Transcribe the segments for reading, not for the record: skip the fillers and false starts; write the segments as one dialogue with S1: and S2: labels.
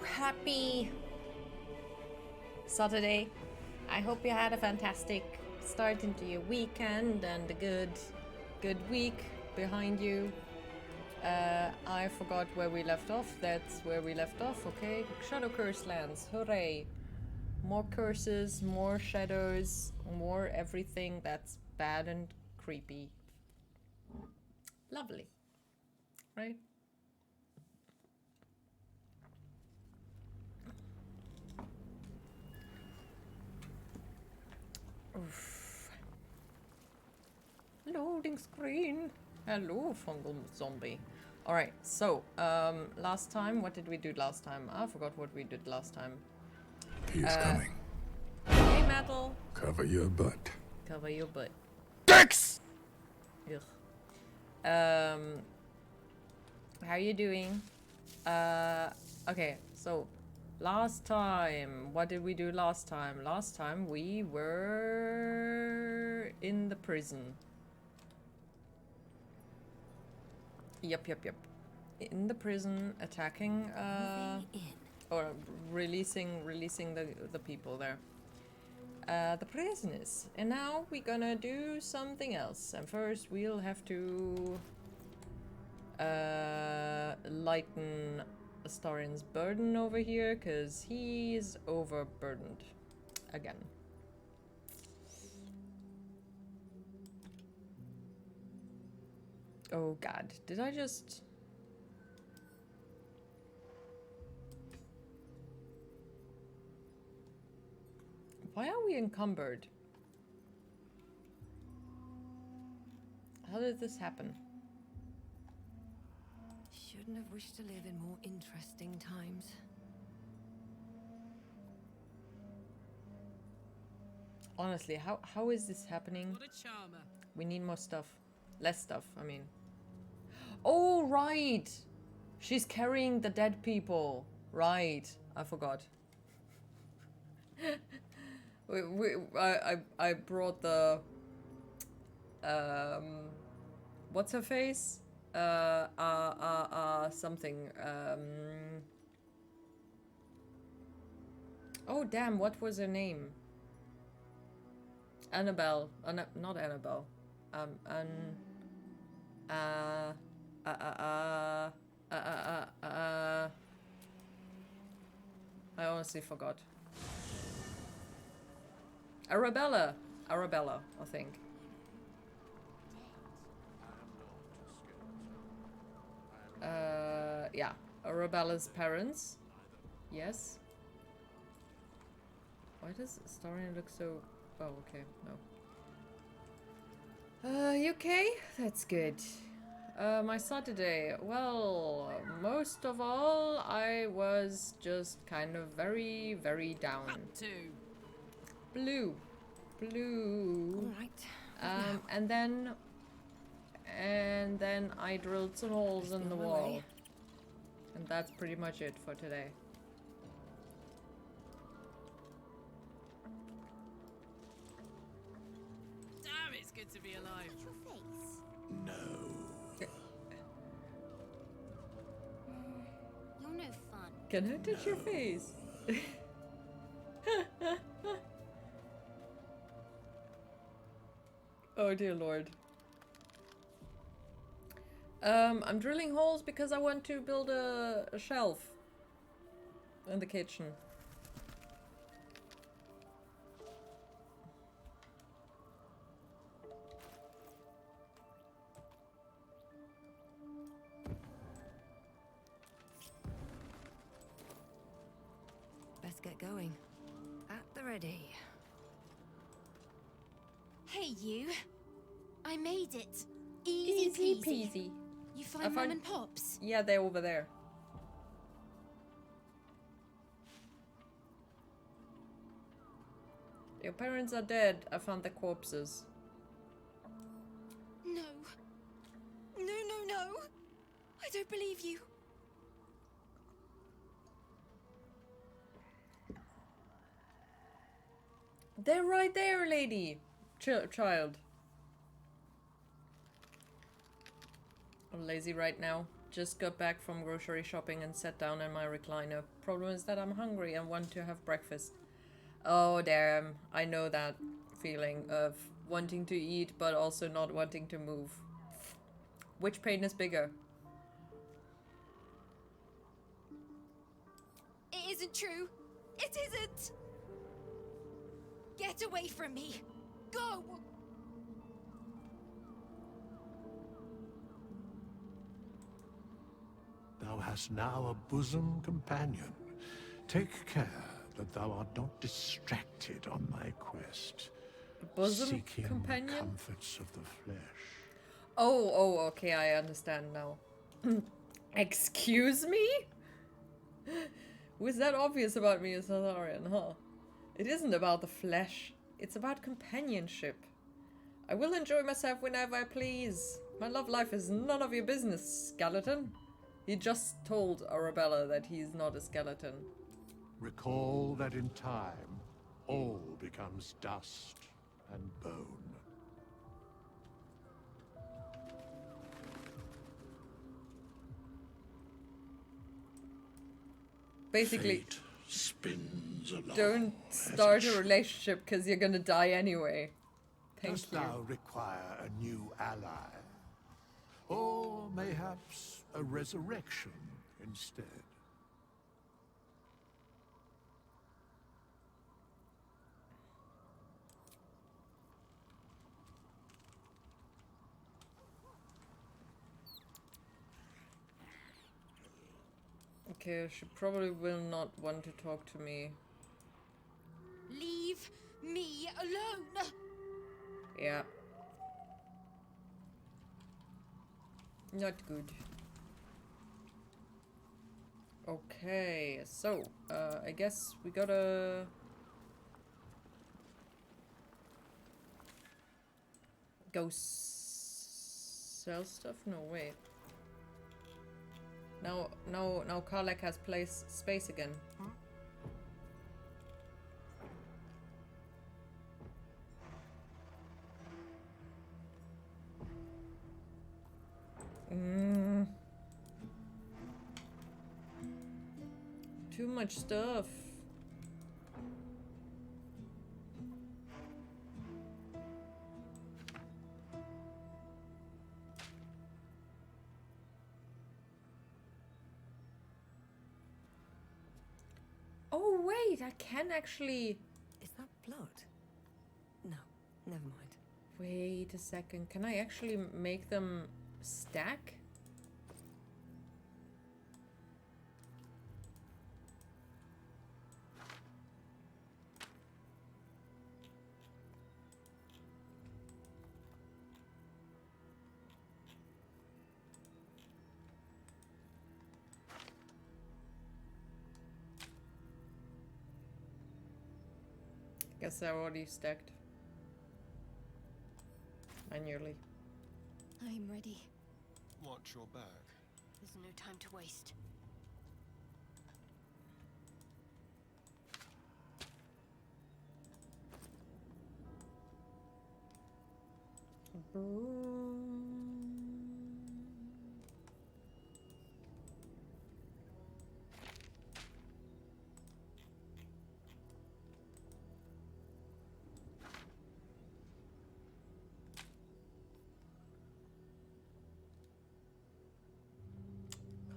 S1: Happy Saturday. I hope you had a fantastic start into your weekend and a good week behind you. I forgot where we left off. That's where we left off, okay? Shadow Curse lands, hooray. More curses, more shadows, more everything that's bad and creepy. Lovely, right? Oof. Loading screen. Hello, fungal zombie. Alright, so, last time, what did we do last time? I forgot what we did last time.
S2: He's coming.
S1: Hey, Metal.
S2: Cover your butt.
S1: Cover your butt.
S2: Dex!
S1: Ugh. How you doing? Okay, so, last time, what did we do last time? Last time we were in the prison. Yep. In the prison, attacking, or releasing the people there. The prisoners. And now we're gonna do something else. And first we'll have to lighten Astarian's burden over here, because he's overburdened again. Oh god, did I just... Why are we encumbered? How did this happen?
S3: Shouldn't have wished to live in more interesting times.
S1: Honestly, how is this happening?
S4: What a charmer.
S1: We need more stuff. Less stuff, I mean. Oh, right! She's carrying the dead people. Right. I forgot. I brought the... what's her face? Something. Oh, damn, what was her name? Annabelle. Not Annabelle. I honestly forgot. Arabella, I think. Yeah, Arabella's parents. Yes. Why does Astarian look so... Oh, okay, no. You okay? That's good. My Saturday. Well, most of all, I was just kind of very, very down.
S4: Up to.
S1: Blue.
S3: All right.
S1: And then I drilled some holes in the wall. And that's pretty much it for today.
S4: Damn, it's good to be alive.
S5: Your face.
S2: No.
S5: You're no fun.
S1: Can I touch your face? Oh dear lord. I'm drilling holes because I want to build a shelf in the kitchen.
S3: Best get going. At the ready.
S5: Hey, you. I made it. Easy peasy. You find Mum and Pops?
S1: Yeah, they're over there. Your parents are dead. I found their corpses.
S5: No. No. I don't believe you.
S1: They're right there, lady. Child. I'm lazy right now. just got back from grocery shopping and sat down in my recliner. Problem is that I'm hungry and want to have breakfast. Oh damn, I know that feeling of wanting to eat but also not wanting to move. Which pain is bigger?
S5: It isn't true. It isn't. Get away from me. Go.
S6: Thou hast now a bosom companion. Take care that thou art not distracted on thy quest,
S1: A bosom
S6: seeking
S1: companion?
S6: the comforts of the flesh.
S1: Oh, okay, I understand now. Excuse me? Was that obvious about me as Azarian, huh? It isn't about the flesh. It's about companionship. I will enjoy myself whenever I please. My love life is none of your business, skeleton. He just told Arabella that he's not a skeleton.
S6: Recall that in time, all becomes dust and bone.
S1: Basically,
S2: Fate spins along.
S1: don't start a relationship because you're gonna die anyway. Thank
S6: Dost
S1: you.
S6: thou require a new ally? Or mayhaps a resurrection instead?
S1: Okay, she probably will not want to talk to me.
S5: Leave me alone.
S1: Yeah. Not good. Okay, so, I guess we gotta... go sell stuff? No, wait. Now Karlak has space again. Too much stuff. Oh wait, I can actually...
S3: Is that blood? No, never mind.
S1: Wait a second, can I actually make them stack? Guess I already stacked. Manually.
S5: I'm ready.
S7: Watch your back.
S5: There's no time to waste.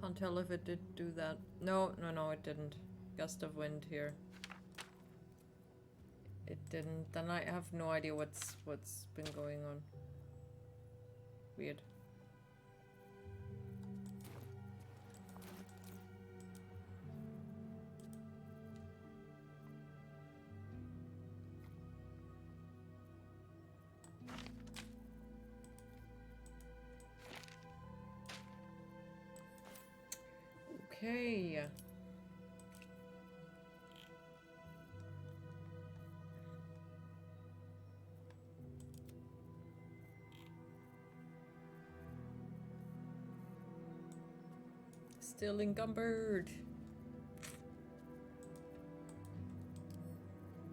S1: Can't tell if it did do that. No, it didn't. Gust of wind here. It didn't. Then I have no idea what's been going on. Weird. Okay. Still encumbered.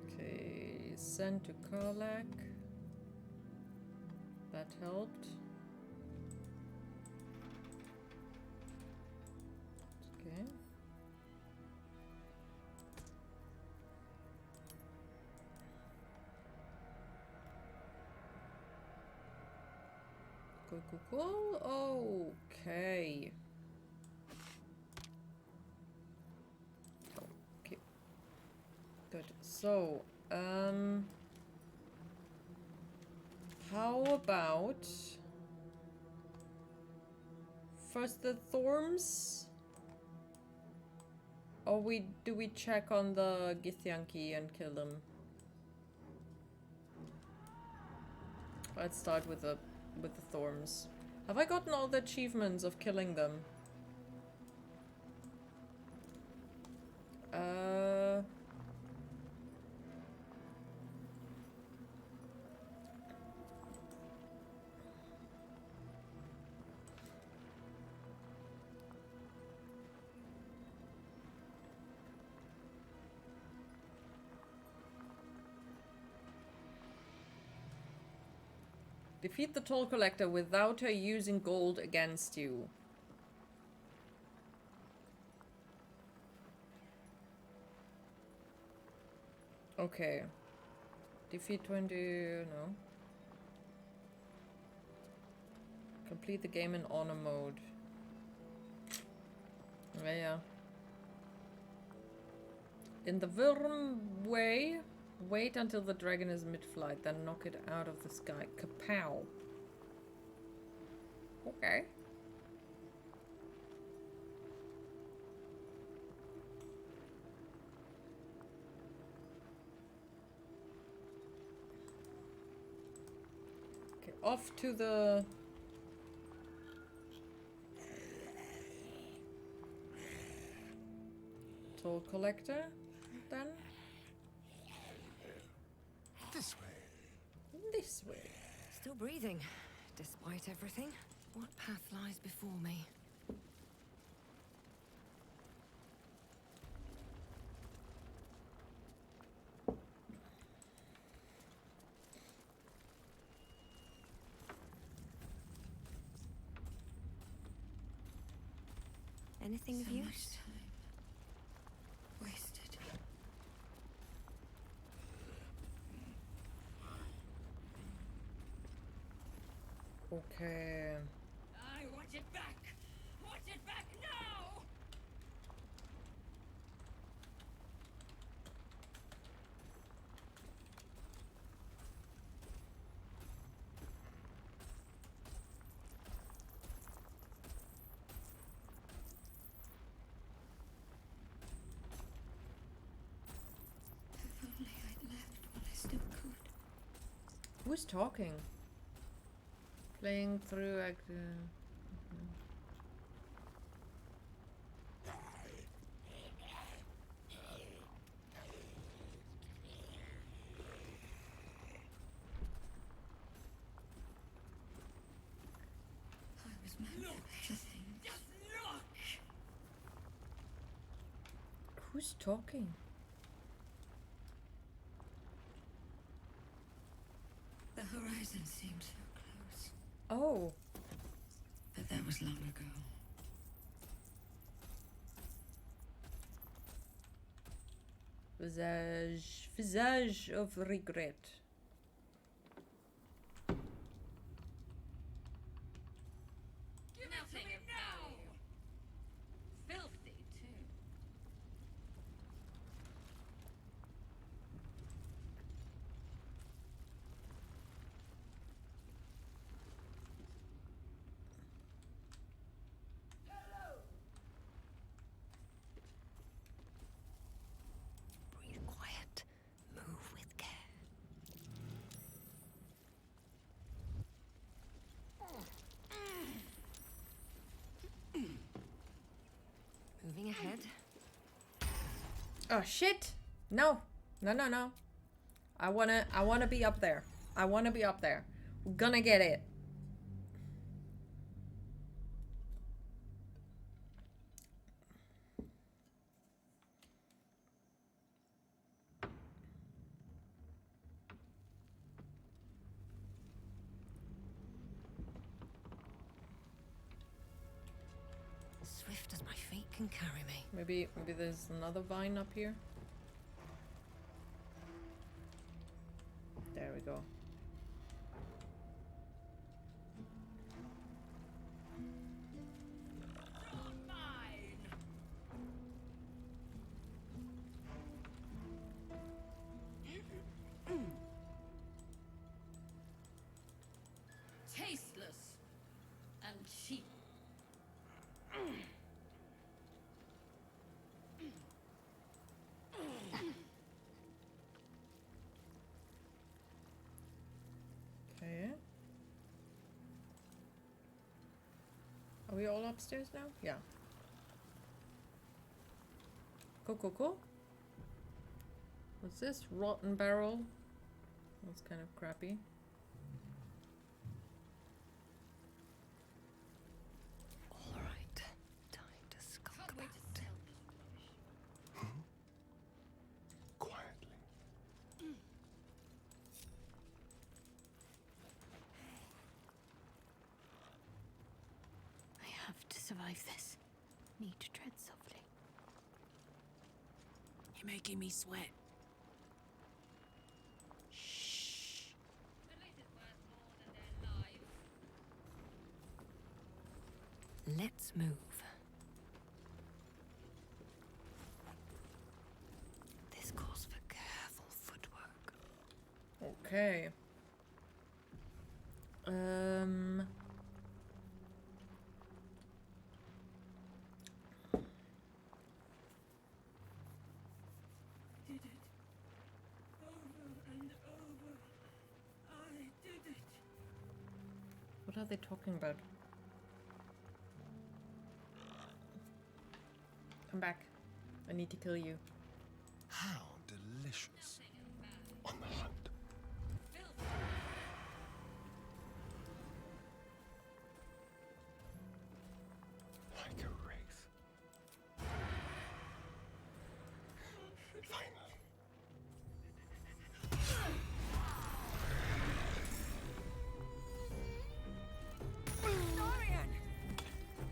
S1: Okay, send to Karlak. That helped. Cool. Okay. Okay. Good. So, how about first the Thorms? Or do we check on the Githyanki and kill them? Let's start with the Thorms. Have I gotten all the achievements of killing them? Defeat the toll collector without her using gold against you. Okay. Defeat 20... no. Complete the game in honor mode. Yeah. In the Worm way, wait until the dragon is mid-flight, then knock it out of the sky. Kapow. Okay. Okay, off to the... toll collector, then?
S7: This way.
S1: This way.
S3: Still breathing, despite everything. What path lies before me? Anything of use?
S8: Wasted.
S1: Okay.
S8: I want it back! Want it back now! If only I'd left while I still could.
S1: Who's talking? Playing through act.
S8: I was meant for things.
S1: Who's talking?
S8: The horizon seemed so close,
S1: Oh.
S8: but that was long ago.
S1: Visage of regret.
S8: Give it to me now! Filthy, too.
S3: Breathe quiet. Move with care. Moving ahead.
S1: Oh shit! No. No. I wanna be up there. I wanna be up there. We're gonna get it.
S3: Swift as my feet can carry me.
S1: Maybe there's another vine up here. There we go. we all upstairs now? Yeah. Cool. What's this? Rotten barrel? That's kind of crappy.
S3: All right, time to skulk about.
S7: Quietly.
S5: I have to survive this. Need to tread softly.
S4: You're making me sweat.
S3: Let's move. This calls for careful footwork.
S1: Okay.
S8: Did it. Over and over. I did it.
S1: What are they talking about? Come back. I need to kill you.
S7: How delicious. On the hunt. Like a wraith. Finally.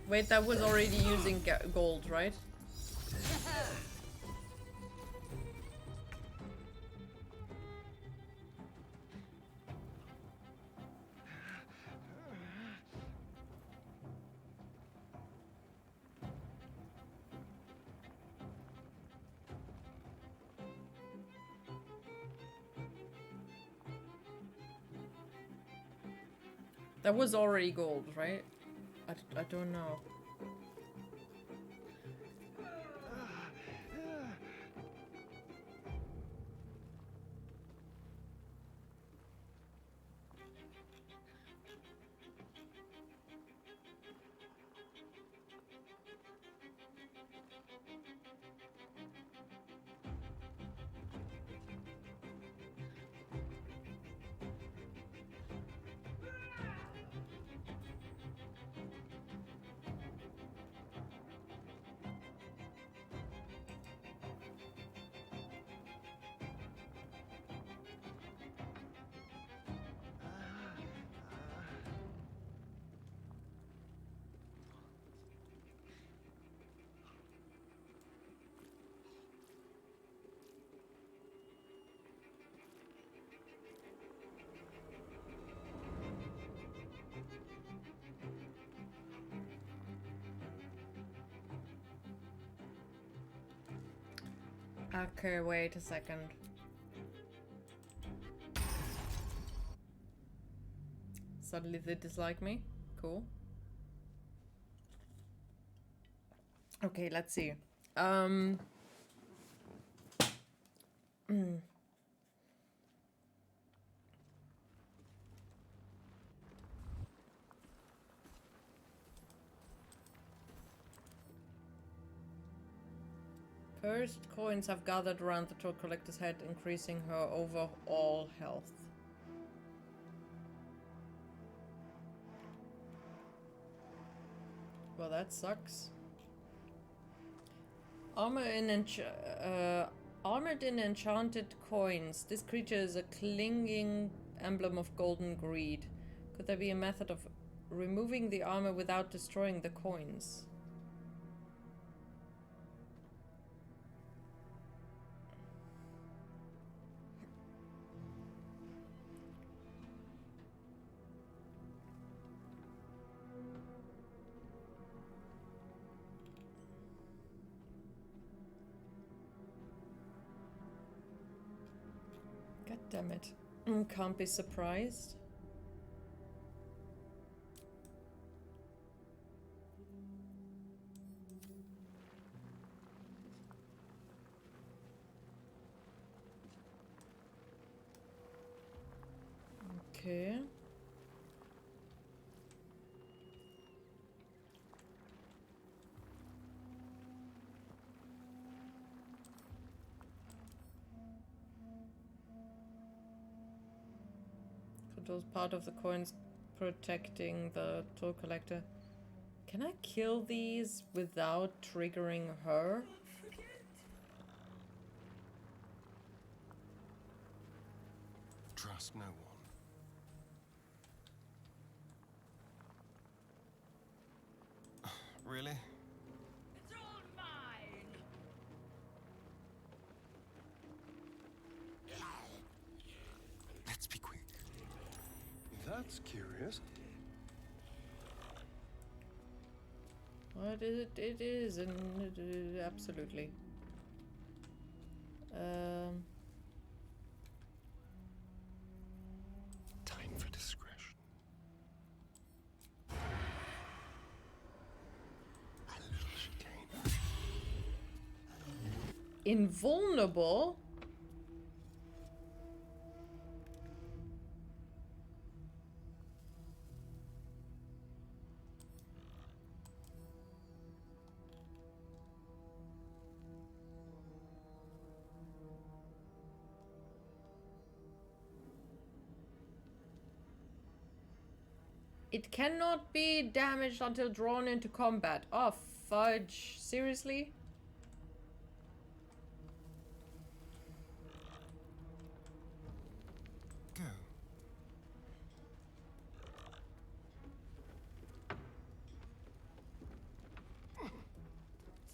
S1: Wait, that was already using gold, right? That was already gold, right? I don't know. Okay, wait a second. Suddenly they dislike me. Cool. Okay, let's see. First, coins have gathered around the troll collector's head, increasing her overall health. Well, that sucks. Armored in enchanted coins. This creature is a clinging emblem of golden greed. Could there be a method of removing the armor without destroying the coins? God damn it. Can't be surprised. Okay. those part of the coins protecting the toll collector. Can I kill these without triggering her?
S7: Trust no one. Really?
S4: It's all mine!
S7: Let's be quick. That's curious.
S1: What is it? It is, and absolutely.
S7: Time for discretion. A little chicane.
S1: Invulnerable? It cannot be damaged until drawn into combat. Oh, fudge. Seriously?
S7: Go.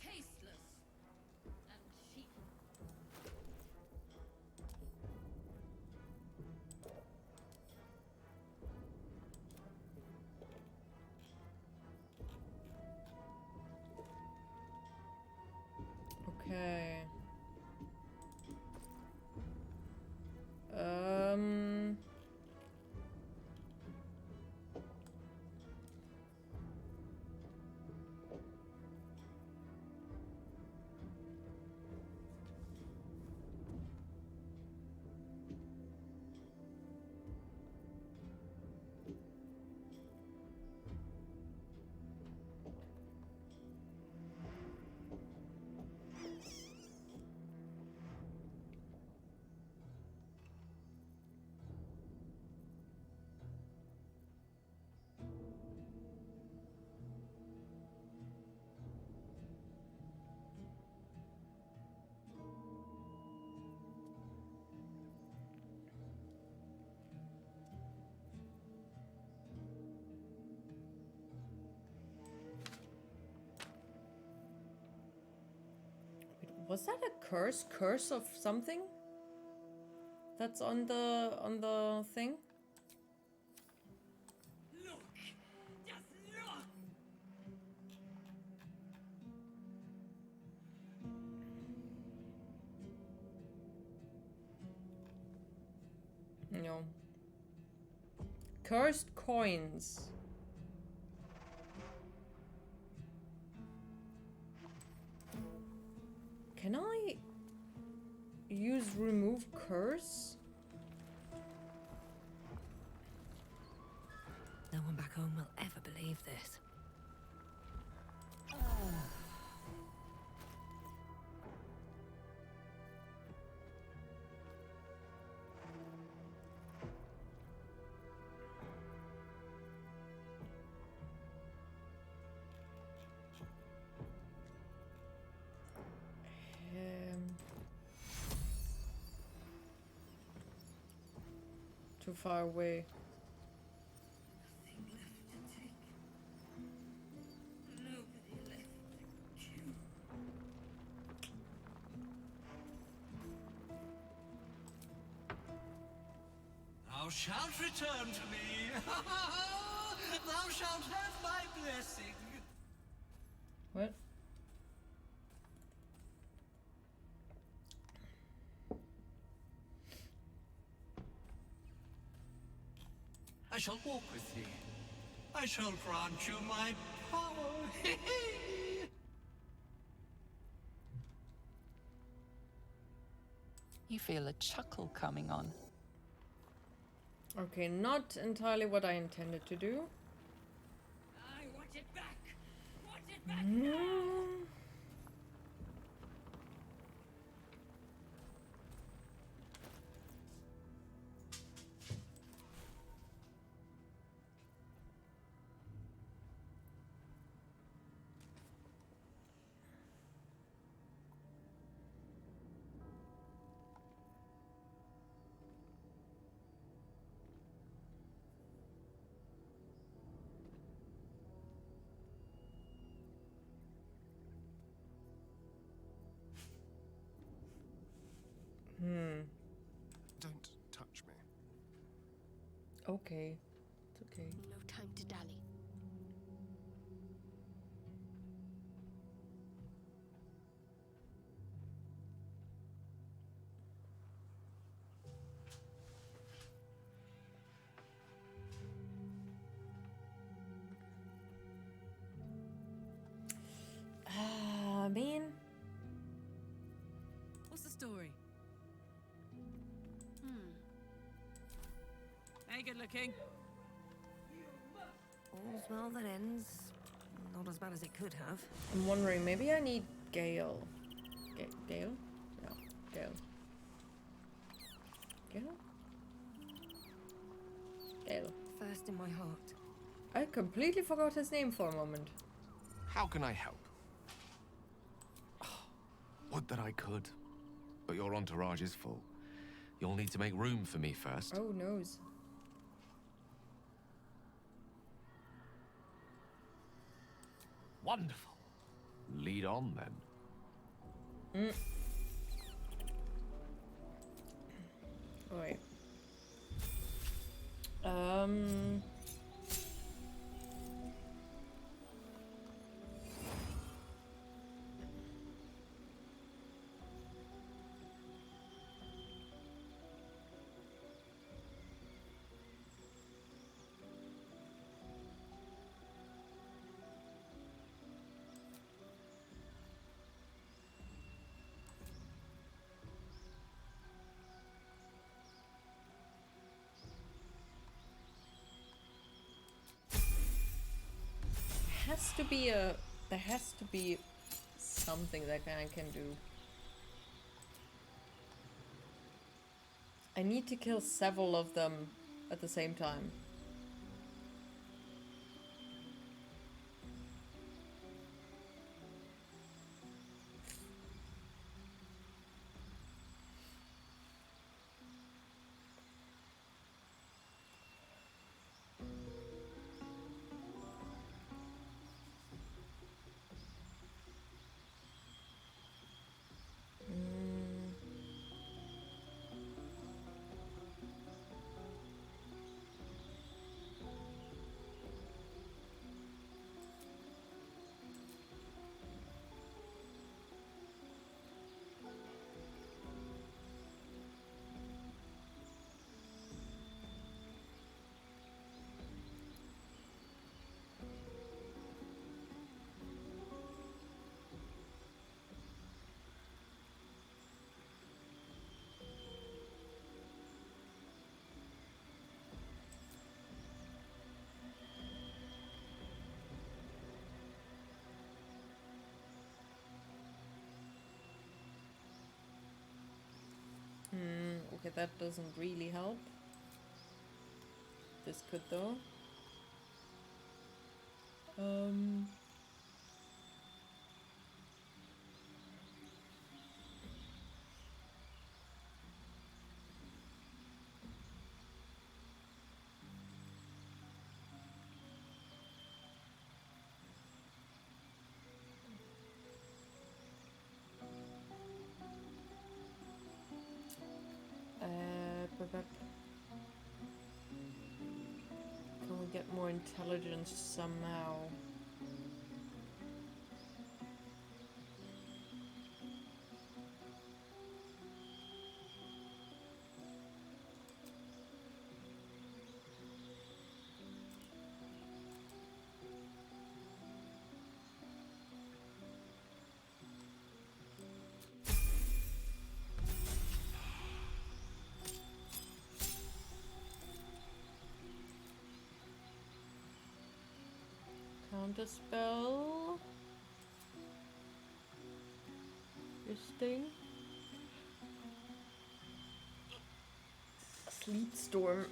S4: Tasteless and cheap.
S1: Okay. Was that a curse? Curse of something? That's on the thing?
S4: Look! Just look!
S1: No. Cursed coins. Can I use remove curse?
S3: No one back home will ever believe this.
S1: Too far away.
S8: Nothing left to take. Nobody left to kill.
S9: Thou shalt return to me. Thou shalt have my blessing.
S1: What?
S9: I shall walk with thee. I shall grant you my power.
S10: You feel a chuckle coming on.
S1: Okay, not entirely what I intended to do.
S4: I want it back! Want it back now!
S1: Okay. It's okay.
S5: No time to dally.
S1: Man.
S3: What's the story? Hey, good looking.
S4: All's well that ends. Not as bad as it could have.
S1: I'm wondering, maybe I need Gale. Gale? No, Gale. Gale? Gale.
S4: First in my heart.
S1: I completely forgot his name for a moment.
S11: How can I help? Would that I could. But your entourage is full. You'll need to make room for me first.
S1: Oh, noes.
S11: Wonderful. Lead on, then.
S1: Right. There has to be something that I can do. I need to kill several of them at the same time. Okay, that doesn't really help. This could though. Can we get more intelligence somehow? Counter spell. This thing. Sleep storm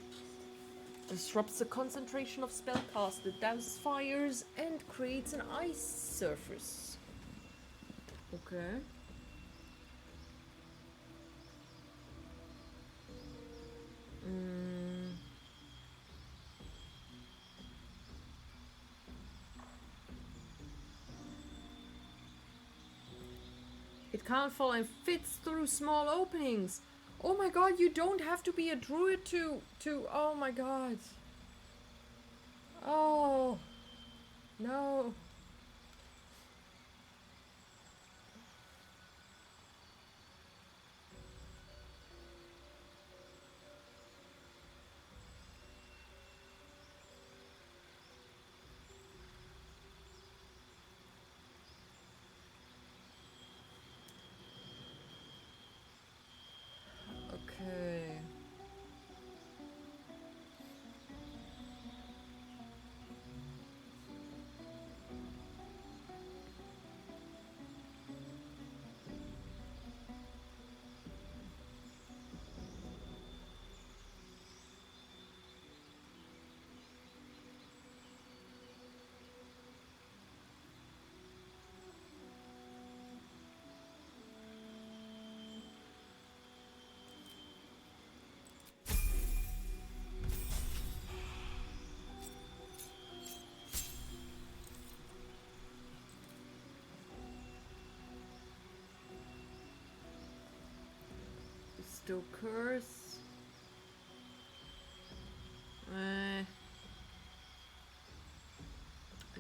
S1: disrupts the concentration of spellcasted, douses fires, and creates an ice surface. Okay. It can't fall and fits through small openings. Oh my god, you don't have to be a druid to oh my god. Oh no. Okay. Still curse. I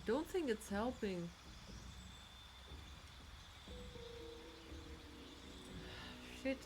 S1: don't think it's helping. Shit.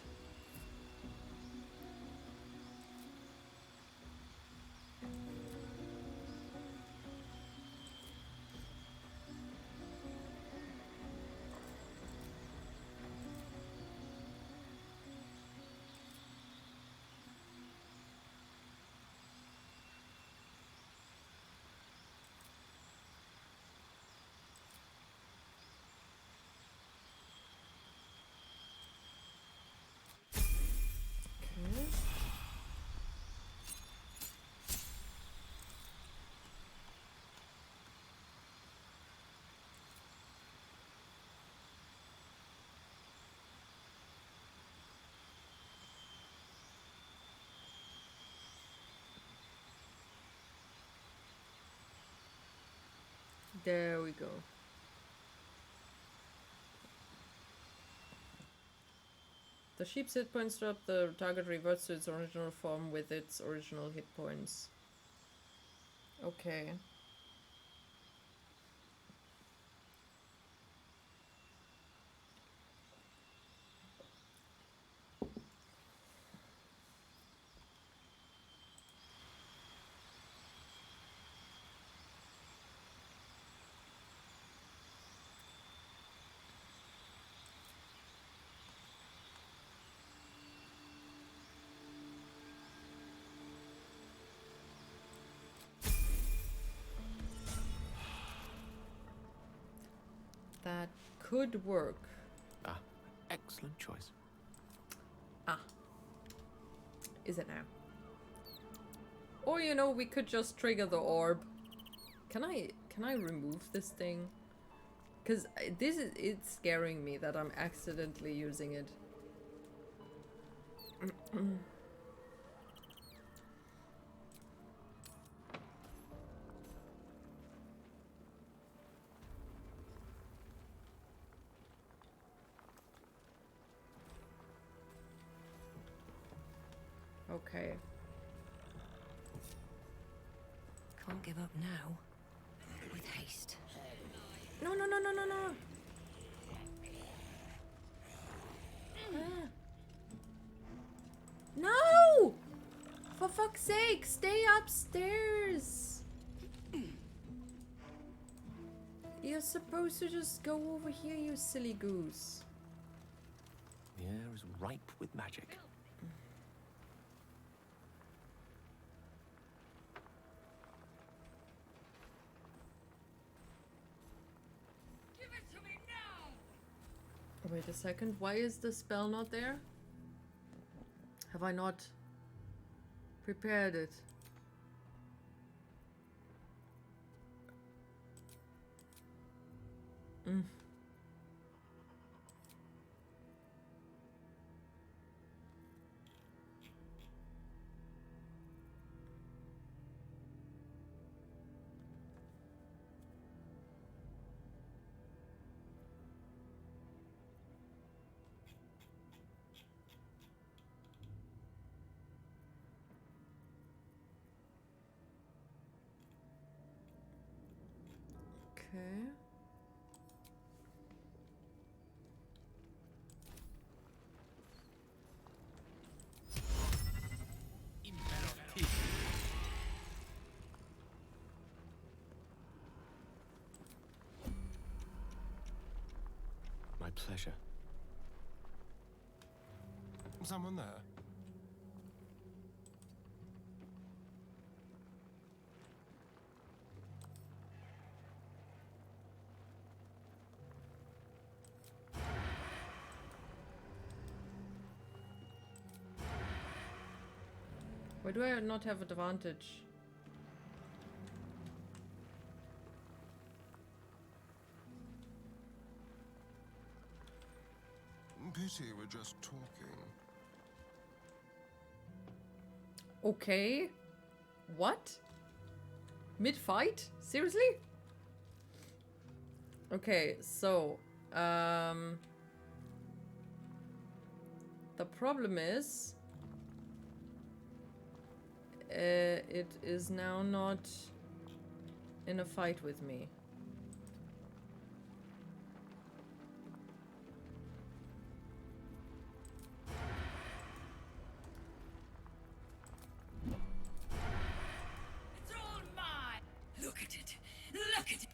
S1: Okay. There we go. The sheep's hit points drop, the target reverts to its original form with its original hit points. Okay. That could work.
S11: Ah, excellent choice.
S1: Ah. Is it now? Or you know, we could just trigger the orb. Can I remove this thing? Cause it's scaring me that I'm accidentally using it. Okay.
S3: Can't give up now. With haste.
S1: No, no, no, no, no, no. Ah. No! For fuck's sake, stay upstairs. You're supposed to just go over here, you silly goose.
S11: The air is ripe with magic.
S4: Give it to me now!
S1: Wait a second, why is the spell not there? Have I not prepared it? Mm. Okay.
S7: My pleasure. Someone there?
S1: Why do I not have advantage?
S7: Pity we're just talking.
S1: Okay. What? Mid-fight? Seriously? Okay, so the problem is it is now not in a fight with me.
S4: It's all mine! Look at it! Look at it!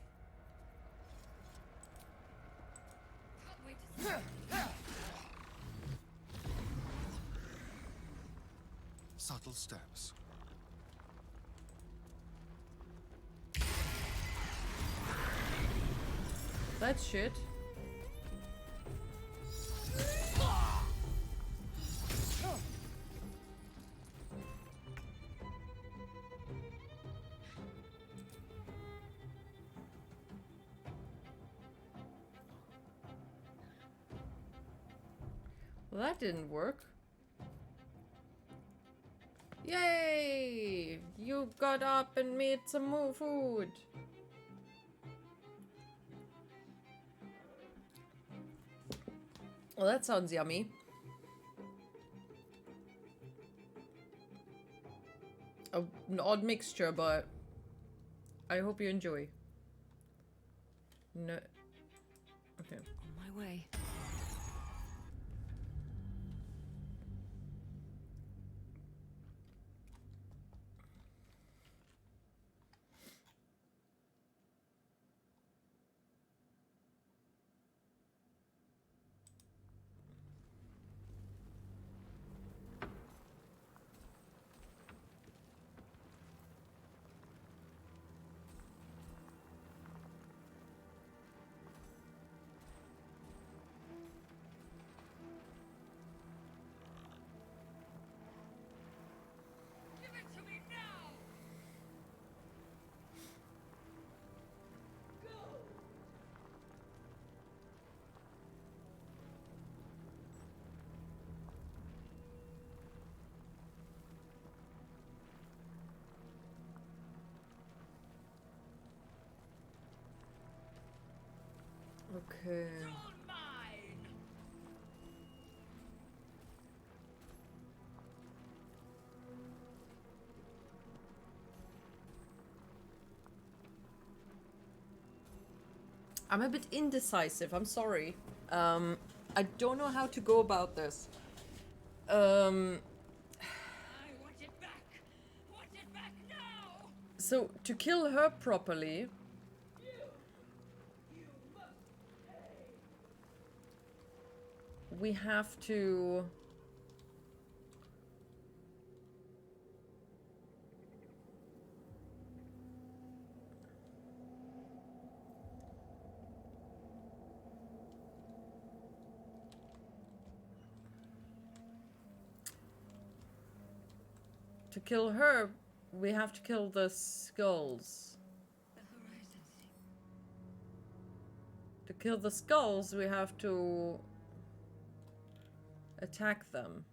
S4: Can't wait to see it.
S7: Subtle steps.
S1: That's shit. Well, that didn't work. Yay! You got up and made some more food. Well, that sounds yummy. An odd mixture, but I hope you enjoy. No. Okay.
S3: On my way.
S4: Give it to me now!
S1: Okay.
S4: All mine!
S1: I'm a bit indecisive. I'm sorry. I don't know how to go about this.
S4: I want it back! Want it back now!
S1: So to kill her properly, we have to kill her, we have to kill the skulls.
S8: The horizon.
S1: To kill the skulls, we have to attack them.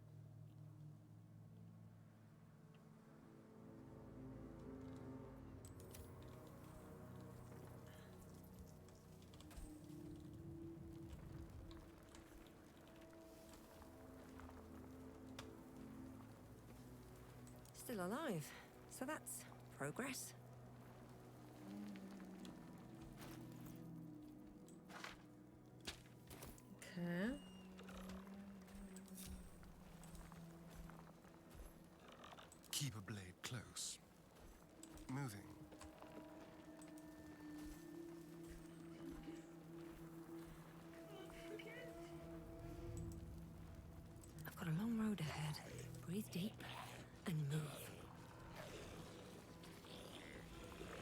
S3: Still alive. So that's progress.
S7: Keep a blade close. Moving.
S3: I've got a long road ahead. Breathe deep and move.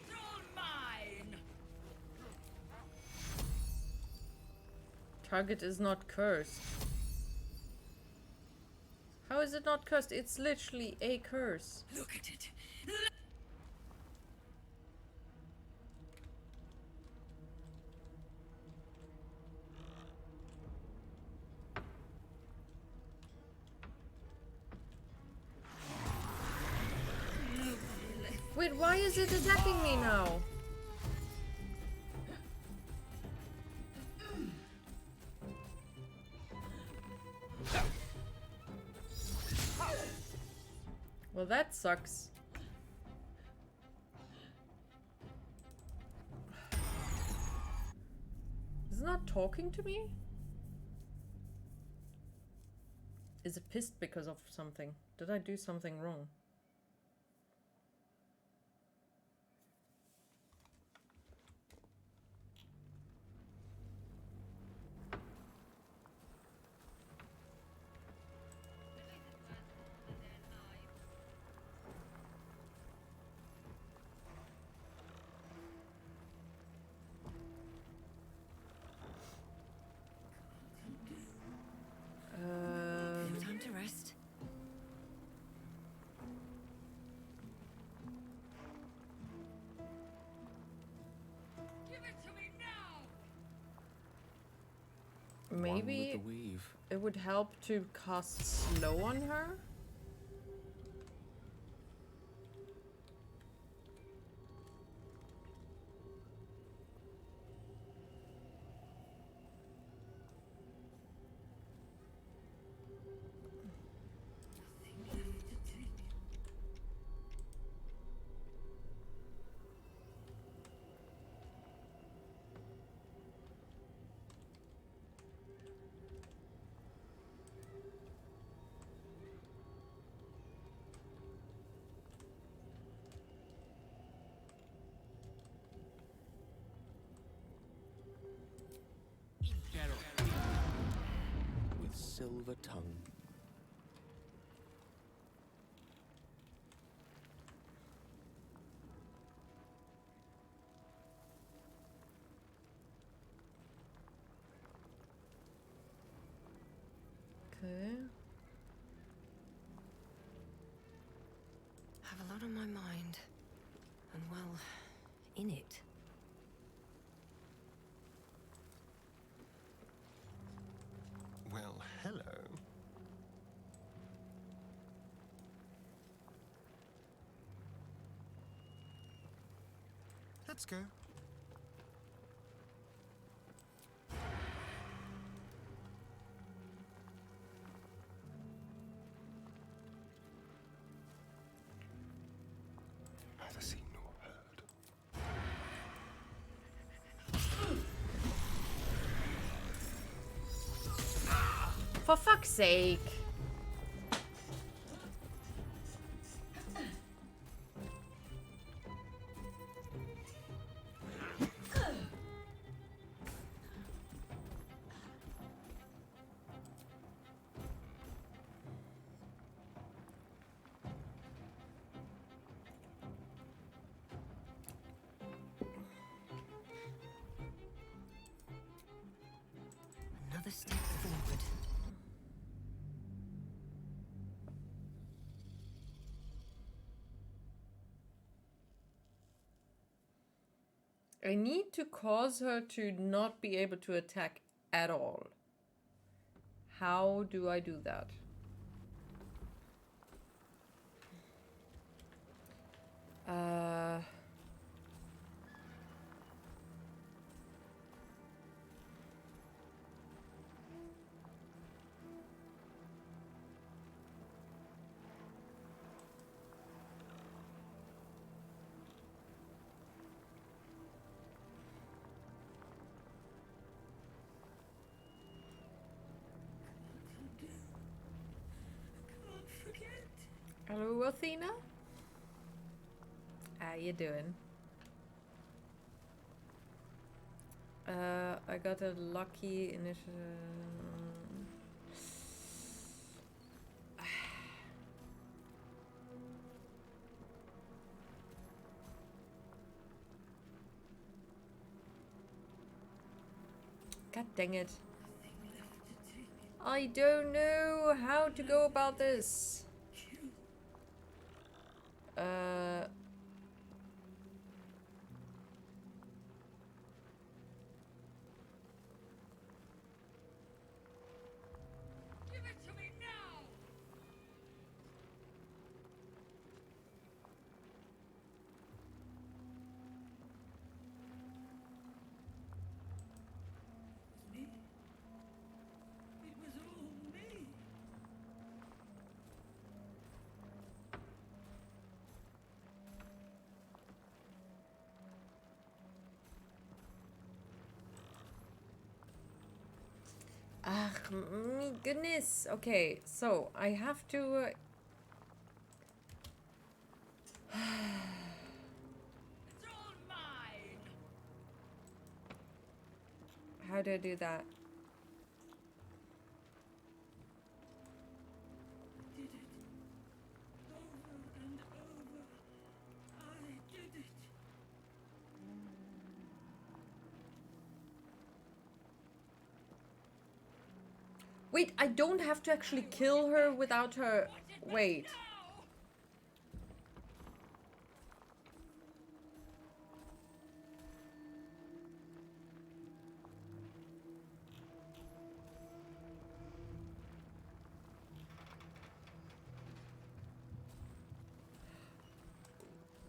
S4: It's all mine!
S1: Target is not cursed. How is it not cursed? It's literally a curse.
S4: Look at it!
S1: Wait, why is it attacking me now? Well, that sucks. Is it not talking to me? Is it pissed because of something? Did I do something wrong?
S3: Time to rest.
S4: Give it to me now!
S1: Maybe
S11: One with the weave.
S1: it would help to cast slow on her?
S11: With silver tongue.
S1: Okay.
S3: Have a lot on my mind. And well, in it.
S7: Well, hello. Let's go. Neither seen nor heard.
S1: For fuck's sake.
S3: Another step forward.
S1: I need to cause her to not be able to attack at all. How do I do that? Hello, Athena. How you doing? I got a lucky initiative. God dang it. I don't know how to go about this.
S4: Give it to me now! Me? It was all me.
S1: Ah, my goodness. Okay, so I have to.
S4: It's all mine.
S1: How do I do that?
S4: Did it. Over and over. I did it.
S1: Wait, I don't have to actually kill her without her. Wait.
S4: Now!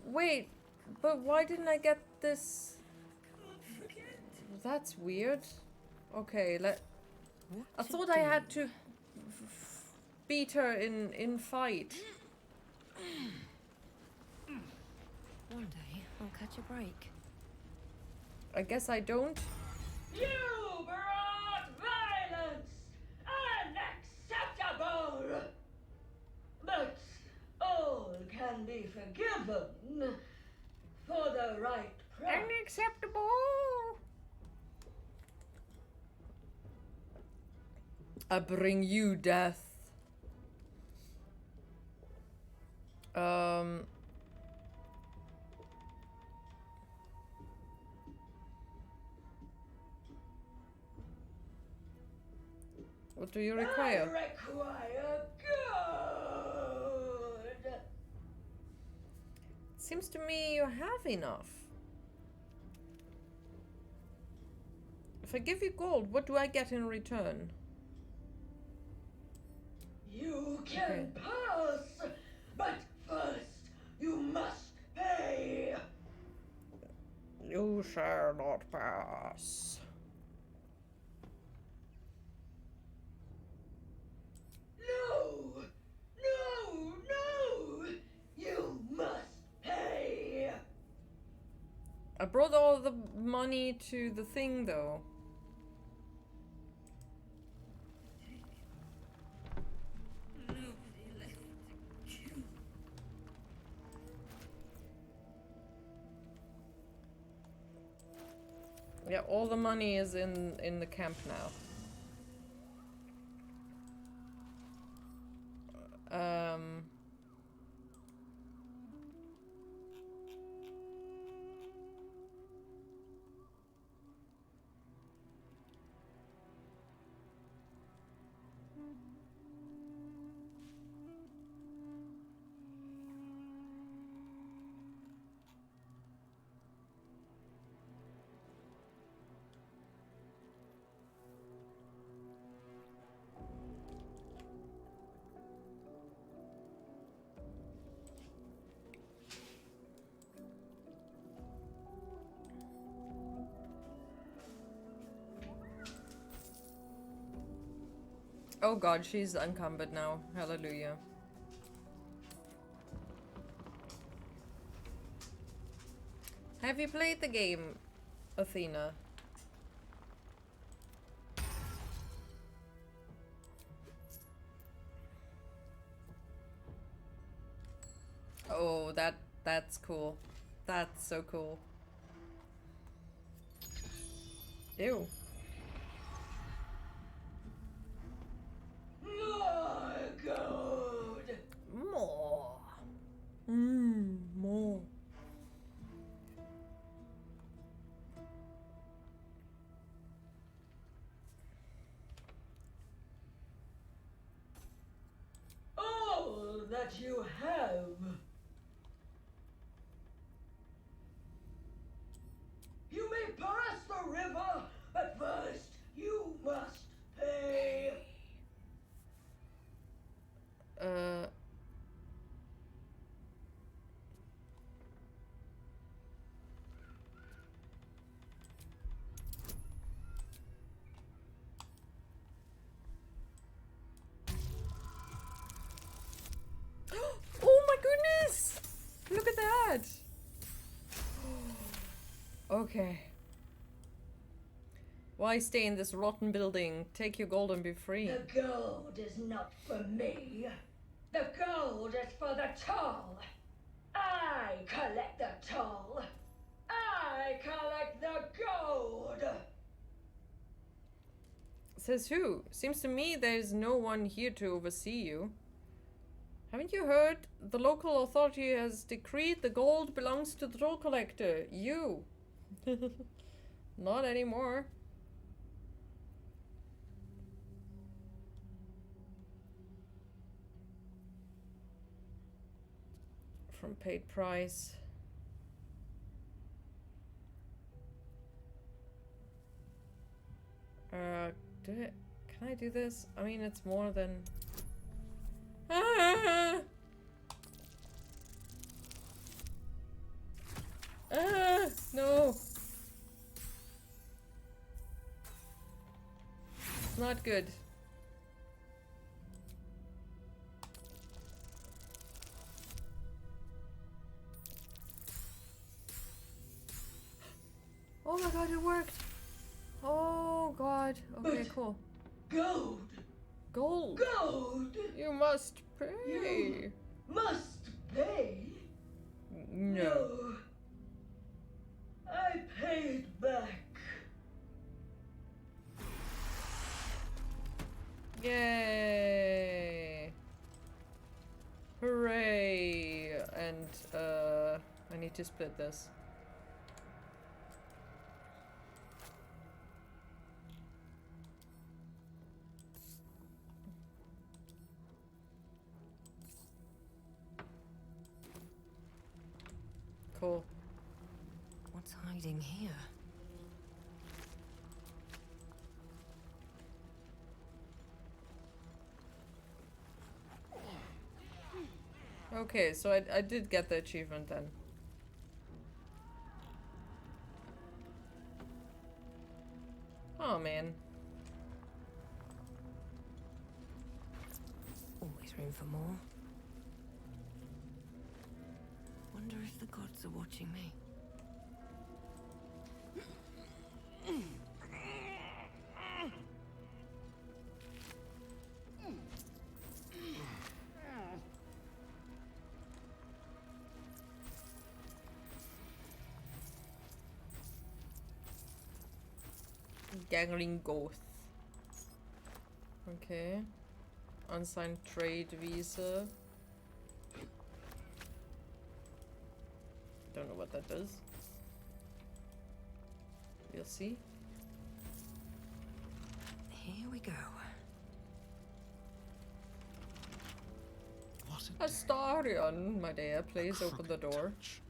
S1: Wait, but why didn't I get this?
S4: Can't forget.
S1: That's weird. Okay,
S3: What
S1: I
S3: to
S1: thought I had
S3: do?
S1: to beat her in fight.
S3: One day I'll catch a break.
S1: I guess I don't.
S4: You brought violence! Unacceptable! But all can be forgiven for the right price.
S1: Unacceptable. I bring you death. What do you require?
S4: I require good.
S1: Seems to me you have enough. If I give you gold, what do I get in return?
S4: You can pass, but first you must pay.
S1: You shall not pass.
S4: No! No! No! You must pay!
S1: I brought all the money to the thing, though.
S4: Nobody left to kill.
S1: Yeah, all the money is in the camp now. Oh god, she's encumbered now. Hallelujah. Have you played the game, Athena? Oh, that's cool. That's so cool. Ew.
S4: More gold.
S1: More. More.
S4: All that you have. You may pass the river, but first you must pay.
S1: Oh my goodness! Look at that! Okay. Why stay in this rotten building? Take your gold and be free.
S4: The gold is not for me. The gold is for the toll. I collect the toll. I collect the gold.
S1: Says who? Seems to me there's no one here to oversee you. Haven't you heard? The local authority has decreed the gold belongs to the toll collector. You. Not anymore. From paid price. Can I do this? I mean, it's more than... Ah! Ah! No! It's not good. Oh my god, it worked! Oh god. Okay, cool.
S4: Gold.
S1: Gold!
S4: Gold.
S1: You must pay!
S4: You must pay.
S1: No.
S4: I paid back.
S1: Yay! Hooray! And, I need to split this. Cool.
S3: What's hiding here?
S1: Okay, so I did get the achievement then. Oh man.
S3: Always room for more. Wonder if the gods are watching me.
S1: Gangling Ghost. Okay. Unsigned trade visa. Don't know what that does. We'll see.
S3: Here we go.
S7: What
S1: Astarion, my dear, please open the door.
S7: touch.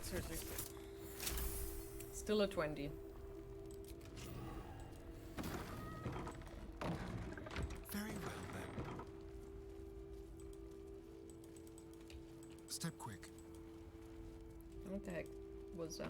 S1: Seriously. Still a 20.
S7: Very well then. Step quick.
S1: What the heck was that?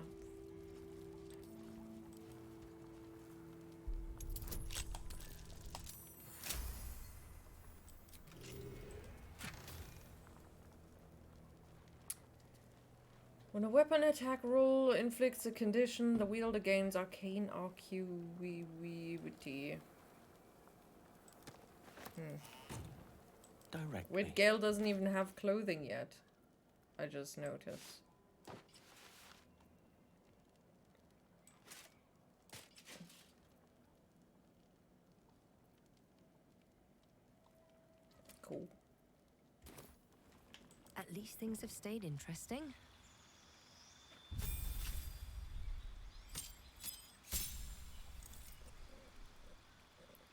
S1: When a weapon attack roll inflicts a condition, the wielder gains arcane arcuity.
S7: Directly.
S1: Wait, Gale doesn't even have clothing yet. I just noticed. Cool.
S3: At least things have stayed interesting.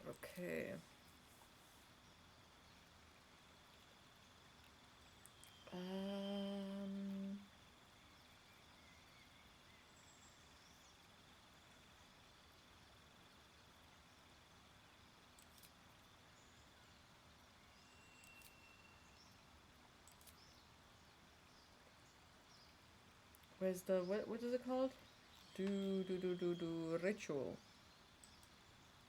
S1: Okay. Where's the what is it called? Do ritual.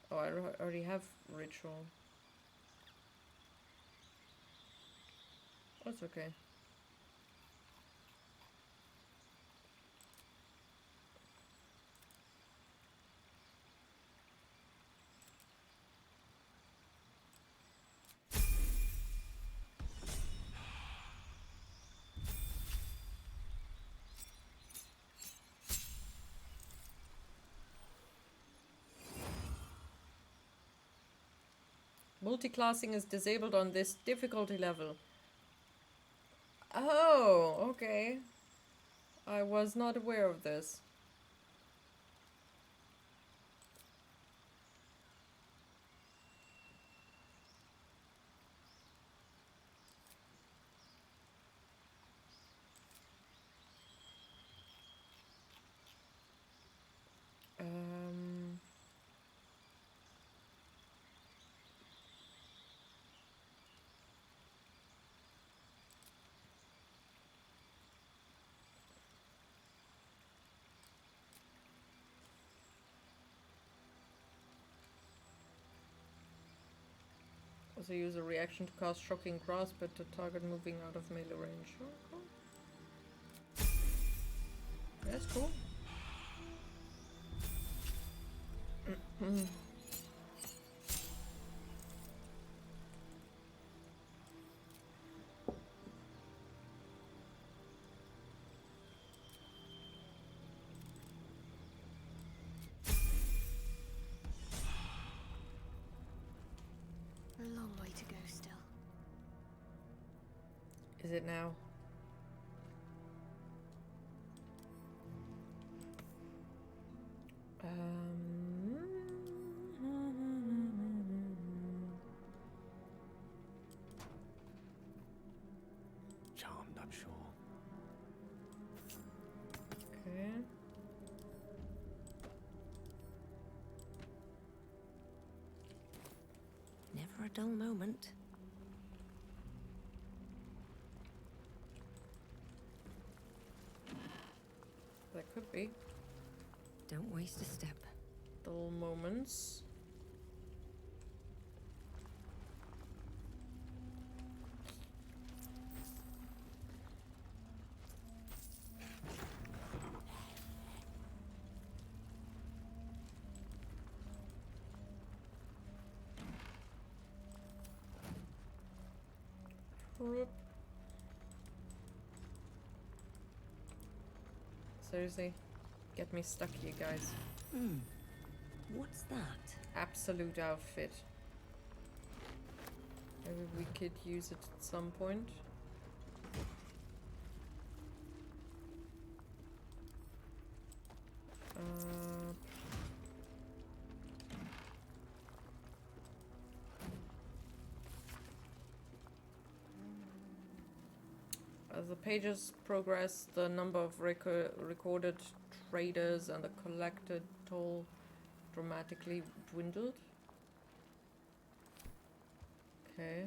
S1: Oh, I already have ritual. That's okay. Multiclassing is disabled on this difficulty level. Oh, okay. I was not aware of this. Also use a reaction to cast Shocking Grasp at the target moving out of melee range. Oh, cool. That's cool.
S5: A long way to go still.
S1: Is it now?
S7: Charmed, I'm sure.
S1: Okay.
S3: Never a dull moment.
S1: That could be.
S3: Don't waste a step.
S1: Dull moments. Whoop. Seriously, get me stuck here, guys.
S3: What's that?
S1: Absolute outfit. Maybe we could use it at some point. As the pages progress, the number of recorded traders and the collected toll dramatically dwindled. Okay.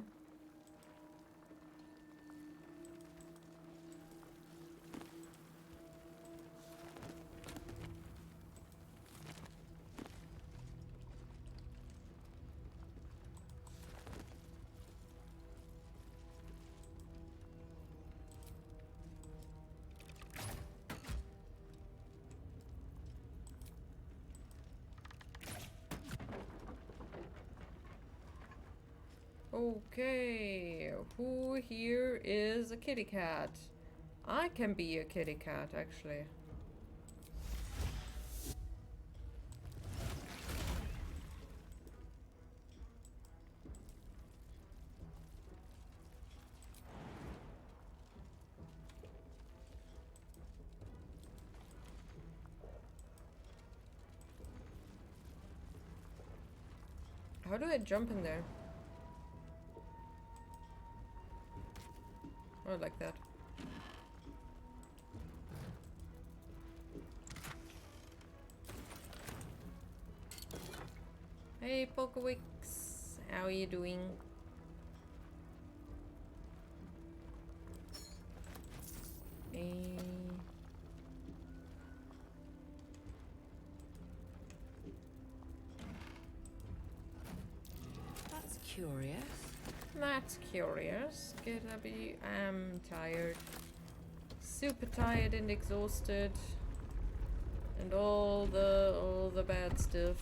S1: Okay, who here is a kitty cat? I can be a kitty cat, actually. How do I jump in there? Oh, like that. Hey, Pokewix, how are you doing? Hey.
S3: That's curious.
S1: That's curious. Good, I'm tired. Super tired and exhausted. And all the bad stuff.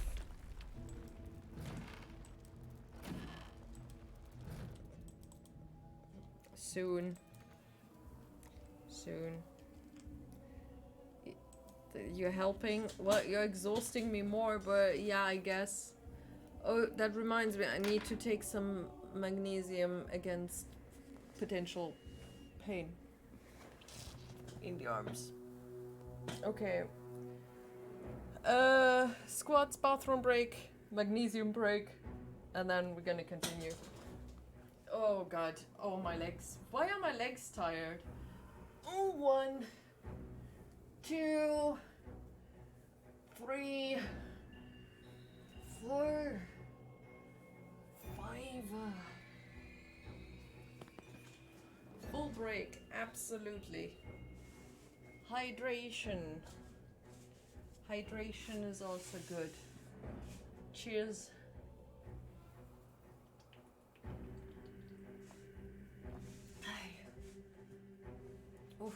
S1: Soon. You're helping? Well, you're exhausting me more, but yeah, I guess. Oh, that reminds me, I need to take some magnesium against potential pain in the arms. Okay. Squats, bathroom break, magnesium break, and then we're gonna continue. Oh god. Oh, my legs. Why are my legs tired? Oh, 1, 2, 3, 4, 5. Full break, absolutely. Hydration. Hydration is also good. Cheers. Oof.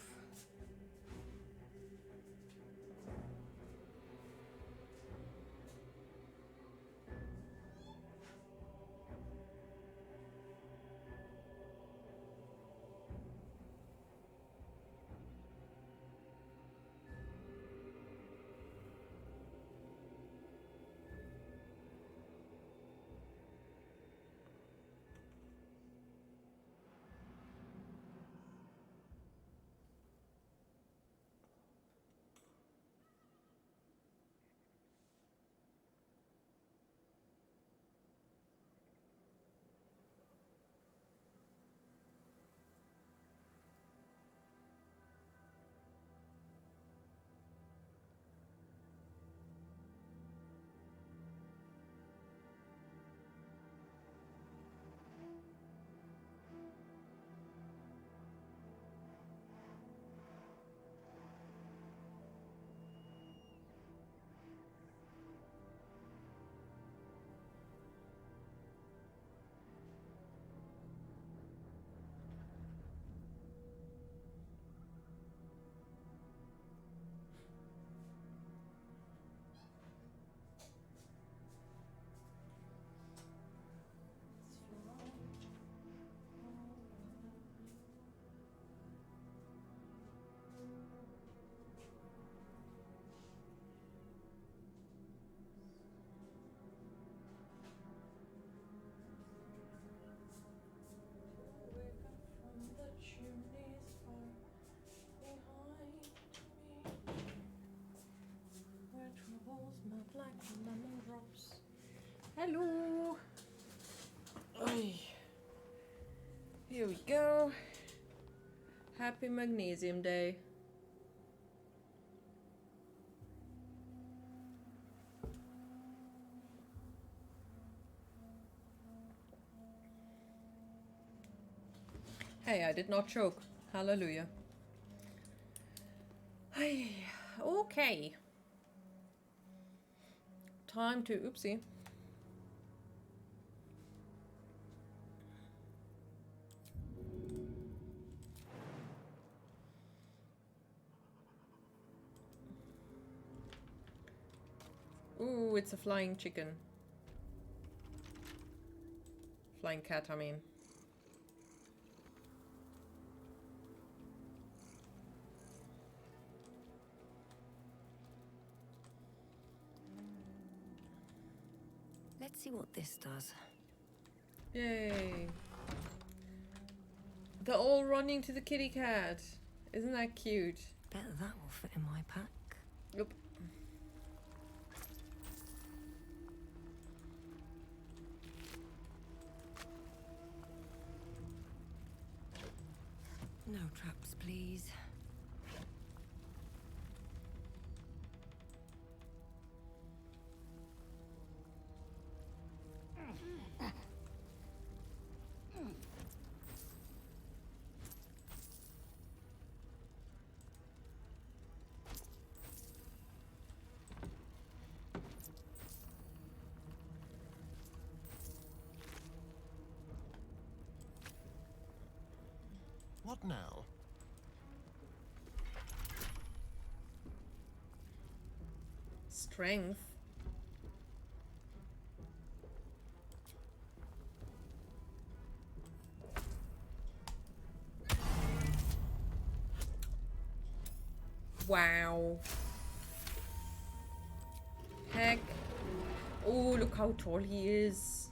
S1: Hello. Oy. Here we go. Happy Magnesium Day. Hey, I did not choke. Hallelujah. Hey, okay. Time to, oopsie. Ooh, it's a flying chicken. Flying cat, I mean.
S3: Let's see what this does.
S1: Yay. They're all running to the kitty cat. Isn't that cute?
S3: Bet that will fit in my pack.
S1: Yep.
S3: No traps, please.
S12: What now?
S1: Strength. Wow. Heck. Oh, look how tall he is.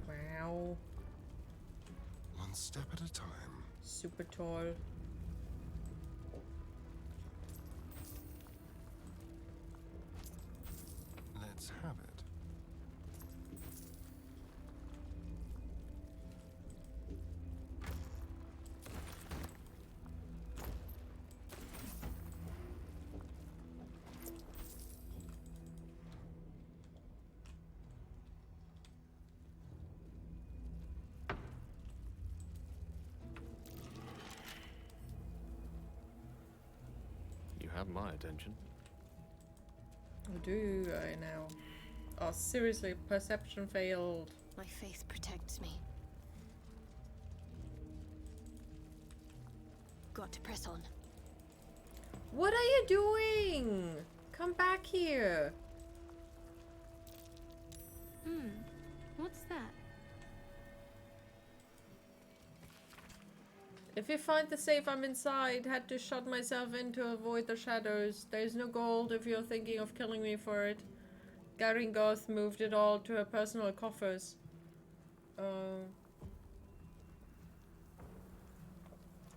S1: Wow.
S12: One step at a time.
S1: Super tall.
S12: Let's have it.
S11: You have my attention.
S1: Oh, do I now? Oh, seriously, perception failed.
S5: My faith protects me. Got to press on.
S1: What are you doing? Come back here.
S5: What's that?
S1: If you find the safe, I'm inside. Had to shut myself in to avoid the shadows. There's no gold if you're thinking of killing me for it. Garingoth moved it all to her personal coffers.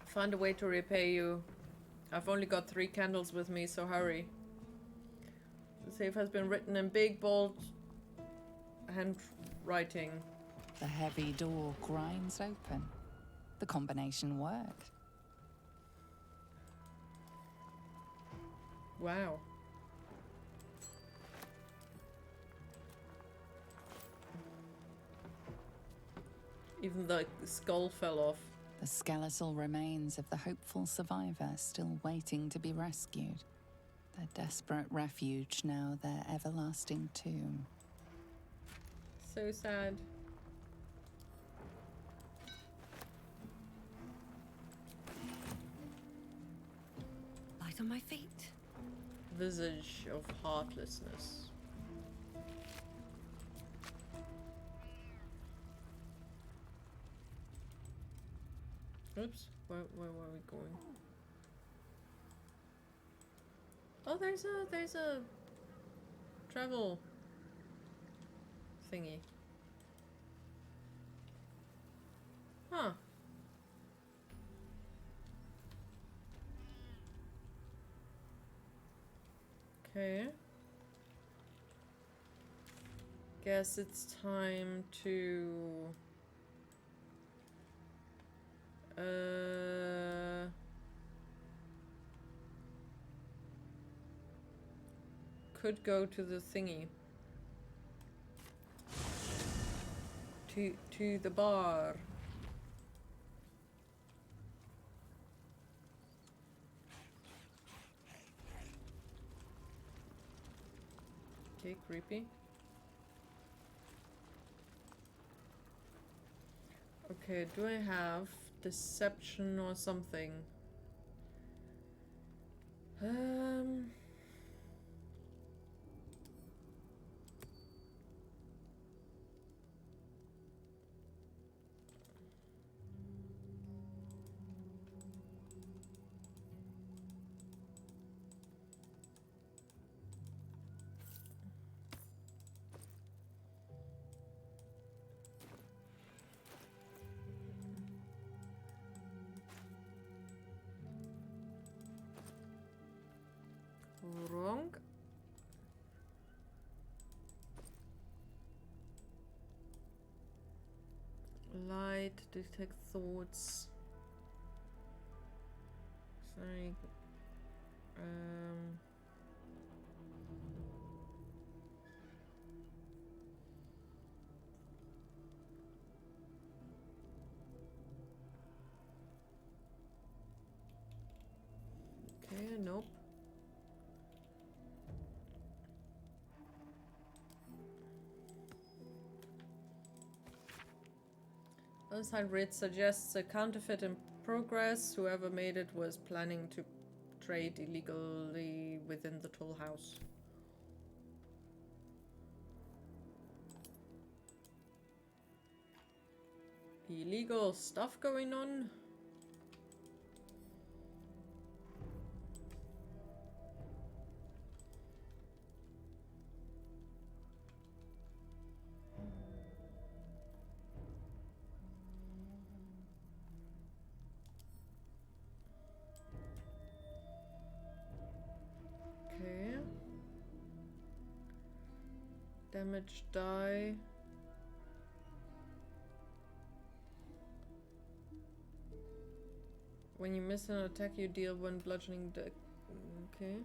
S1: Find a way to repay you. I've only got 3 candles with me, so hurry. The safe has been written in big, bold handwriting.
S10: The heavy door grinds open. The combination worked.
S1: Wow. Even the skull fell off.
S10: The skeletal remains of the hopeful survivor still waiting to be rescued. Their desperate refuge now their everlasting tomb.
S1: So sad.
S3: Light on my feet.
S1: Visage of heartlessness. Oops, where were we going? Oh, there's a travel thingy. Huh. Okay. Guess it's time to could go to the thingy. To the bar. Okay, creepy. Okay, do I have deception or something? light, detect thoughts. Sorry. Okay, nope. Other side read suggests a counterfeit in progress. Whoever made it was planning to trade illegally within the toll house. Illegal stuff going on? Okay. Damage die. When you miss an attack, you deal one bludgeoning. Okay.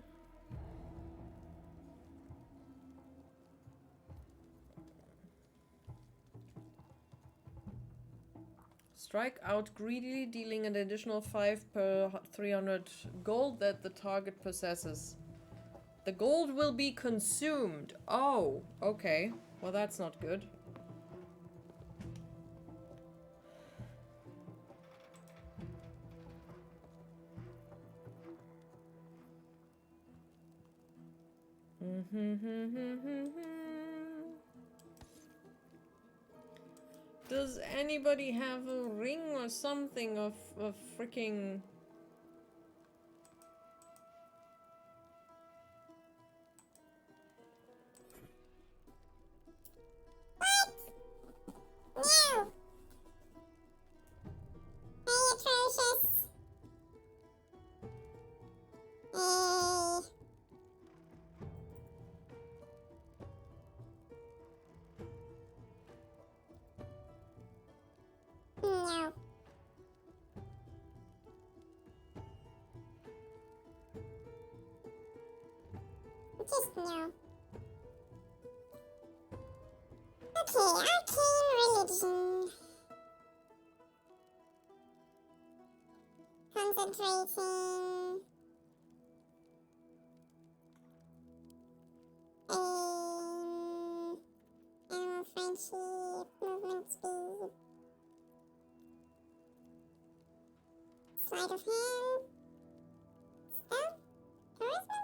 S1: Strike out greedily, dealing an additional 5 per 300 gold that the target possesses. The gold will be consumed. Oh, okay. Well, that's not good. Does anybody have a ring or something of freaking...
S13: No! Hey, atrocious! Hey! No. Just no. Okay, arcane religion. Concentrating. Animal friendship, movement speed. Sleight of hand. Stealth. Charisma.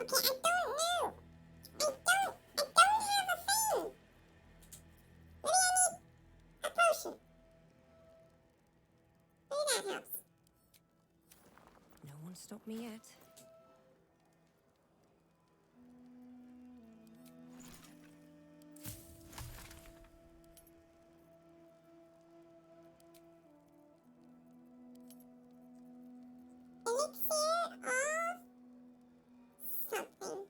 S13: Okay, I don't know. I don't have a thing. Maybe I need a potion. Maybe that helps.
S3: No one stopped me yet.
S13: Elixir of something.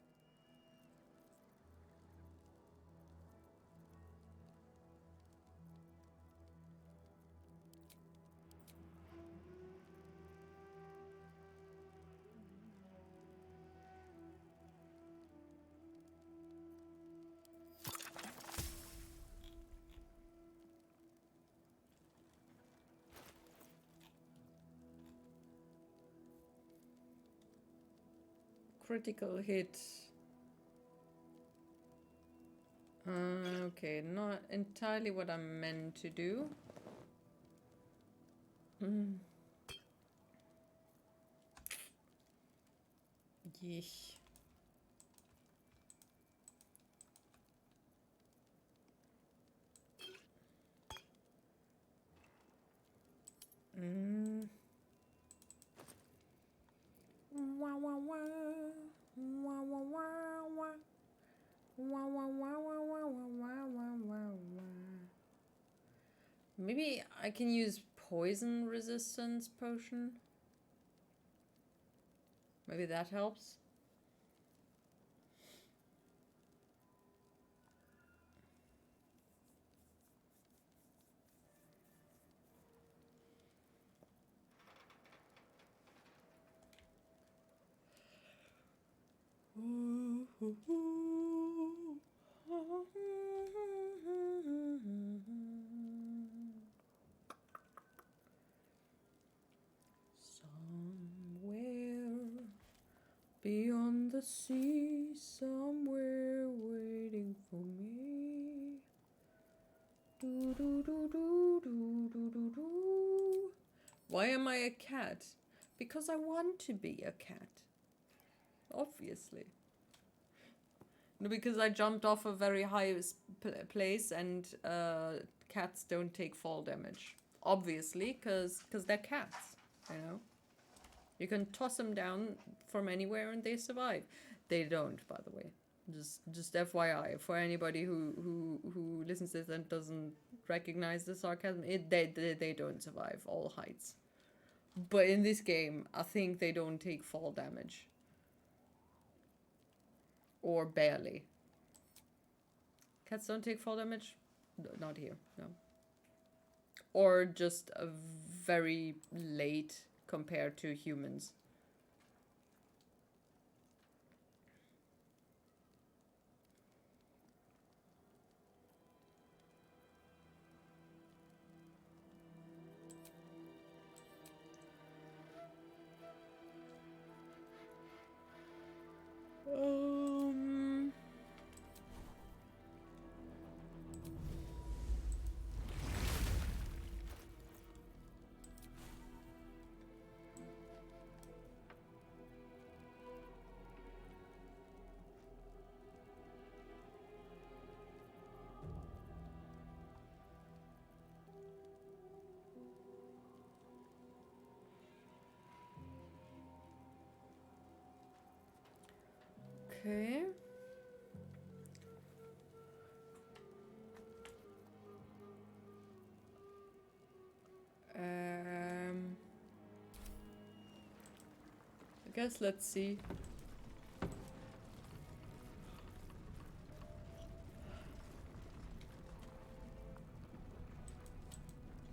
S1: Critical hit. Okay, not entirely what I meant to do. Mm. Yeesh. Mm. Wah, wah, wah. Wah, wah, wah, wah. Wah, wah, wah, wah, wah, wah, wah, wah, wah. Maybe I can use poison resistance potion. Maybe that helps. Somewhere beyond the sea, somewhere waiting for me. Do, do, do, do, do, do, do, do. Why am I a cat? Because I want to be a cat. Obviously. No, because I jumped off a very high place and cats don't take fall damage. Obviously, because they're cats, you know? You can toss them down from anywhere and they survive. They don't, by the way. Just FYI, for anybody who listens to this and doesn't recognize the sarcasm, they don't survive all heights. But in this game, I think they don't take fall damage. Or barely. Cats don't take fall damage? No, not here, no. Or just a very late compared to humans. Okay. I guess let's see.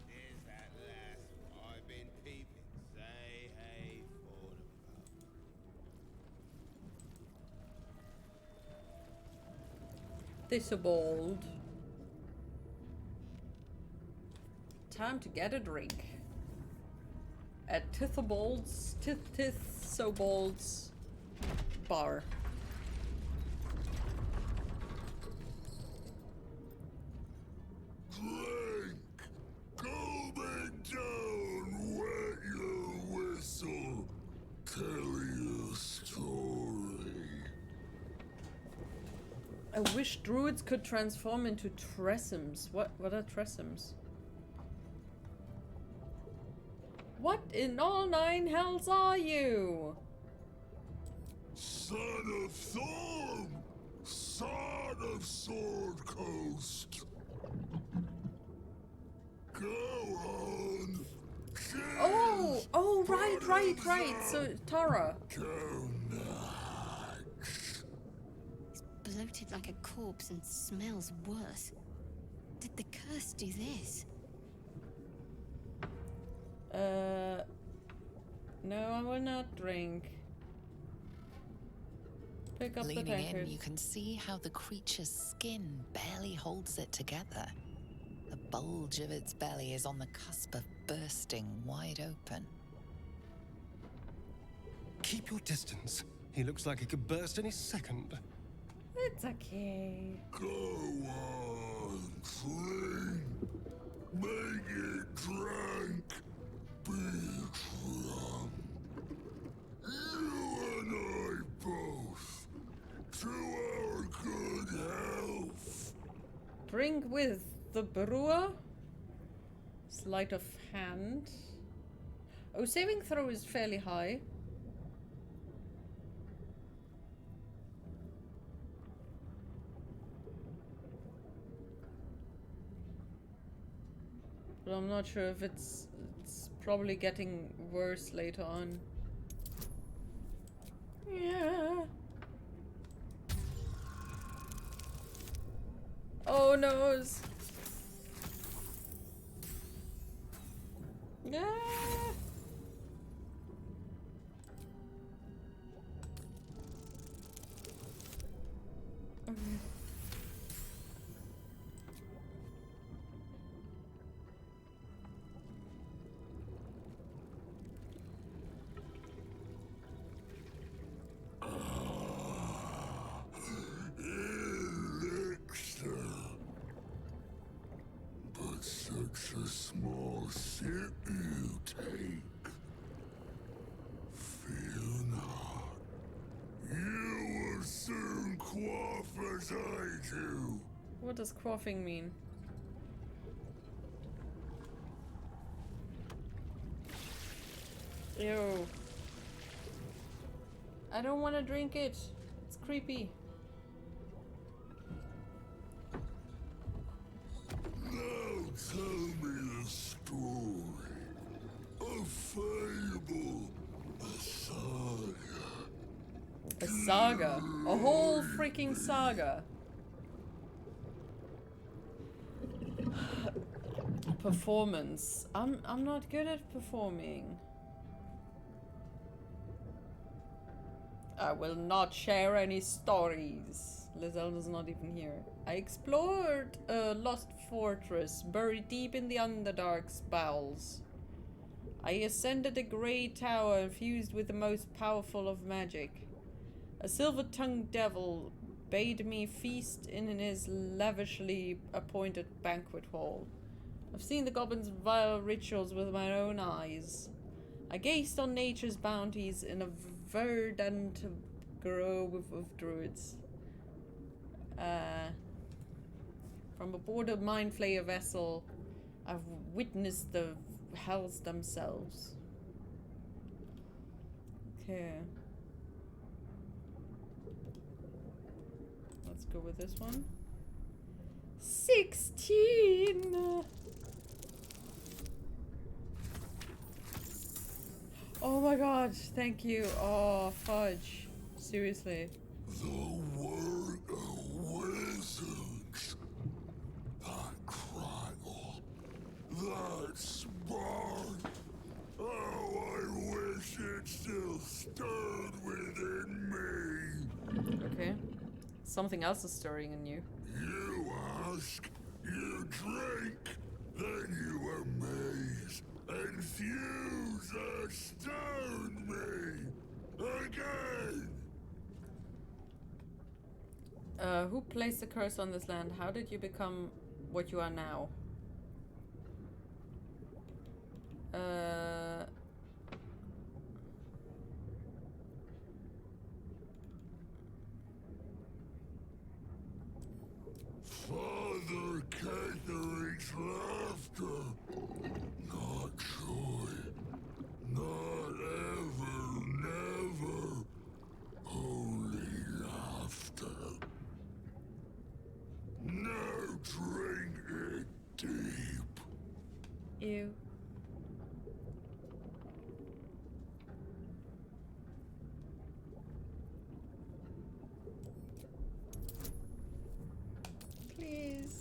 S14: There's that lass I've been peeping. Say hey for the
S1: They so bold. Time to get a drink. At Tithobold's bar.
S2: Drink! Coming down, wet your whistle. Tell you a story.
S1: I wish druids could transform into tresums. What are tresums? What in all nine hells are you?
S2: Son of Thorm! Son of Sword Coast! Go on!
S1: Oh, right. So, Tara.
S5: He's bloated like a corpse and smells worse. Did the curse do this?
S1: No, I will not drink. Pick up the
S10: Leaning
S1: package.
S10: in, you can see how the creature's skin barely holds it together. The bulge of its belly is on the cusp of bursting wide open.
S12: Keep your distance. He looks like he could burst any second.
S1: It's okay.
S2: Go on, drink. Make it drank. be drunk. You and I both. To our good health.
S1: Drink with the brewer. Sleight of hand. Oh, saving throw is fairly high. But I'm not sure if it's probably getting worse later on. Yeah. Oh no. Yeah.
S2: Elixir. But such a small sip you take. Fear not. You will soon quaff as I do.
S1: What does quaffing mean? Ew. I don't want to drink it. It's creepy.
S2: Now tell me the story. A fable. A saga.
S1: A saga. A whole freaking saga. Performance. I'm not good at performing. I will not share any stories. Lizelda's not even here. I explored a lost fortress buried deep in the Underdark's bowels. I ascended a grey tower infused with the most powerful of magic. A silver-tongued devil bade me feast in his lavishly appointed banquet hall. I've seen the goblins' vile rituals with my own eyes. I gazed on nature's bounties in a verdant grove of druids. From aboard a mind flayer vessel, I've witnessed the hells themselves. Okay. Let's go with this one. 16! Oh my god, thank you. Oh, fudge. Seriously.
S2: The word of wizards. That crackle. That spark. Oh, I wish it still stirred within me.
S1: Okay. Something else is stirring in you.
S2: You ask, you drink, then you amaze, infuse, astound me again.
S1: Who placed the curse on this land? How did you become what you are now?
S2: Father Catherine's laughter, not joy, not ever, never, only laughter. Now drink it deep.
S1: Ew. Please.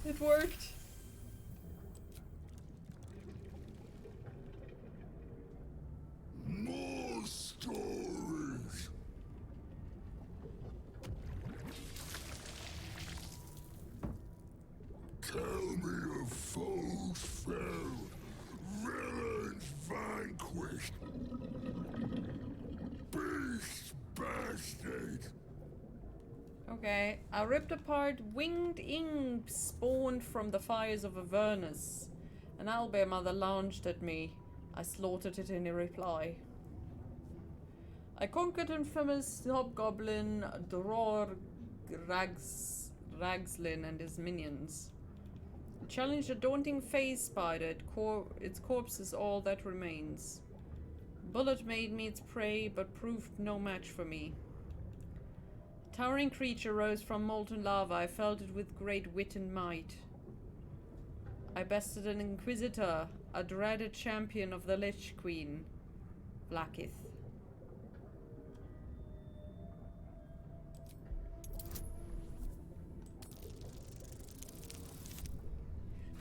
S1: It worked.
S2: More stories.
S1: Okay, I ripped apart winged imps spawned from the fires of Avernus. An owlbear mother lunged at me. I slaughtered it in reply. I conquered infamous hobgoblin Dror Ragslin and his minions. Challenged a daunting phase spider. Its corpse is all that remains. Bullet made me its prey, but proved no match for me. Towering creature rose from molten lava. I felt it with great wit and might. I bested an inquisitor, a dreaded champion of the Lich Queen, Blackith.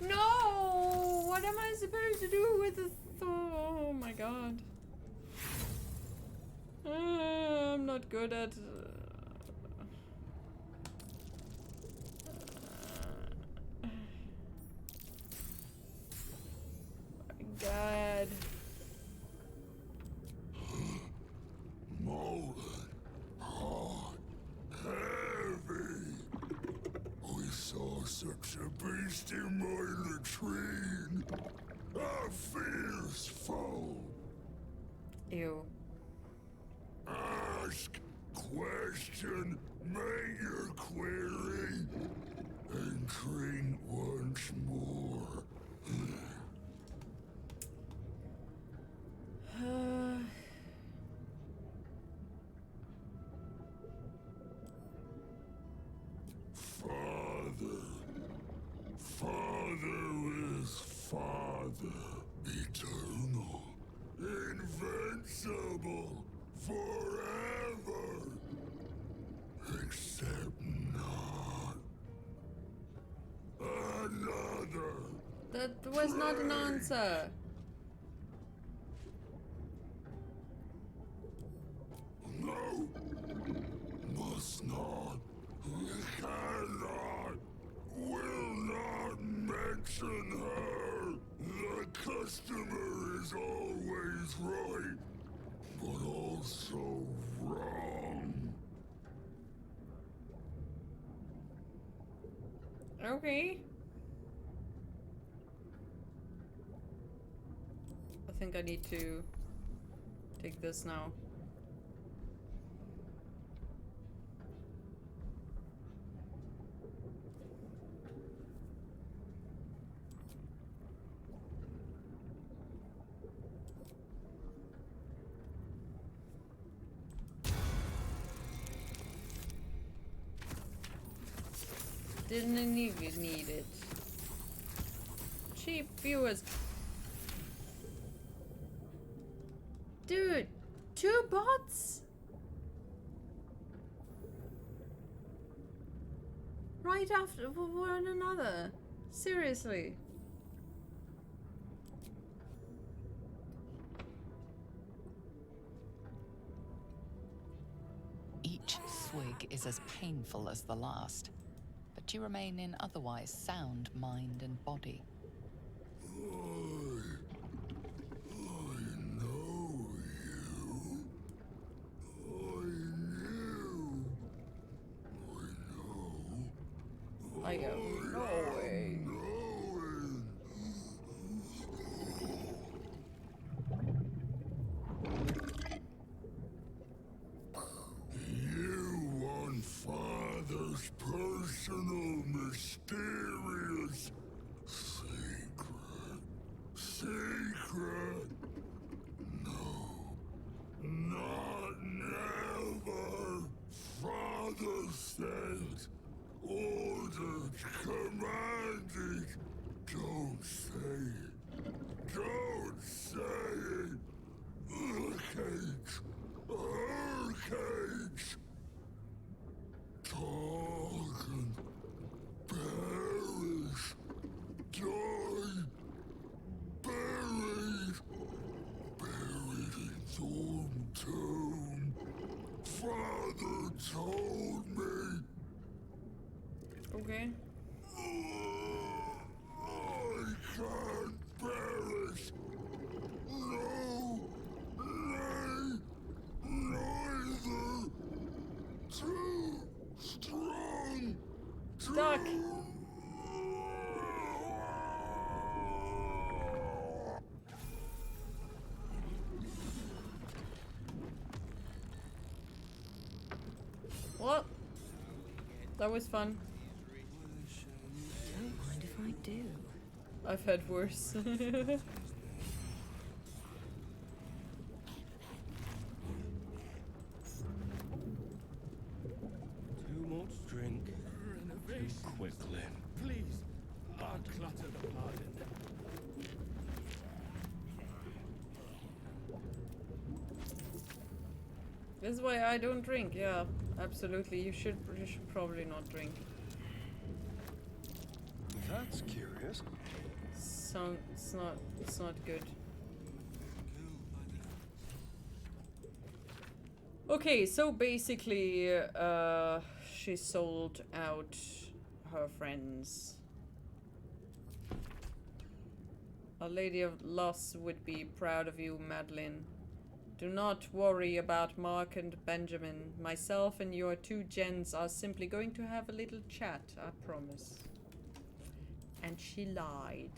S1: No! What am I supposed to do with the oh my god. I'm not good at God.
S2: Molten, hot, heavy. We saw such a beast in my latrine. A fierce foe.
S1: Ew.
S2: Ask, question, make your query, and drink once more. Father is Father, eternal, invincible, forever, except not. Another.
S1: That was not an answer.
S2: No, must not, cannot, will not mention her. The customer is always right, but also wrong.
S1: Okay. I think I need to take this now. Didn't even need it. Cheap viewers. Dude, 2 bots? Right after one another. Seriously.
S10: Each swig is as painful as the last, but you remain in otherwise sound mind and body.
S1: I go, no way.
S2: You want Father's personal, mysterious secret. Secret? No. Not never. Father says, ordered, commanded. Don't say it. Don't say it. Hurricanes. Hurricanes. Talk and perish. Die. Buried. Buried in Thorm tomb. Father told me.
S1: Okay.
S2: I can't perish. No. Nay. Neither. Too strong.
S1: stuck. Well, that was fun.
S3: Don't mind if I do.
S1: I've had worse.
S12: Too much drink. Too quickly.
S9: Please, unclutter the pardon.
S1: This is why I don't drink. Yeah, absolutely. You should probably not drink.
S12: That's curious.
S1: It's not good. Okay, so basically, she sold out her friends. A Lady of Loss would be proud of you, Madeline. Do not worry about Mark and Benjamin. Myself and your two gents are simply going to have a little chat, I promise. And she lied.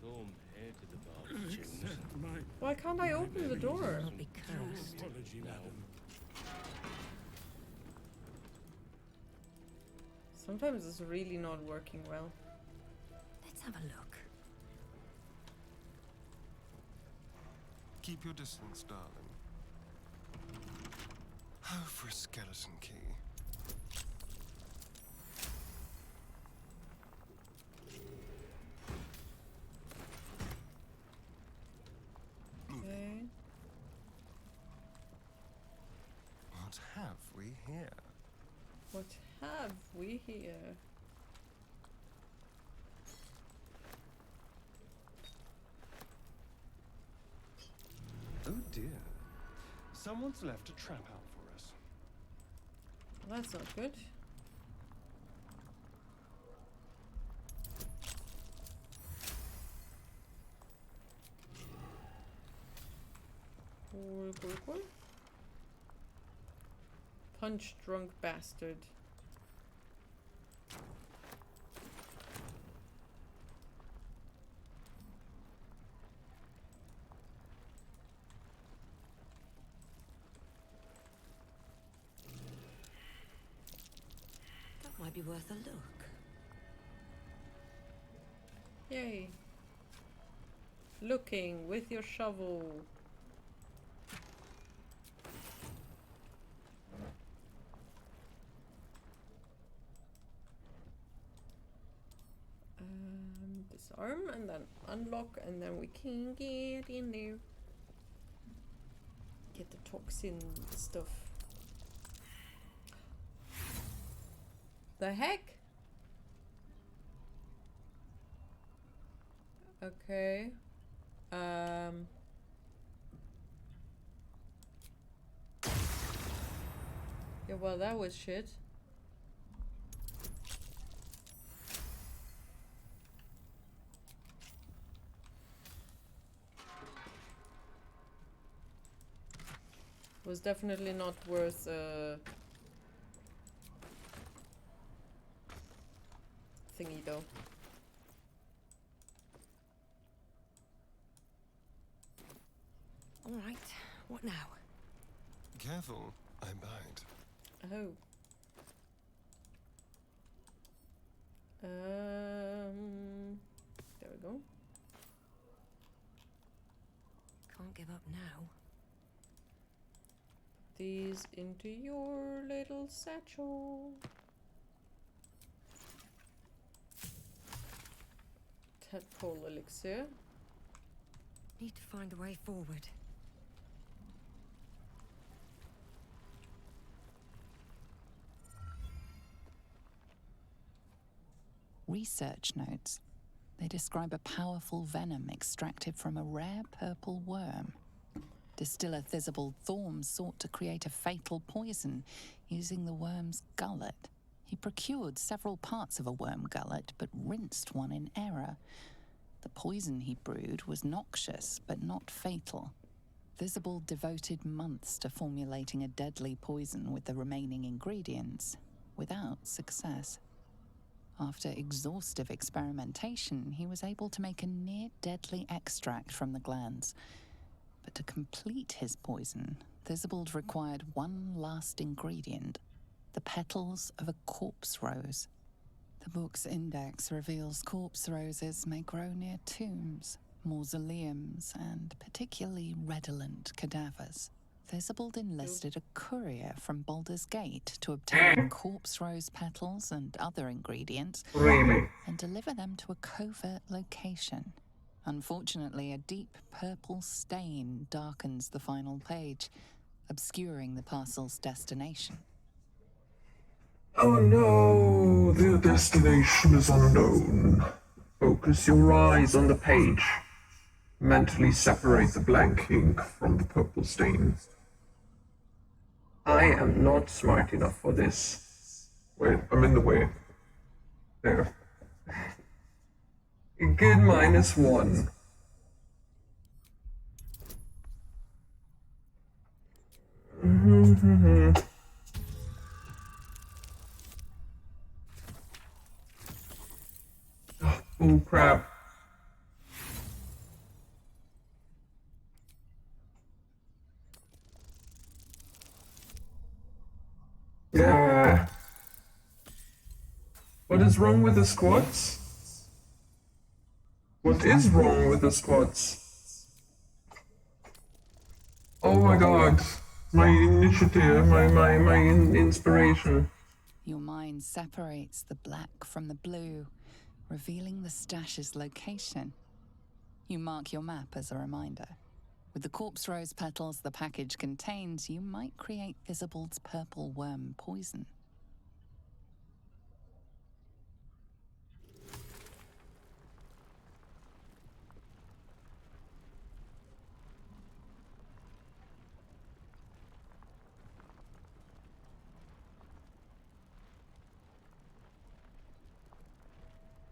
S12: Thorm, head to the bar.
S1: Why can't I open the door?
S3: I'll be cursed.
S9: Apology, madam.
S1: Sometimes it's really not working well.
S3: Let's have a look.
S12: Keep your distance, darling. Oh, for a skeleton key.
S1: Okay.
S12: What have we here?
S1: What have we here?
S12: Oh dear. Someone's left a trap out for us.
S1: Well, that's not good. Cool. Punch drunk bastard.
S3: That might be worth a look.
S1: Yay. Looking with your shovel. Disarm and then unlock and then we can get in there. Get the toxin stuff. The heck? Okay. Yeah, well that was shit. Was definitely not worth thingy though.
S3: All right, what now?
S12: Careful, I bite.
S1: Oh. There we go.
S3: Can't give up now.
S1: These into your little satchel. Tadpole elixir.
S3: Need to find a way forward.
S10: Research notes. They describe a powerful venom extracted from a rare purple worm. Distiller Thizabald Thorms sought to create a fatal poison using the worm's gullet. He procured several parts of a worm gullet, but rinsed one in error. The poison he brewed was noxious, but not fatal. Thizabald devoted months to formulating a deadly poison with the remaining ingredients, without success. After exhaustive experimentation, he was able to make a near-deadly extract from the glands. But to complete his poison, Thizabald required one last ingredient, the petals of a corpse rose. The book's index reveals corpse roses may grow near tombs, mausoleums, and particularly redolent cadavers. Thizabald enlisted a courier from Baldur's Gate to obtain corpse rose petals and other ingredients and deliver them to a covert location. Unfortunately, a deep purple stain darkens the final page, obscuring the parcel's destination.
S15: Oh no, the destination is unknown. Focus your eyes on the page. Mentally separate the blank ink from the purple stain. I am not smart enough for this. Wait, I'm in the way. There. A good -1. Oh crap. Yeah. What is wrong with the squats? What is wrong with the squats? Oh my god. My initiative, my inspiration.
S10: Your mind separates the black from the blue, revealing the stash's location. You mark your map as a reminder. With the corpse rose petals the package contains, you might create Thizabald's purple worm poison.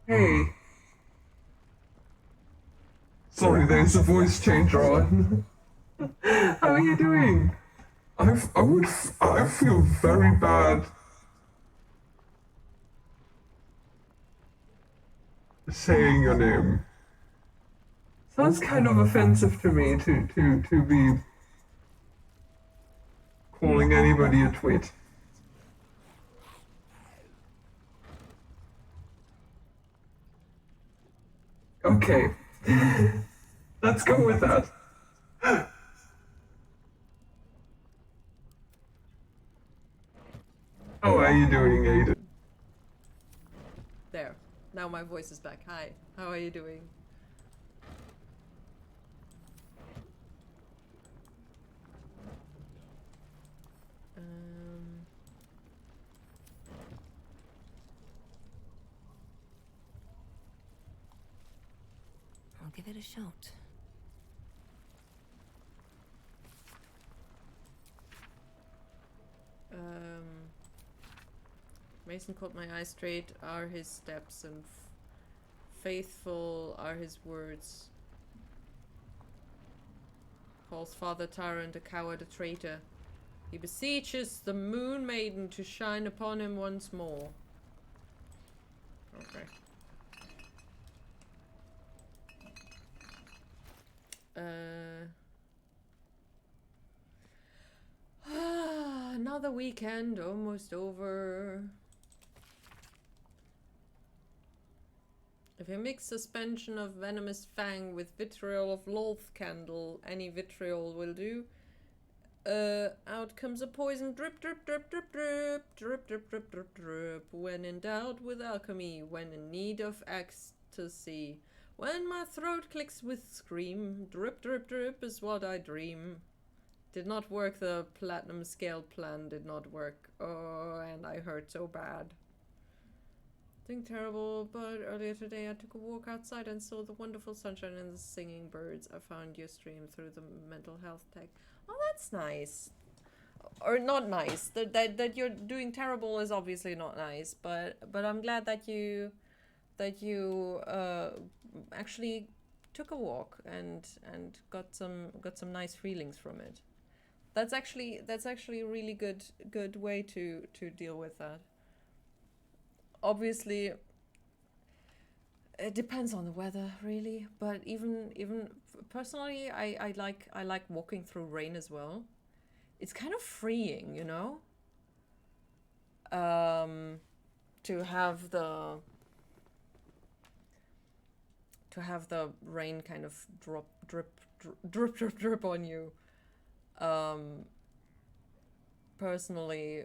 S15: Hey. Sorry, there's a voice changer on. How are you doing? I feel very bad saying your name. Sounds kind of offensive to me to be calling anybody a twit. Okay. Let's go with that. How are you doing, Aiden?
S1: There. Now my voice is back. Hi. How are you doing?
S3: I'll give it a shot.
S1: Mason caught my eye straight are his steps, and faithful are his words. Calls Father Tyrant a coward, a traitor. He beseeches the Moon Maiden to shine upon him once more. Okay. Another weekend almost over. If you mix suspension of venomous fang with vitriol of loath candle, any vitriol will do. Out comes a poison drip, drip, drip, drip, drip, drip, drip, drip, drip, drip. When in doubt with alchemy, when in need of ecstasy. When my throat clicks with scream, drip, drip, drip is what I dream. Did not work, the platinum scale plan did not work. Oh, and I hurt so bad. Doing terrible, but earlier today I took a walk outside and saw the wonderful sunshine and the singing birds. I found your stream through the mental health tag. Oh, that's nice. Or not nice. That you're doing terrible is obviously not nice, but I'm glad that you actually took a walk and got some nice feelings from it. That's actually a really good way to deal with that. Obviously, it depends on the weather, really. But even personally, I like walking through rain as well. It's kind of freeing, you know. To have the rain kind of drip on you. Personally,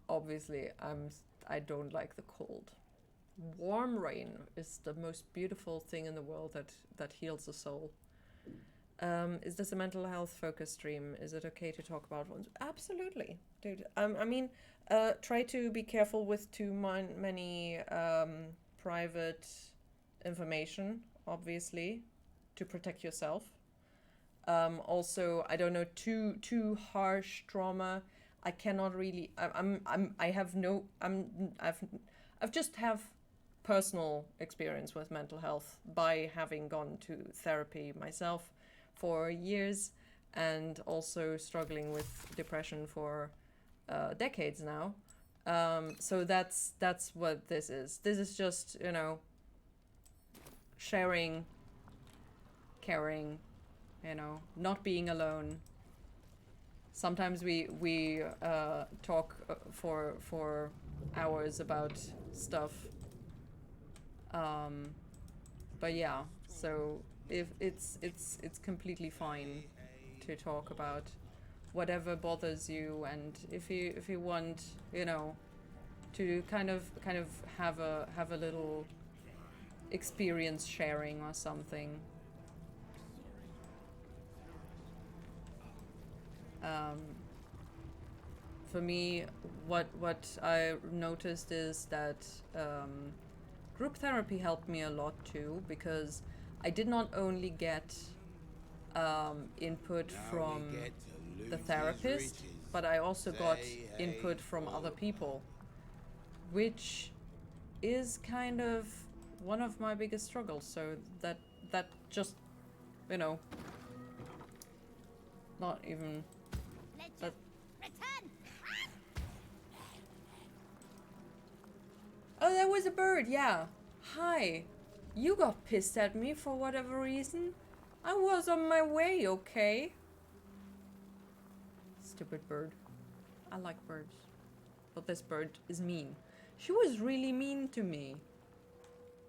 S1: obviously, I don't like the cold. Warm rain is the most beautiful thing in the world that heals the soul. Is this a mental health focus stream? Is it okay to talk about ones? Absolutely, dude. I mean, try to be careful with too many private information, obviously, to protect yourself. Also, I don't know, too harsh trauma. I cannot really. I've just have personal experience with mental health by having gone to therapy myself for years, and also struggling with depression for decades now. So that's what this is. This is just, you know, sharing, caring, you know, not being alone. Sometimes we talk for hours about stuff. But yeah, so if it's completely fine to talk about whatever bothers you, and if you want, you know, to kind of have a little experience sharing or something. For me, what I noticed is that group therapy helped me a lot too, because I did not only get input from the therapist, but I also got input from other people, which is kind of one of my biggest struggles. So that just, you know, not even that. Oh, there was a bird, yeah. Hi. You got pissed at me for whatever reason. I was on my way, okay? Stupid bird. I like birds. But this bird is mean. She was really mean to me.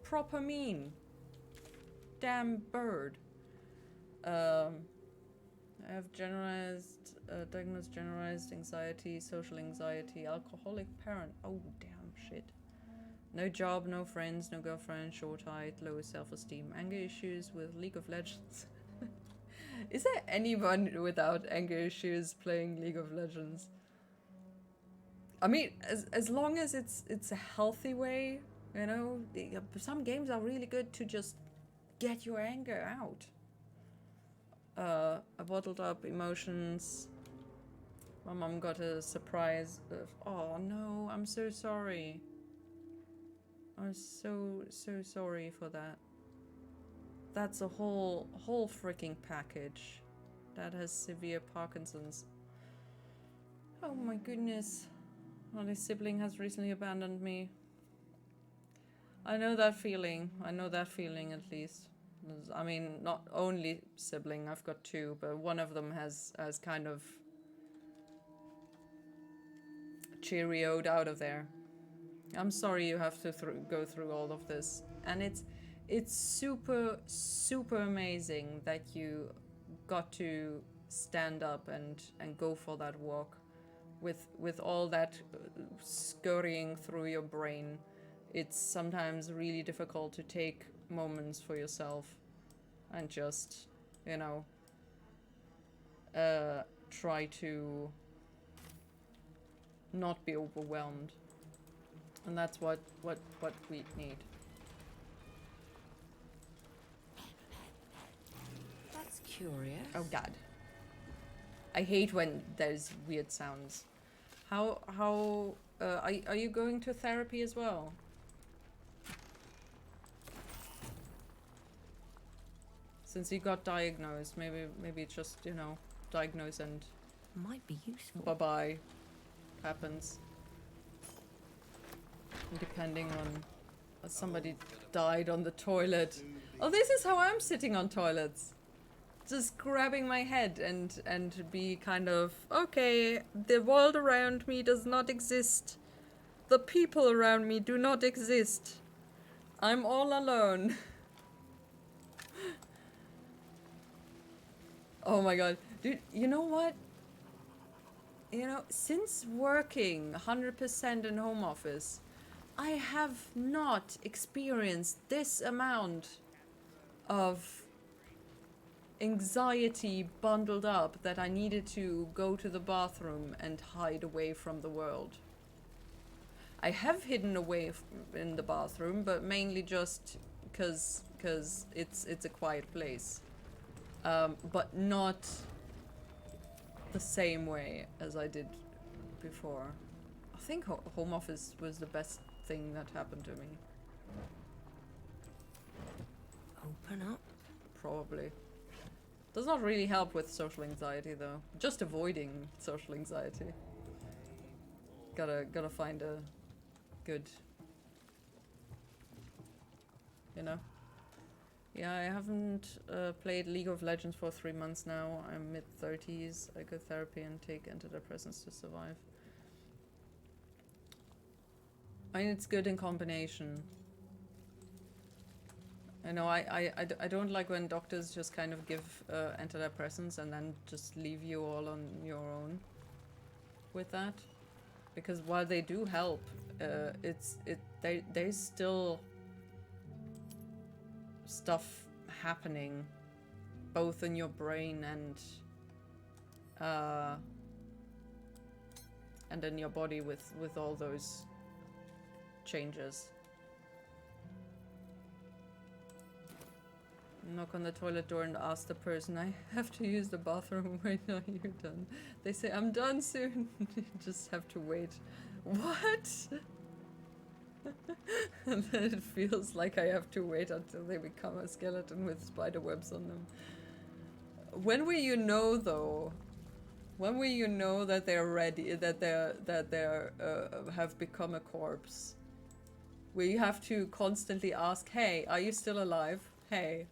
S1: Proper mean. Damn bird. I have diagnosed generalized anxiety, social anxiety, alcoholic parent. Oh, damn shit. No job, no friends, no girlfriend, short height, low self-esteem, anger issues with League of Legends. Is there anyone without anger issues playing League of Legends? I mean, as long as it's a healthy way, you know. Some games are really good to just get your anger out. Bottled up emotions. My mom got a surprise of, oh no, I'm so sorry. I'm so sorry for that. That's a whole freaking package that has severe Parkinson's. Oh my goodness. My sibling has recently abandoned me. I know that feeling. I know that feeling at least. I mean, not only sibling, I've got two, but one of them has kind of cheerioed out of there. I'm sorry you have to go through all of this. And it's super amazing that you got to stand up and go for that walk with all that scurrying through your brain. It's sometimes really difficult to take moments for yourself and just, you know, try to not be overwhelmed. And that's what we need.
S3: That's curious.
S1: Oh god. I hate when there's weird sounds. How are you going to therapy as well? Since you got diagnosed, maybe it's just, you know, diagnose and
S3: might be useful.
S1: Bye-bye happens. Depending on somebody died on the toilet. Oh, this is how I'm sitting on toilets. Just grabbing my head and be kind of, okay, the world around me does not exist. The people around me do not exist. I'm all alone. Oh my god. Dude, you know what? You know, since working 100% in home office, I have not experienced this amount of anxiety bundled up that I needed to go to the bathroom and hide away from the world. I have hidden away in the bathroom, but mainly just because it's a quiet place. But not the same way as I did before. I think home office was the best thing that happened to me.
S3: Open up?
S1: Probably. Does not really help with social anxiety though. Just avoiding social anxiety. Gotta find a good, you know. Yeah, I haven't played League of Legends for 3 months now. I'm mid-30s. I go therapy and take antidepressants to survive. I mean, it's good in combination. I know I don't like when doctors just kind of give antidepressants and then just leave you all on your own with that. Because while they do help, there's still stuff happening both in your brain and in your body with all those changes. Knock on the toilet door and ask the person, I have to use the bathroom right now, you're done. They say, I'm done soon. You just have to wait. What? And then it feels like I have to wait until they become a skeleton with spider webs on them. When will you know though? When will you know that they're ready, that they're have become a corpse? Where you have to constantly ask, hey, are you still alive? Hey,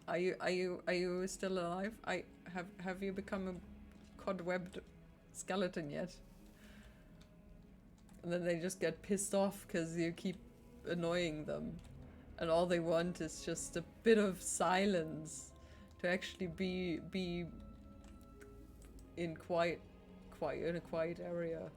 S1: are you still alive? Have you become a cobwebbed skeleton yet? And then they just get pissed off because you keep annoying them. And all they want is just a bit of silence to actually be in in a quiet area.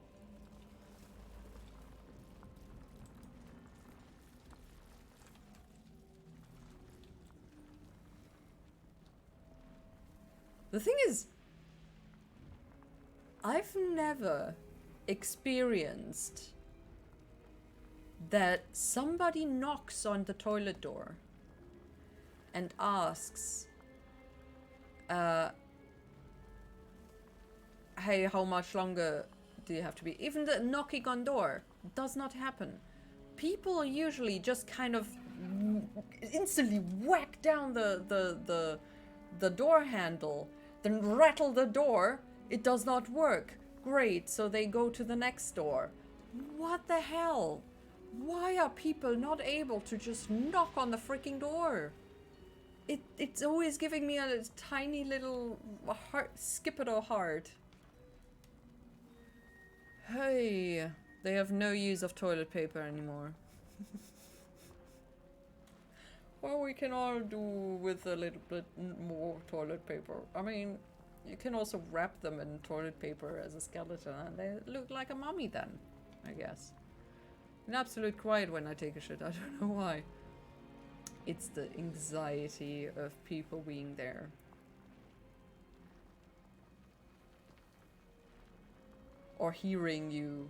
S1: The thing is, I've never experienced that somebody knocks on the toilet door and asks, hey, how much longer do you have to be? Even the knocking on door does not happen. People usually just kind of instantly whack down the door handle, then rattle the door. It does not work. Great, so they go to the next door. What the hell? Why are people not able to just knock on the freaking door? It's always giving me a tiny little heart, skip it or heart. Hey, they have no use of toilet paper anymore. Well, we can all do with a little bit more toilet paper. I mean, you can also wrap them in toilet paper as a skeleton and they look like a mummy then, I guess. An absolute quiet when I take a shit, I don't know why. It's the anxiety of people being there. Or hearing you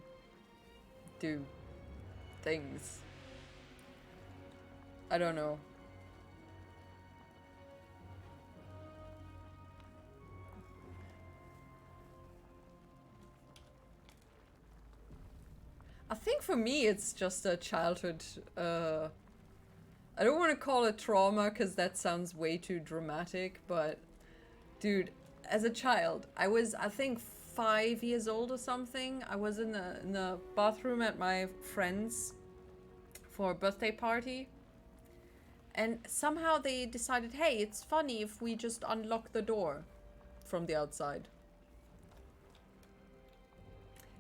S1: do things. I don't know. I think for me it's just a childhood, I don't want to call it trauma because that sounds way too dramatic, but dude, as a child, I was, I think, 5 years old or something. I was in the bathroom at my friend's for a birthday party, and somehow they decided, hey, it's funny if we just unlock the door from the outside.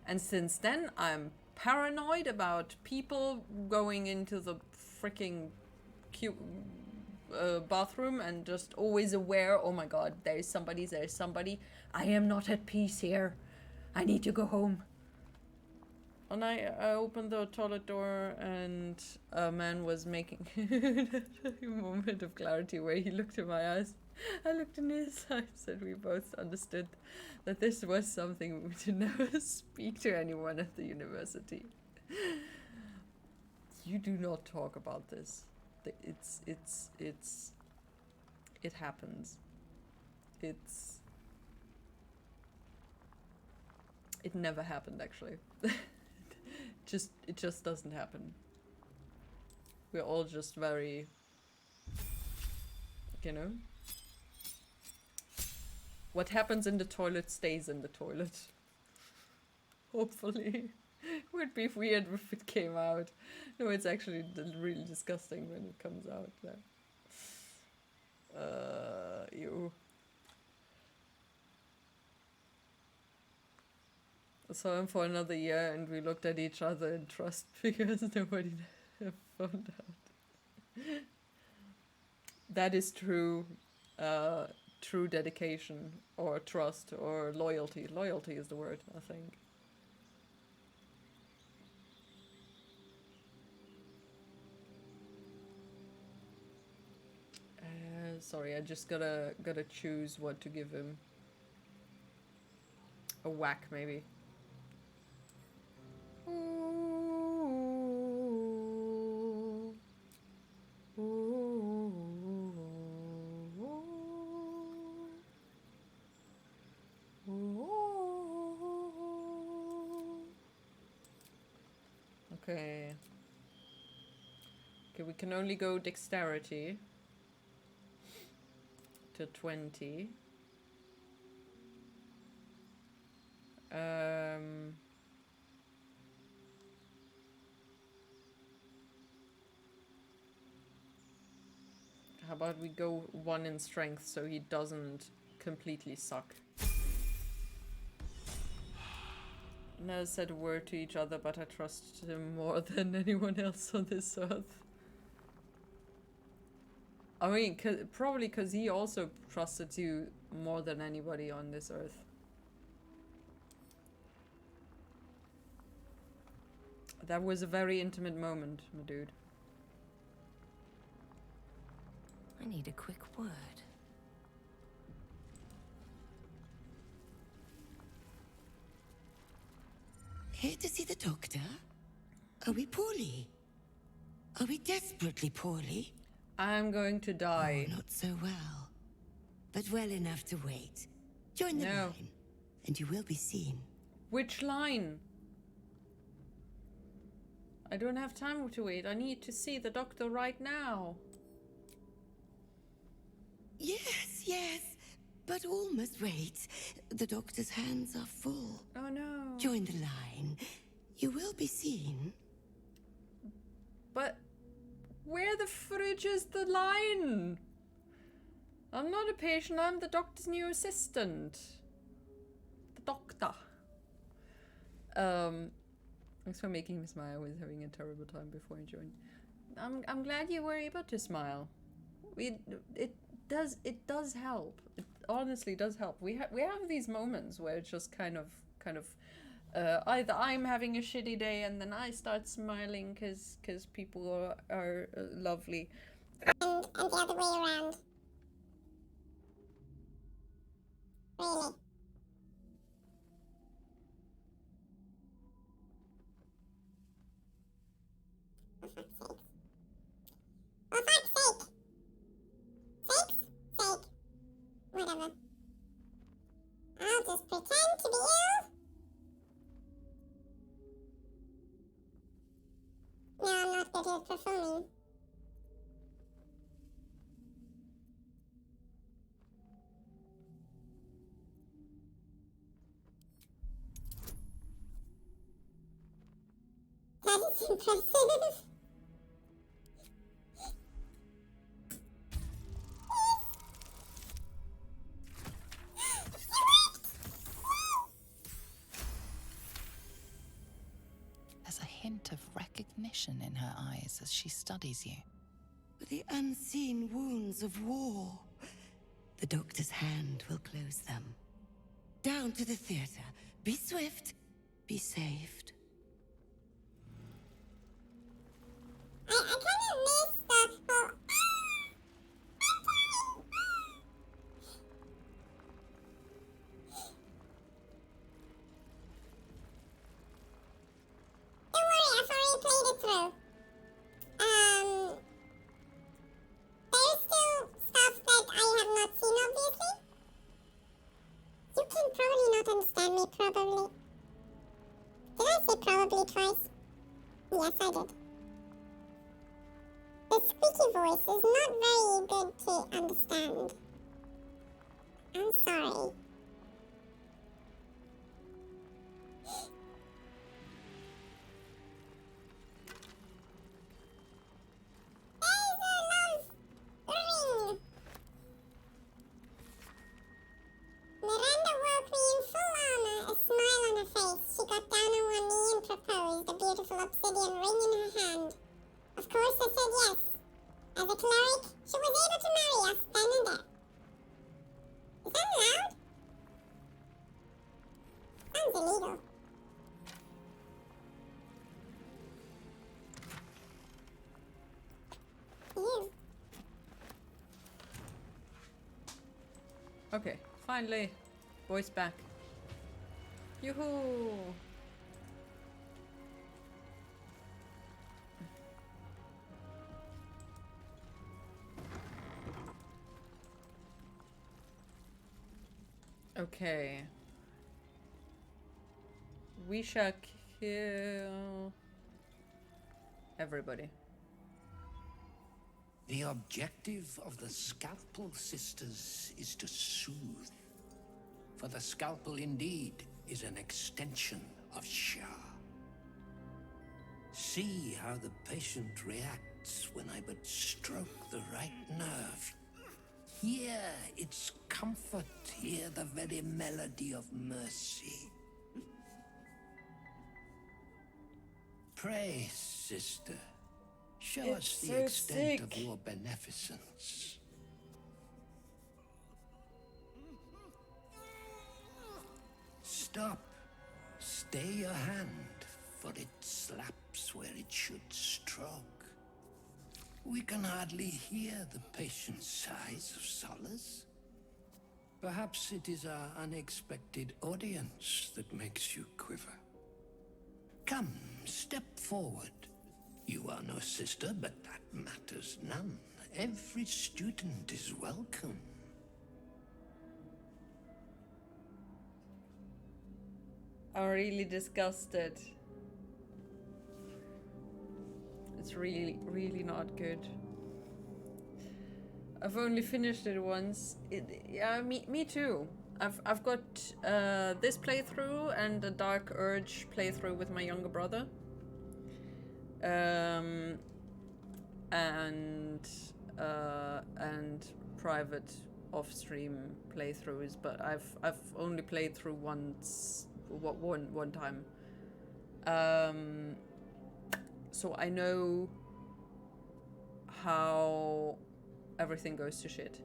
S1: And since then, I'm paranoid about people going into the freaking bathroom and just always aware, oh my god, there's somebody. I am not at peace here. I need to go home. And I opened the toilet door and a man was making a moment of clarity where he looked in my eyes. I looked in his eyes and we both understood that this was something we would never speak to anyone at the university. You do not talk about this. It happens. It never happened actually. It just doesn't happen. We're all just very, you know, what happens in the toilet stays in the toilet. Hopefully. It would be weird if it came out. No, it's actually really disgusting when it comes out. Ew. I saw him for another year and we looked at each other in trust because nobody found out. That is true dedication or trust or loyalty. Loyalty is the word, I think. Sorry, I just gotta choose what to give him. A whack, maybe. Okay. Okay, we can only go dexterity to 20. How about we go 1 in strength so he doesn't completely suck. Never said a word to each other, but I trust him more than anyone else on this earth. I mean, probably because he also trusted you more than anybody on this earth. That was a very intimate moment, my dude.
S3: I need a quick word.
S16: Here to see the doctor? Are we poorly? Are we desperately poorly?
S1: I'm going to die.
S16: Oh, not so well. But well enough to wait. Join the line, and you will be seen.
S1: Which line? I don't have time to wait. I need to see the doctor right now.
S16: Yes, yes. But all must wait. The doctor's hands are full.
S1: Oh no.
S16: Join the line. You will be seen.
S1: But where the fridge is the line? I'm not a patient, I'm the doctor's new assistant. The doctor. Thanks for making me smile. I was having a terrible time before I joined. I'm glad you were able to smile. It does help. It honestly does help. We have these moments where it's just kind of either I'm having a shitty day and then I start smiling because people are lovely.
S13: And the other way around. Really. For fuck's sake. Sake. Whatever. I'll just pretend to be ill. No, I'm not good at performing. That is impressive.
S10: There's a hint of recognition in her eyes as she studies you.
S16: The unseen wounds of war. The doctor's hand will close them. Down to the theater. Be swift. Be saved.
S13: I kind of miss the whole... Don't worry, I've already played it through. There's still stuff that I have not seen, obviously. You can probably not understand me, probably. Did I say probably twice? Yes, I did. The squeaky voice is not very good to understand. I'm sorry. Miranda woke me in full armor, a smile on her face. She got down on one knee and proposed, a beautiful obsidian ring in her hand. Of course I said yes. As a cleric, she was able to marry us then and there. Is that allowed? Sounds illegal. Ew.
S1: Okay, finally, voice back. Yoo-hoo! Okay. We shall kill everybody.
S6: The objective of the Scalpel Sisters is to soothe. For the scalpel indeed is an extension of Shah. See how the patient reacts when I but stroke the right nerve. Hear its comfort, hear the very melody of mercy. Pray, sister, show us the extent of your beneficence. Stop. Stay your hand, for it slaps where it should stroke. We can hardly hear the patient's sighs of solace. Perhaps it is our unexpected audience that makes you quiver. Come, step forward. You are no sister, but that matters none. Every student is welcome.
S1: I'm really disgusted. It's really, really not good. I've only finished it once. Yeah, me too. I've got this playthrough and a Dark Urge playthrough with my younger brother. And private off-stream playthroughs, but I've only played through once, one time. So I know how everything goes to shit,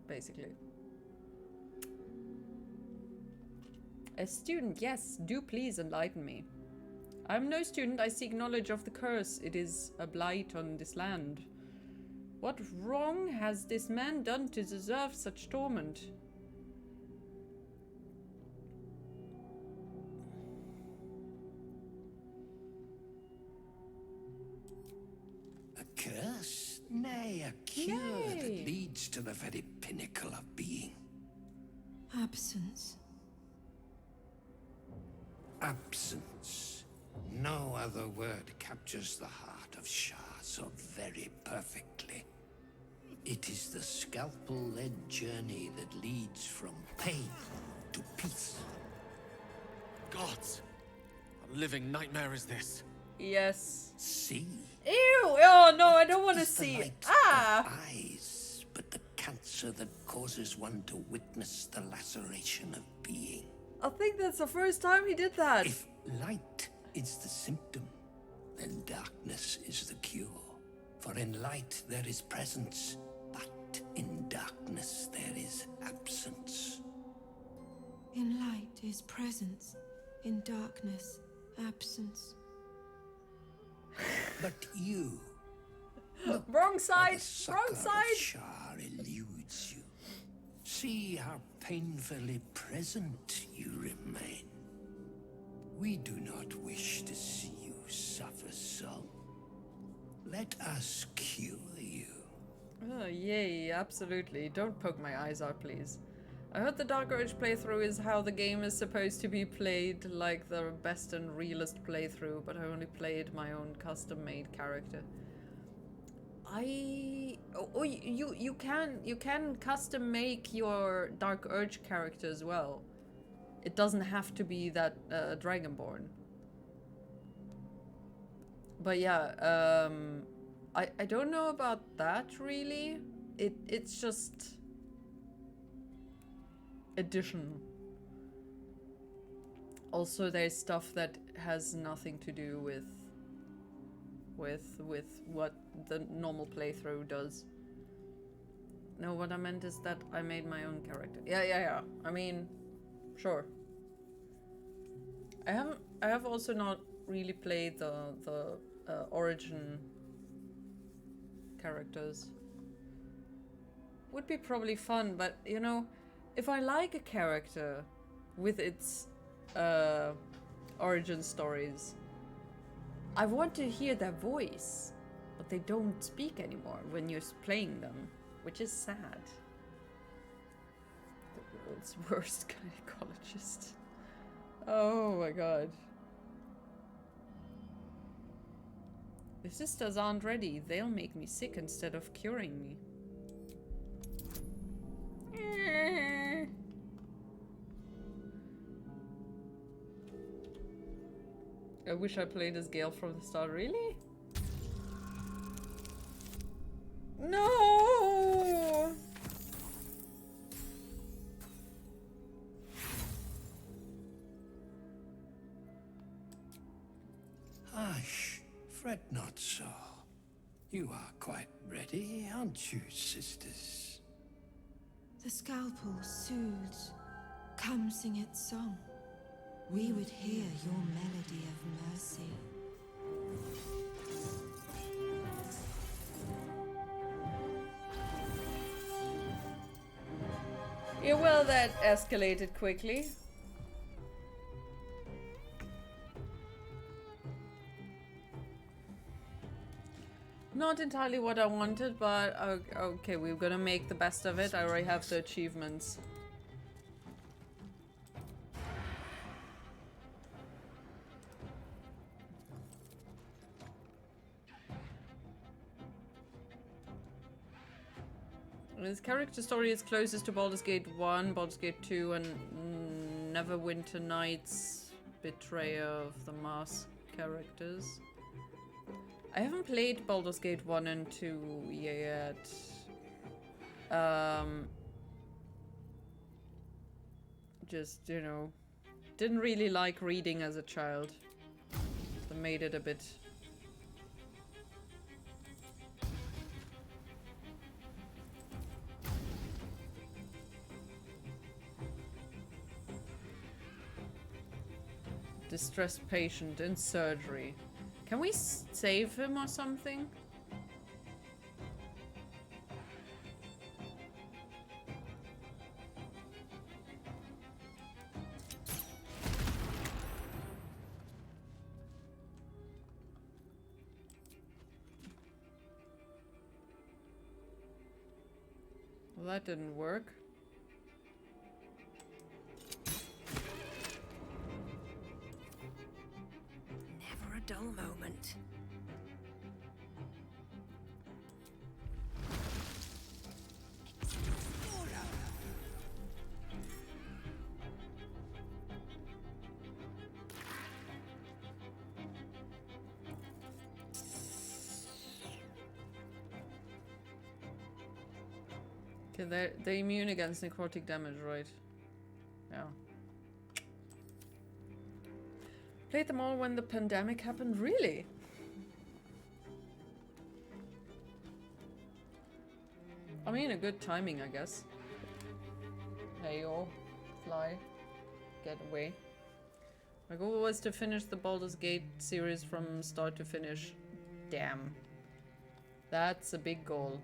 S1: basically. A student, yes, do please enlighten me. I'm no student, I seek knowledge of the curse. It is a blight on this land. What wrong has this man done to deserve such torment?
S6: curse, nay, a cure that leads to the very pinnacle of being.
S8: Absence.
S6: Absence. No other word captures the heart of Shah so very perfectly. It is the scalpel-led journey that leads from pain to peace.
S11: Gods! A living nightmare is this.
S1: Yes.
S6: See?
S1: Ew! Oh no, I don't want to
S6: Is the
S1: see it.
S6: light
S1: Ah!
S6: of eyes, but the cancer that causes one to witness the laceration of being.
S1: I think that's the first time he did that.
S6: If light is the symptom, then darkness is the cure. For in light there is presence, but in darkness there is absence.
S8: In light is presence, in darkness, absence.
S6: But you...
S1: Wrong side! Wrong
S6: Of
S1: side!
S6: Shah eludes you. See how painfully present you remain. We do not wish to see you suffer so. Let us cure you.
S1: Oh, yay, absolutely. Don't poke my eyes out, please. I heard the Dark Urge playthrough is how the game is supposed to be played, like the best and realest playthrough, but I only played my own custom-made character. You can custom make your Dark Urge character as well. It doesn't have to be that Dragonborn. But yeah, I don't know about that really. It's just addition. Also, there's stuff that has nothing to do with what the normal playthrough does. No, what I meant is that I made my own character. Yeah. I mean, sure. I have also not really played the origin characters. Would be probably fun, but you know, if I like a character with its origin stories, I want to hear their voice, but they don't speak anymore when you're playing them, which is sad. The world's worst gynecologist. Oh my god. The sisters aren't ready. They'll make me sick instead of curing me. I wish I played as Gale from the start. Really? No!
S6: Hush, fret not so. You are quite ready, aren't you, sisters?
S8: The scalpel soothes. Come sing its song. We would hear your melody of mercy.
S1: Yeah, well, that escalated quickly. Not entirely what I wanted, but okay, we're gonna make the best of it. I already have the achievements. His character story is closest to Baldur's Gate 1, Baldur's Gate 2, and Neverwinter Nights' Betrayer of the Mask characters. I haven't played Baldur's Gate 1 and 2 yet. Just, you know, didn't really like reading as a child. That made it a bit... Distressed patient in surgery. Can we save him or something? that didn't work.
S3: Never a dull moment.
S1: Okay, they're immune against necrotic damage, right? Yeah. Played them all when the pandemic happened, really? I mean, a good timing, I guess. Hey, yo. Fly. Get away. My goal was to finish the Baldur's Gate series from start to finish. Damn. That's a big goal.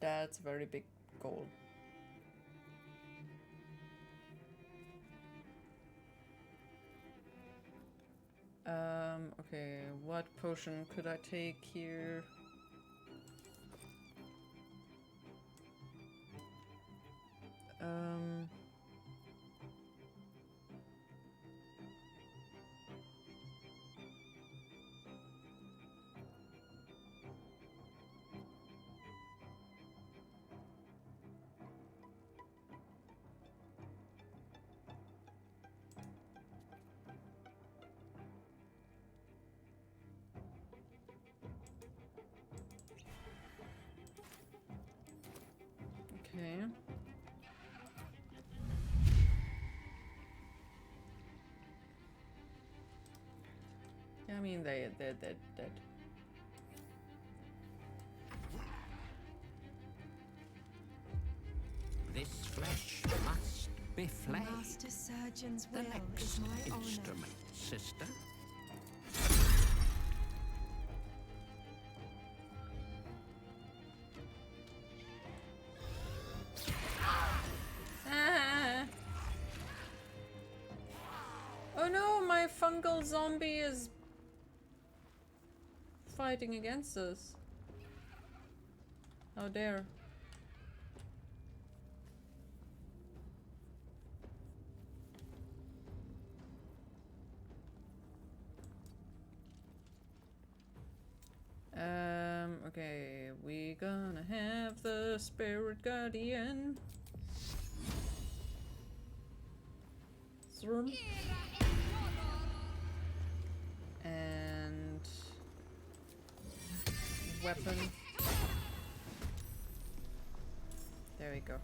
S1: That's a very big goal. Okay, what potion could I take here? Okay. Yeah, I mean they're dead.
S6: This flesh must be flayed.
S8: Master Surgeon's
S6: The
S8: will
S6: next
S8: is my honor.
S6: instrument, sister.
S1: Ah. Oh no, my fungal zombie is fighting against us. How dare. Okay, we gonna have the Spirit Guardian. Thorm. And weapon. There we go.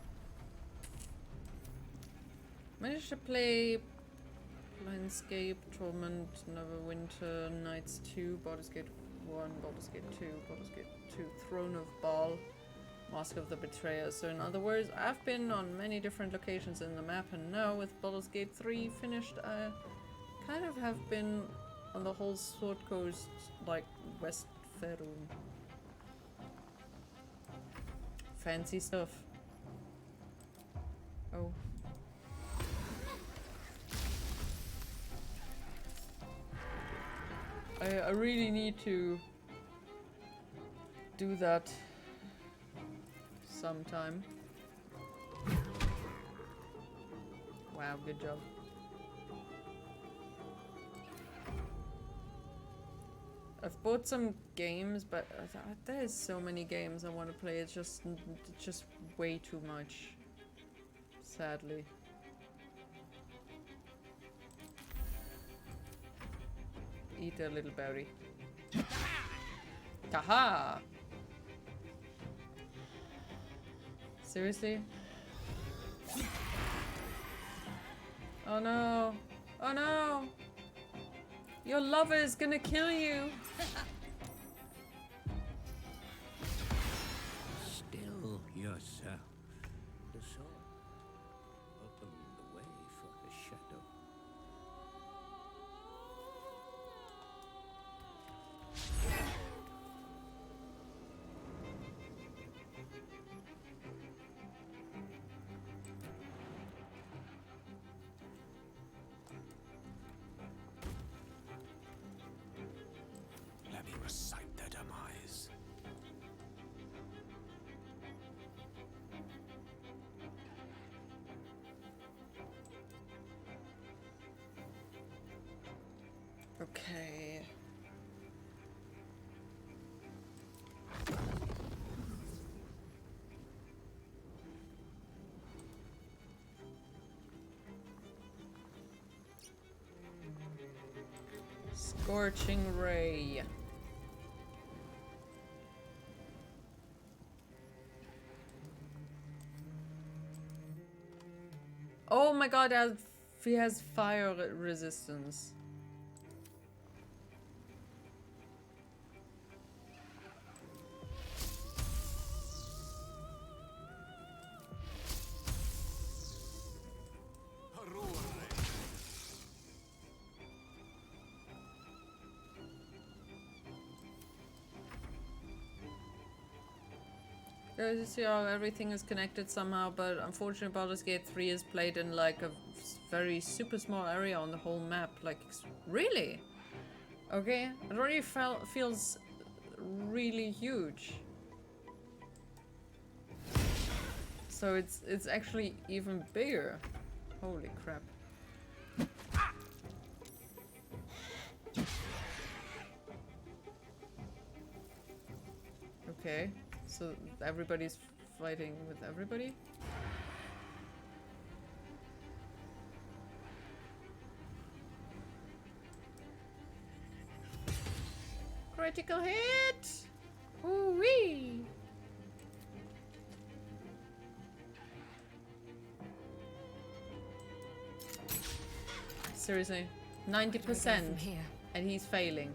S1: Managed to play Landscape, Torment, Neverwinter, Nights 2, Baldur's Gate 1, Baldur's Gate 2, Baldur's Gate 2, Throne of Baal, Mask of the Betrayer. So in other words, I've been on many different locations in the map, and now with Baldur's Gate 3 finished, I kind of have been on the whole Sword Coast, like West Faerun. Fancy stuff. Oh. I really need to do that sometime. Wow, good job. I've bought some games, but there's so many games I want to play. It's just way too much, sadly. Eat a little berry. Haha! Seriously? Oh no! Oh no! Your lover is gonna kill you!
S6: Still yourself. The sword opened the way for the shadow.
S7: Let me recite their demise.
S1: Okay. Scorching ray. Oh my god, he has fire resistance. You see how everything is connected somehow, but unfortunately Baldur's Gate 3 is played in like a very super small area on the whole map. Like, really? Okay, it already feels really huge. So it's actually even bigger. Holy crap. Okay, so everybody's fighting with everybody? Critical hit! Ooh-wee! Seriously, 90%, and he's failing.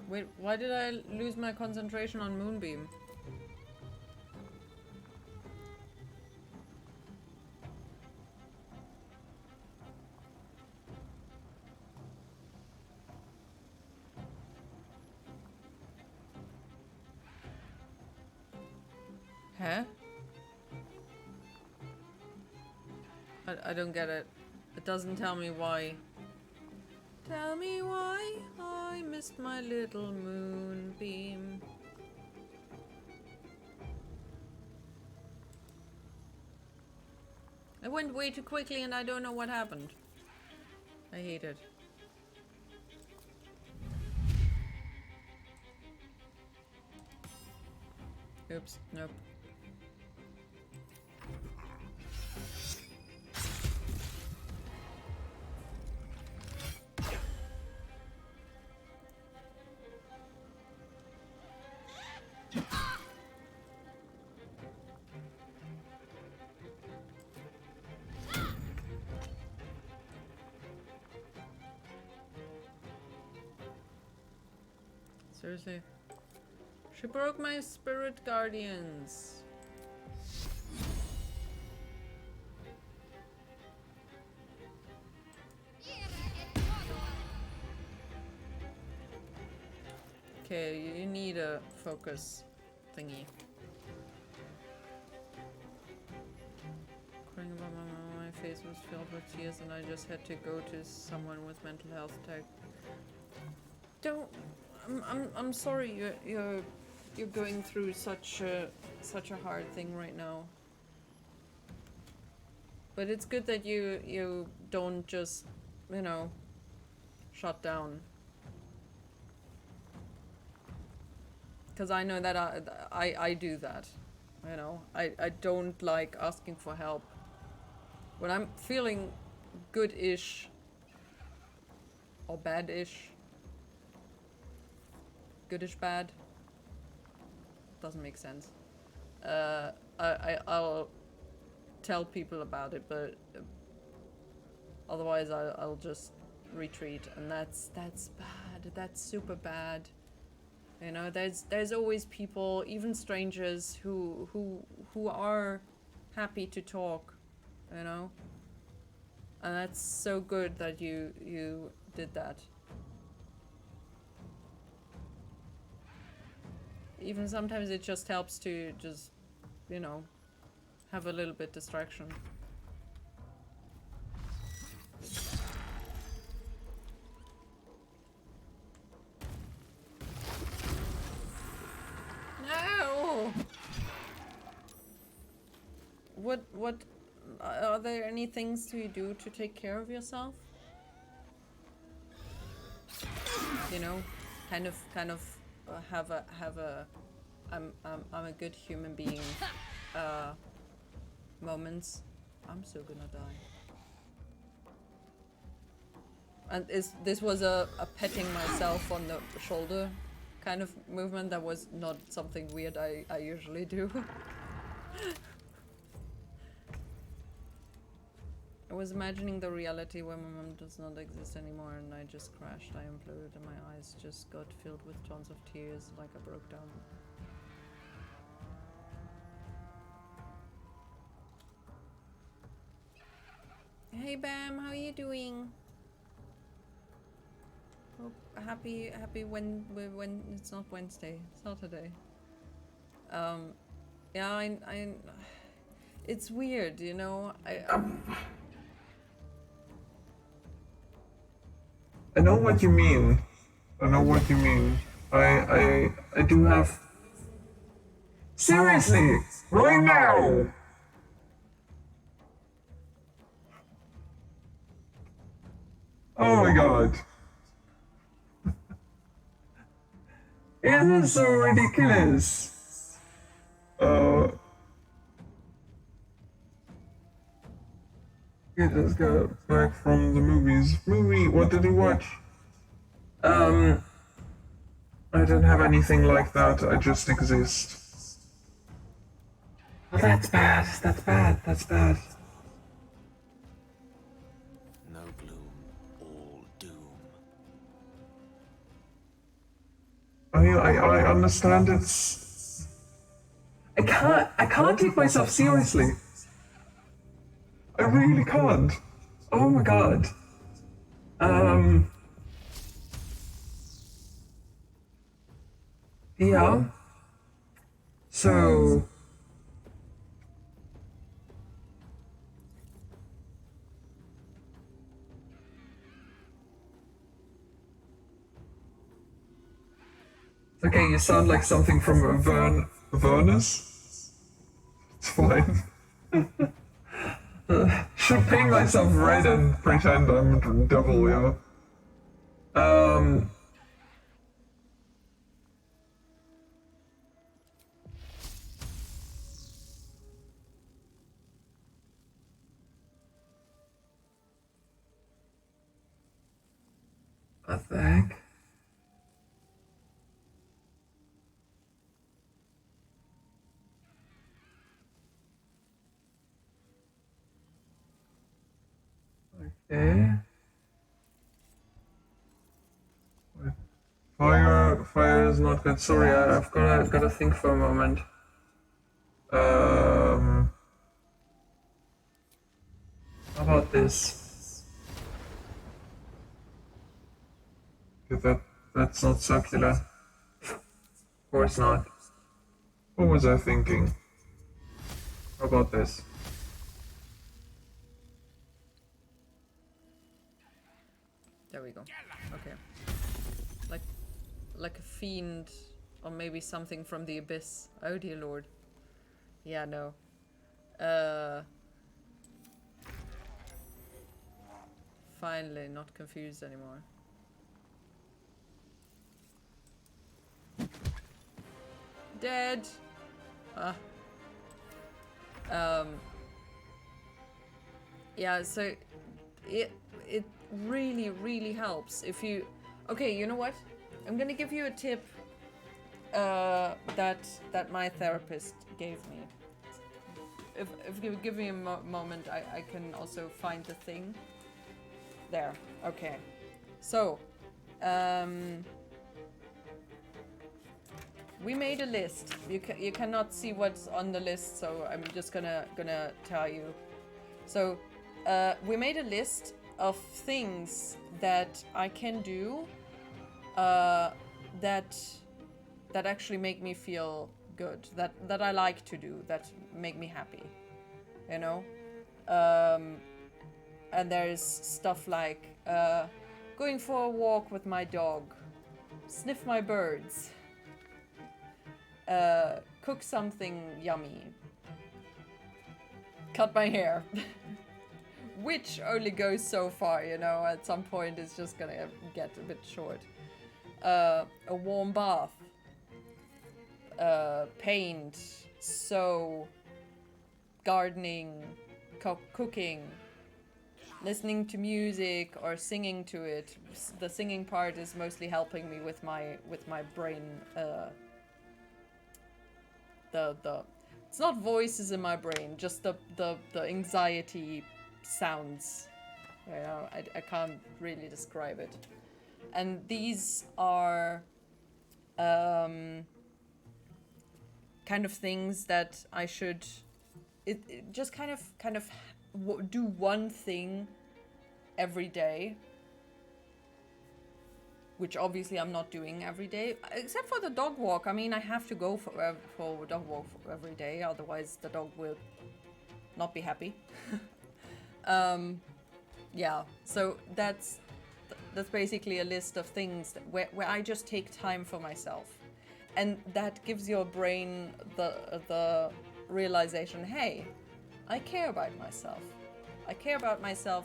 S1: Wait, why did I lose my concentration on Moonbeam? Huh? I don't get it. It doesn't tell me why. Tell me why I missed my little moonbeam. It went way too quickly and I don't know what happened. I hate it. Oops, nope. Seriously. She broke my spirit guardians. Okay, you need a focus thingy. Crying about my mama, my face was filled with tears and I just had to go to someone with mental health tech. Don't. I'm sorry you're going through such a hard thing right now. But it's good that you don't just, you know, shut down. Because I know that I do that. You know, I don't like asking for help. When I'm feeling good-ish or bad-ish. Goodish bad. Doesn't make sense. I'll tell people about it, but otherwise I'll just retreat, and that's bad. That's super bad. You know, there's always people, even strangers, who are happy to talk. You know, And that's so good that you did that. Even sometimes it just helps to just, you know, have a little bit distraction. No! What are there any things to do to take care of yourself? You know, kind of have a I'm a good human being moments. I'm still gonna die. And this was a petting myself on the shoulder kind of movement. That was not something weird I usually do. I was imagining the reality where my mom does not exist anymore and I just crashed, I imploded and my eyes just got filled with tons of tears like I broke down. Hey Bam, how are you doing? Hope happy when it's not Wednesday, Saturday. Yeah, I it's weird, you know.
S15: I know what you mean. I know what you mean. I do have. Seriously, right now. Oh my god. It is so ridiculous. We just got back from the movies. What did you watch? I don't have anything like that, I just exist. Oh, that's bad, that's bad, that's bad.
S7: No gloom, all doom.
S15: I understand it's... I can't take myself seriously. I really can't. Oh my god. Yeah. So... Okay, you sound like something from Vernus. It's fine. Should paint myself red and pretend I'm a devil, yeah. What the heck? Okay. Fire is not good. Sorry, I've gotta think for a moment. How about this? Okay, that's not circular. Of course not. What was I thinking? How about this?
S1: There we go. Okay. Like a fiend, or maybe something from the abyss. Oh dear lord. Yeah, no. Finally, not confused anymore. Dead. Yeah, so it really helps if you... Okay, you know what? I'm gonna give you a tip that my therapist gave me. If you give me a moment, I can also find the thing. There. Okay. So, we made a list. You cannot see what's on the list, so I'm just gonna tell you. So, we made a list of things that I can do that actually make me feel good, that I like to do, that make me happy, you know? And there's stuff like going for a walk with my dog, sniff my birds, cook something yummy, cut my hair. Which only goes so far, you know, at some point it's just gonna get a bit short. A warm bath, paint, sew, gardening, cooking, listening to music or singing to it. The singing part is mostly helping me with my brain. It's not voices in my brain, just the anxiety sounds. You know, I can't really describe it. And these are kind of things that I should just kind of do one thing every day, which obviously I'm not doing every day, except for the dog walk. I mean, I have to go for a dog walk every day, otherwise the dog will not be happy. Yeah, so that's basically a list of things where I just take time for myself, and that gives your brain the realization, hey, I care about myself. I care about myself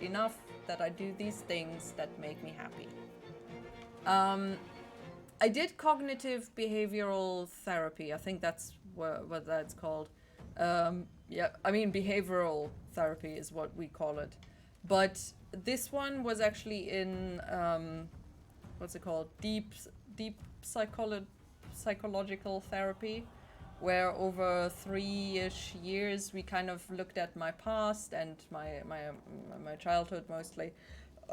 S1: enough that I do these things that make me happy. I did cognitive behavioral therapy. I think that's what that's called. Yeah, I mean, behavioral therapy is what we call it. But this one was actually in, what's it called? Deep psychological therapy, where over 3-ish years we kind of looked at my past and my childhood mostly,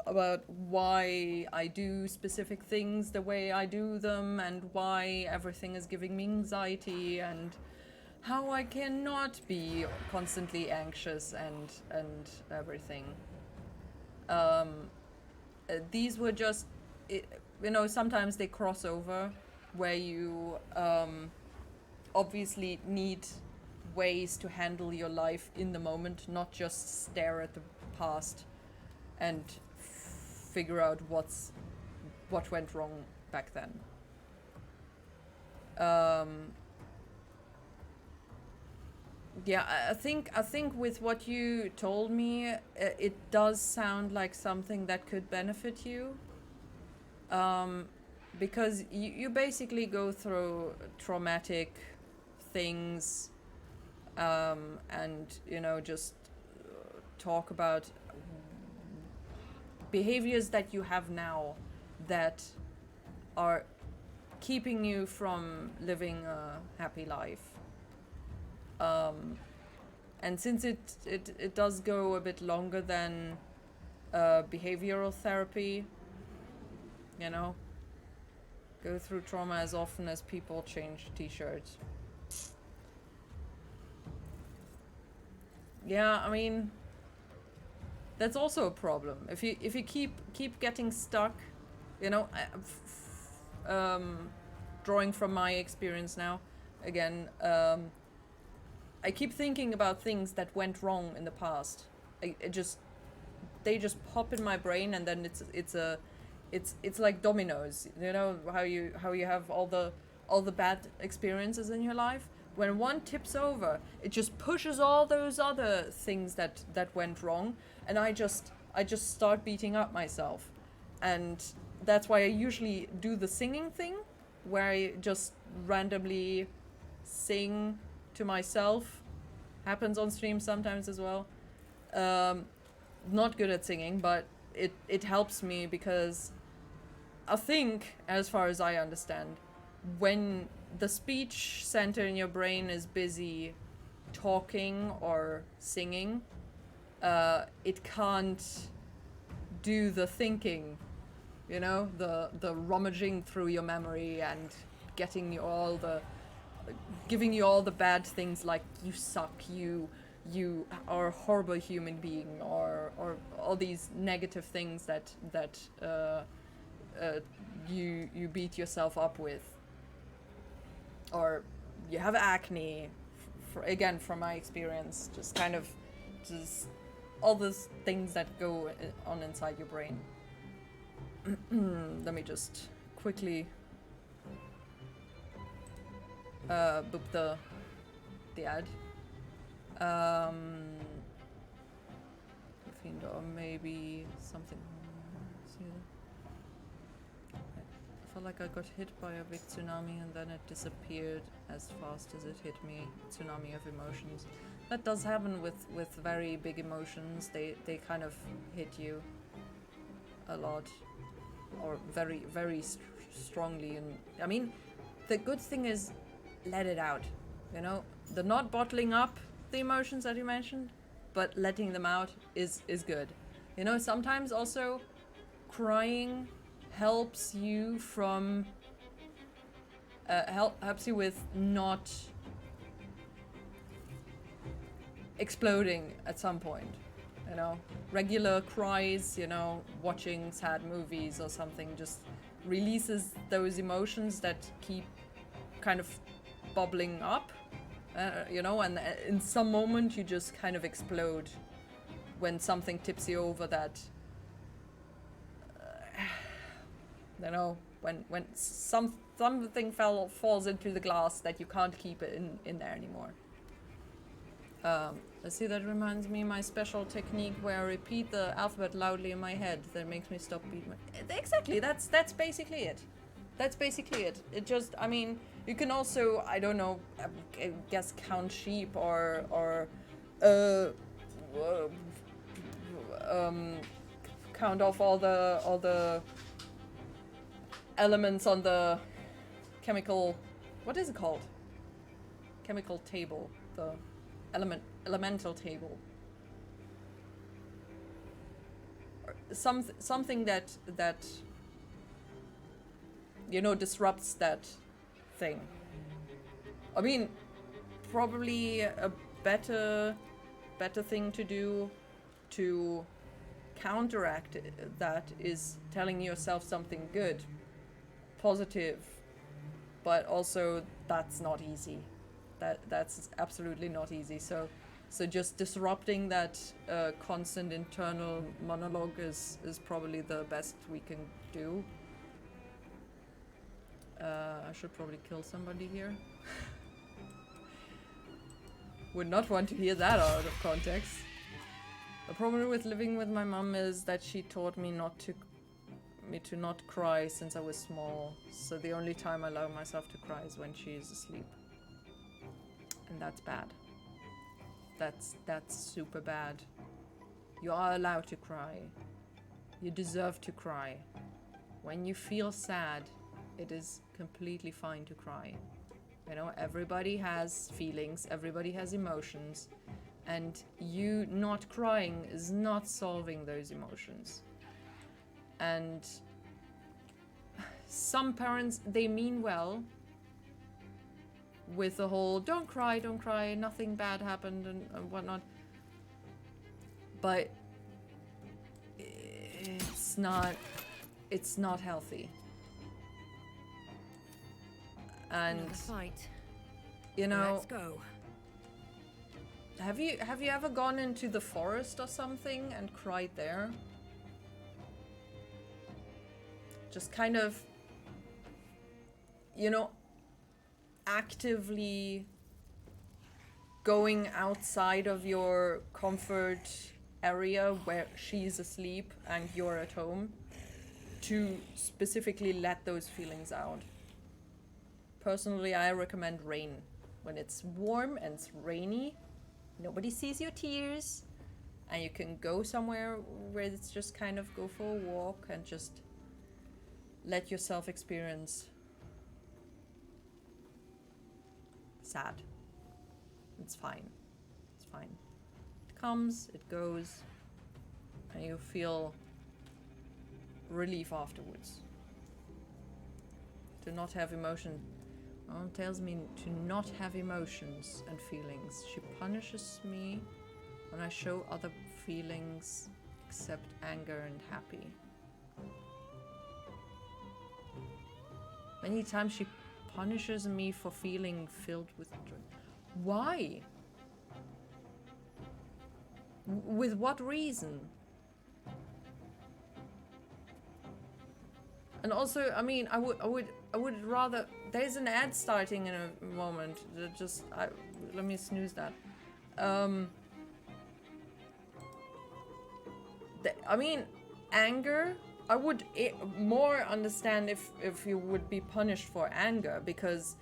S1: about why I do specific things the way I do them, and why everything is giving me anxiety, and how I cannot be constantly anxious and everything. These were just, you know, sometimes they cross over, where you obviously need ways to handle your life in the moment, not just stare at the past and figure out what went wrong back then. Yeah, I think with what you told me, it does sound like something that could benefit you. Because you basically go through traumatic things, and, you know, just talk about behaviors that you have now that are keeping you from living a happy life. And since it does go a bit longer than behavioral therapy, you know, go through trauma as often as people change t-shirts. Yeah, I mean, that's also a problem. If you keep getting stuck, you know, drawing from my experience now, again, I keep thinking about things that went wrong in the past. They just pop in my brain, and then it's like dominoes. You know how you have all the bad experiences in your life. When one tips over, it just pushes all those other things that went wrong, and I just start beating up myself. And that's why I usually do the singing thing, where I just randomly sing to myself. Happens on stream sometimes as well. Not good at singing, but it helps me, because I think, as far as I understand, when the speech center in your brain is busy talking or singing, it can't do the thinking, you know, the rummaging through your memory and giving you all the bad things, like you suck, you you are a horrible human being, or all these negative things that you beat yourself up with, or you have acne. Again, from my experience, just all those things that go on inside your brain. Let me just quickly boop the ad. Or maybe something. I felt like I got hit by a big tsunami and then it disappeared as fast as it hit me. Tsunami of emotions. That does happen with very big emotions. They kind of hit you a lot, or very, very strongly. And I mean, the good thing is, let it out. You know, the not bottling up the emotions that you mentioned, but letting them out is good. You know, sometimes also crying helps you from helps you with not exploding at some point. You know, regular cries, you know, watching sad movies or something just releases those emotions that keep kind of bubbling up. You know, and in some moment you just kind of explode when something tips you over that, you know, when something falls into the glass that you can't keep it in there anymore. Let's see, that reminds me my special technique where I repeat the alphabet loudly in my head that makes me stop beating my... Exactly, that's basically it. That's basically it. It just, I mean, you can also, I don't know, I guess count sheep or count off all the elements on the chemical, what is it called? Chemical table, the elemental table. Or something that you know, disrupts that thing. I mean, probably a better thing to do to counteract that is telling yourself something good, positive, but also that's not easy. That's absolutely not easy. So just disrupting that constant internal monologue is probably the best we can do. I should probably kill somebody here. Would not want to hear that out of context. The problem with living with my mom is that she taught me to not cry since I was small. So the only time I allow myself to cry is when she is asleep. And that's bad. That's super bad. You are allowed to cry. You deserve to cry. When you feel sad, it is completely fine to cry. You know, everybody has feelings, everybody has emotions, and you not crying is not solving those emotions. And some parents, they mean well with the whole don't cry, nothing bad happened and whatnot. But it's not healthy. And
S3: fight.
S1: You know,
S3: let's go.
S1: Have you ever gone into the forest or something and cried there? Just kind of, you know, actively going outside of your comfort area where she's asleep and you're at home to specifically let those feelings out. Personally, I recommend rain. When it's warm and it's rainy, nobody sees your tears, and you can go somewhere where it's just kind of go for a walk and just let yourself experience sad. It's fine. It's fine. It comes, it goes, and you feel relief afterwards. To not have emotion. Mom tells me to not have emotions and feelings. She punishes me when I show other feelings except anger and happy. Many times she punishes me for feeling filled with joy. Why? With what reason? And also, I mean, I would rather. There's an ad starting in a moment. Let me snooze that. I mean, anger. I would more understand if you would be punished for anger, because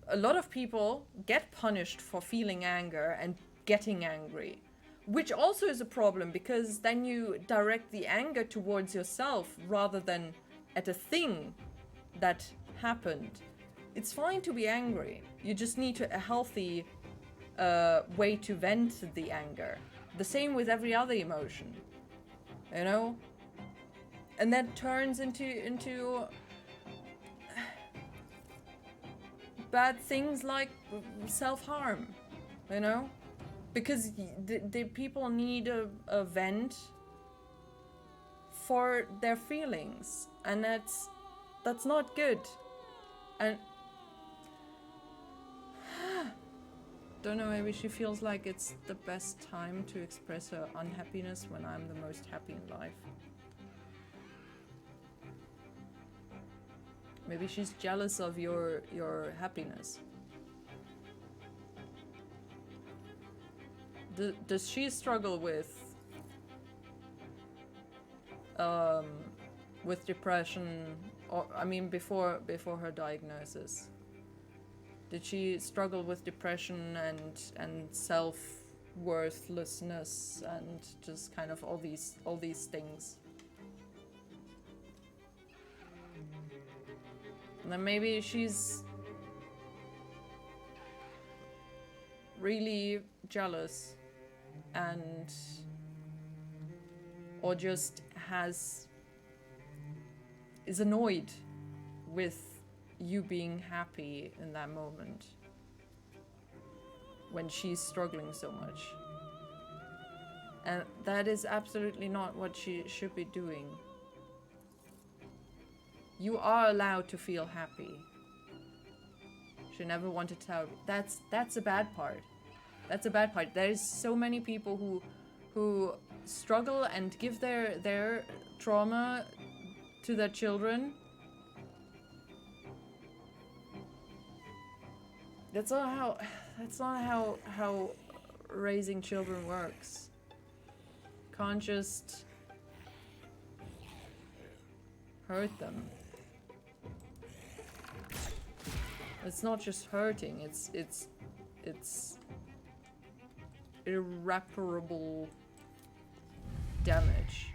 S1: a lot of people get punished for feeling anger and getting angry, which also is a problem, because then you direct the anger towards yourself rather than at a thing that happened. It's fine to be angry. You just need a healthy way to vent the anger. The same with every other emotion, you know? And that turns into bad things like self-harm, you know? Because the people need a vent for their feelings, and that's not good. And don't know, maybe she feels like it's the best time to express her unhappiness when I'm the most happy in life. Maybe she's jealous of your happiness. Does she struggle with depression, or I mean before her diagnosis? Did she struggle with depression and self-worthlessness and just kind of all these things? And then maybe she's really jealous and or just is annoyed with you being happy in that moment when she's struggling so much. And that is absolutely not what she should be doing. You are allowed to feel happy. She never wanted to tell. That's a bad part. That's a bad part. There's so many people who struggle and give their trauma to their children. That's not how raising children works. Can't just hurt them. It's not just hurting, it's irreparable damage.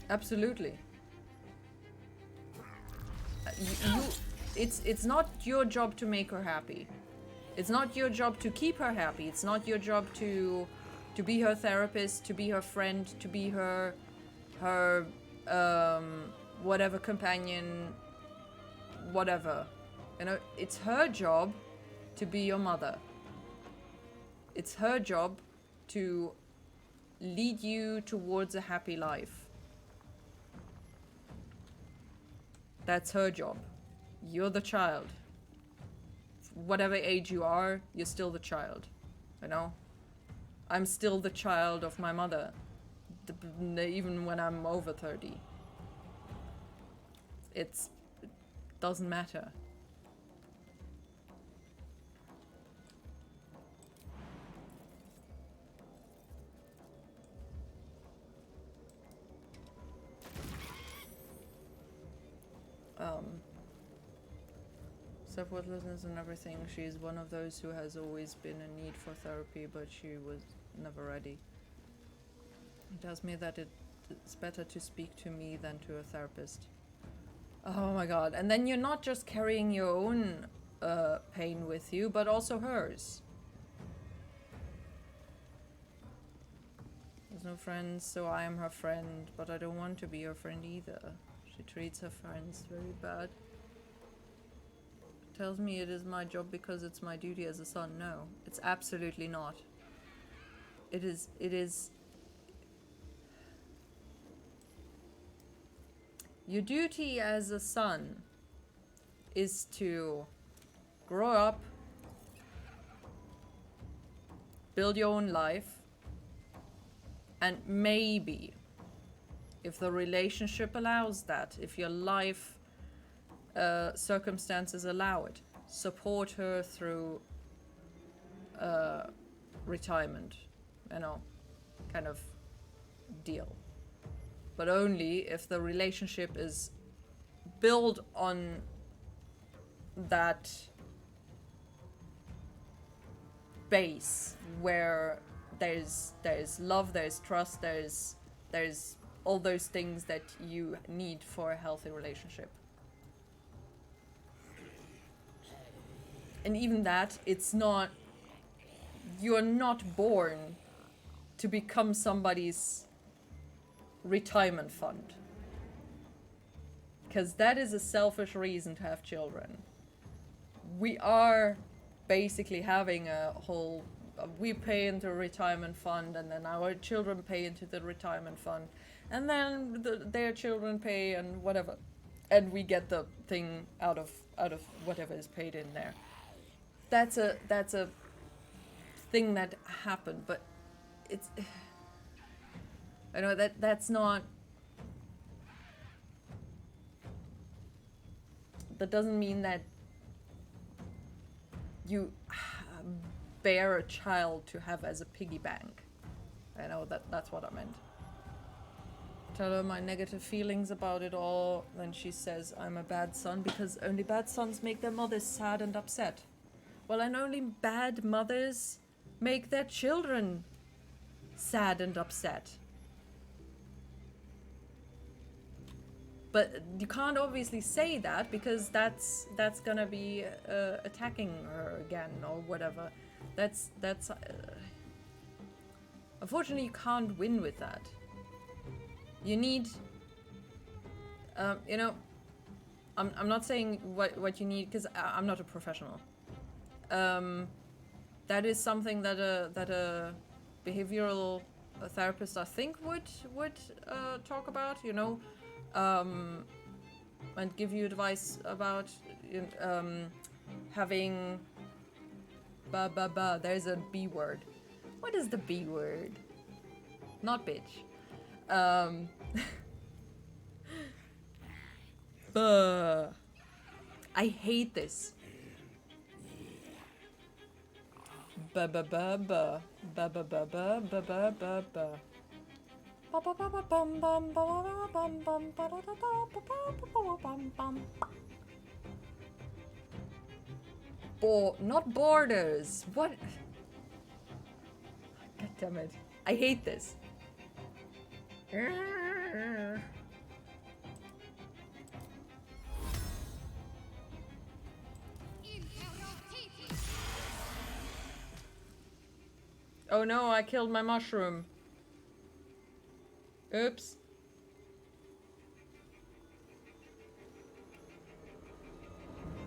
S1: Absolutely. It's not your job to make her happy. It's not your job to keep her happy. It's not your job to be her therapist, to be her friend, to be her whatever companion, whatever. You know, it's her job to be your mother. It's her job to lead you towards a happy life. That's her job. You're the child. Whatever age you are, you're still the child. You know? I'm still the child of my mother. Even when I'm over 30. It doesn't matter. Self-worthlessness and everything. She's one of those who has always been in need for therapy, but she was never ready. It tells me that it's better to speak to me than to a therapist. Oh my god. And then you're not just carrying your own pain with you, but also hers. There's no friends, so I am her friend, but I don't want to be her friend either. She treats her friends very bad. tells me it is my job because it's my duty as a son. No, it's absolutely not. It is your duty as a son is to grow up, build your own life, and maybe, if the relationship allows that, if your life circumstances allow it, support her through retirement, you know, kind of deal. But only if the relationship is built on that base where there's love, there's trust, there's all those things that you need for a healthy relationship. And even that, it's not, you're not born to become somebody's retirement fund. Because that is a selfish reason to have children. We are basically having a whole, we pay into a retirement fund, and then our children pay into the retirement fund, and then their children pay and whatever, and we get the thing out of whatever is paid in there. That's a thing that happened, but it's, I know that's not, that doesn't mean that you bear a child to have as a piggy bank. I know that's what I meant. Tell her my negative feelings about it all, then she says I'm a bad son because only bad sons make their mothers sad and upset. Well, and only bad mothers make their children sad and upset. But you can't obviously say that because that's gonna be attacking her again or whatever. That's unfortunately you can't win with that. You need, you know, I'm not saying what you need because I'm not a professional. That is something that a behavioral therapist, I think, would talk about, you know, and give you advice about having there's a B word. What is the B word? Not bitch. I hate this. Not borders. What? God damn it. I hate this. Oh no, I killed my mushroom. Oops.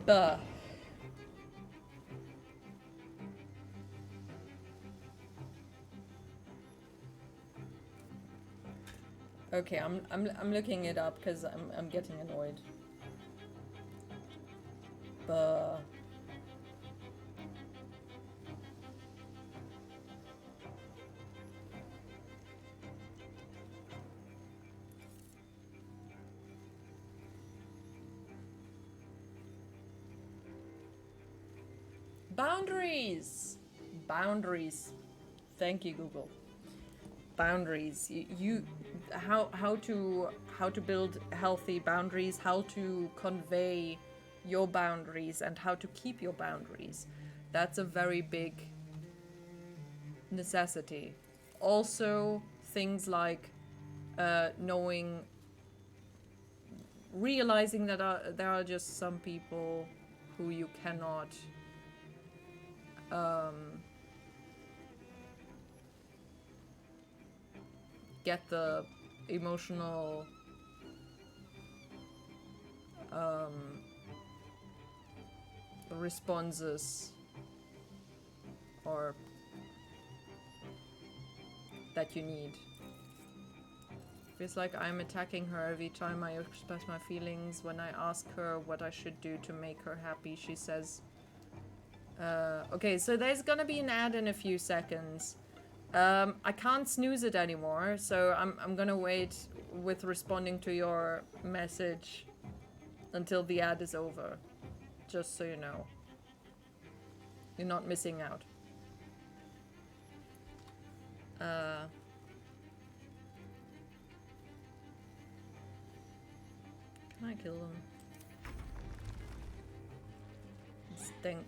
S1: Buh. Okay, I'm looking it up because I'm getting annoyed. Buh. Boundaries. Boundaries. Thank you, Google. Boundaries. How to build healthy boundaries, how to convey your boundaries, and how to keep your boundaries. That's a very big necessity. Also, things like realizing that there are just some people who you cannot get the emotional responses or that you need. Feels like I'm attacking her every time I express my feelings. When I ask her what I should do to make her happy, she says, okay, so there's gonna be an ad in a few seconds. I can't snooze it anymore, so I'm gonna wait with responding to your message until the ad is over. Just so you know. You're not missing out. Can I kill them? Stink.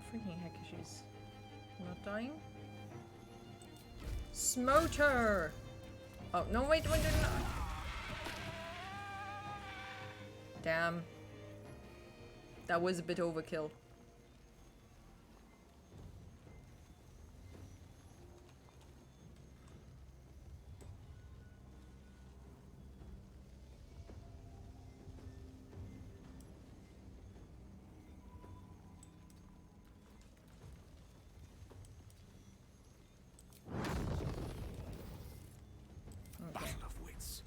S1: Freaking heck, she's not dying. Smoter! Oh, no, wait, no. Damn. That was a bit overkill.
S11: Battle of wits.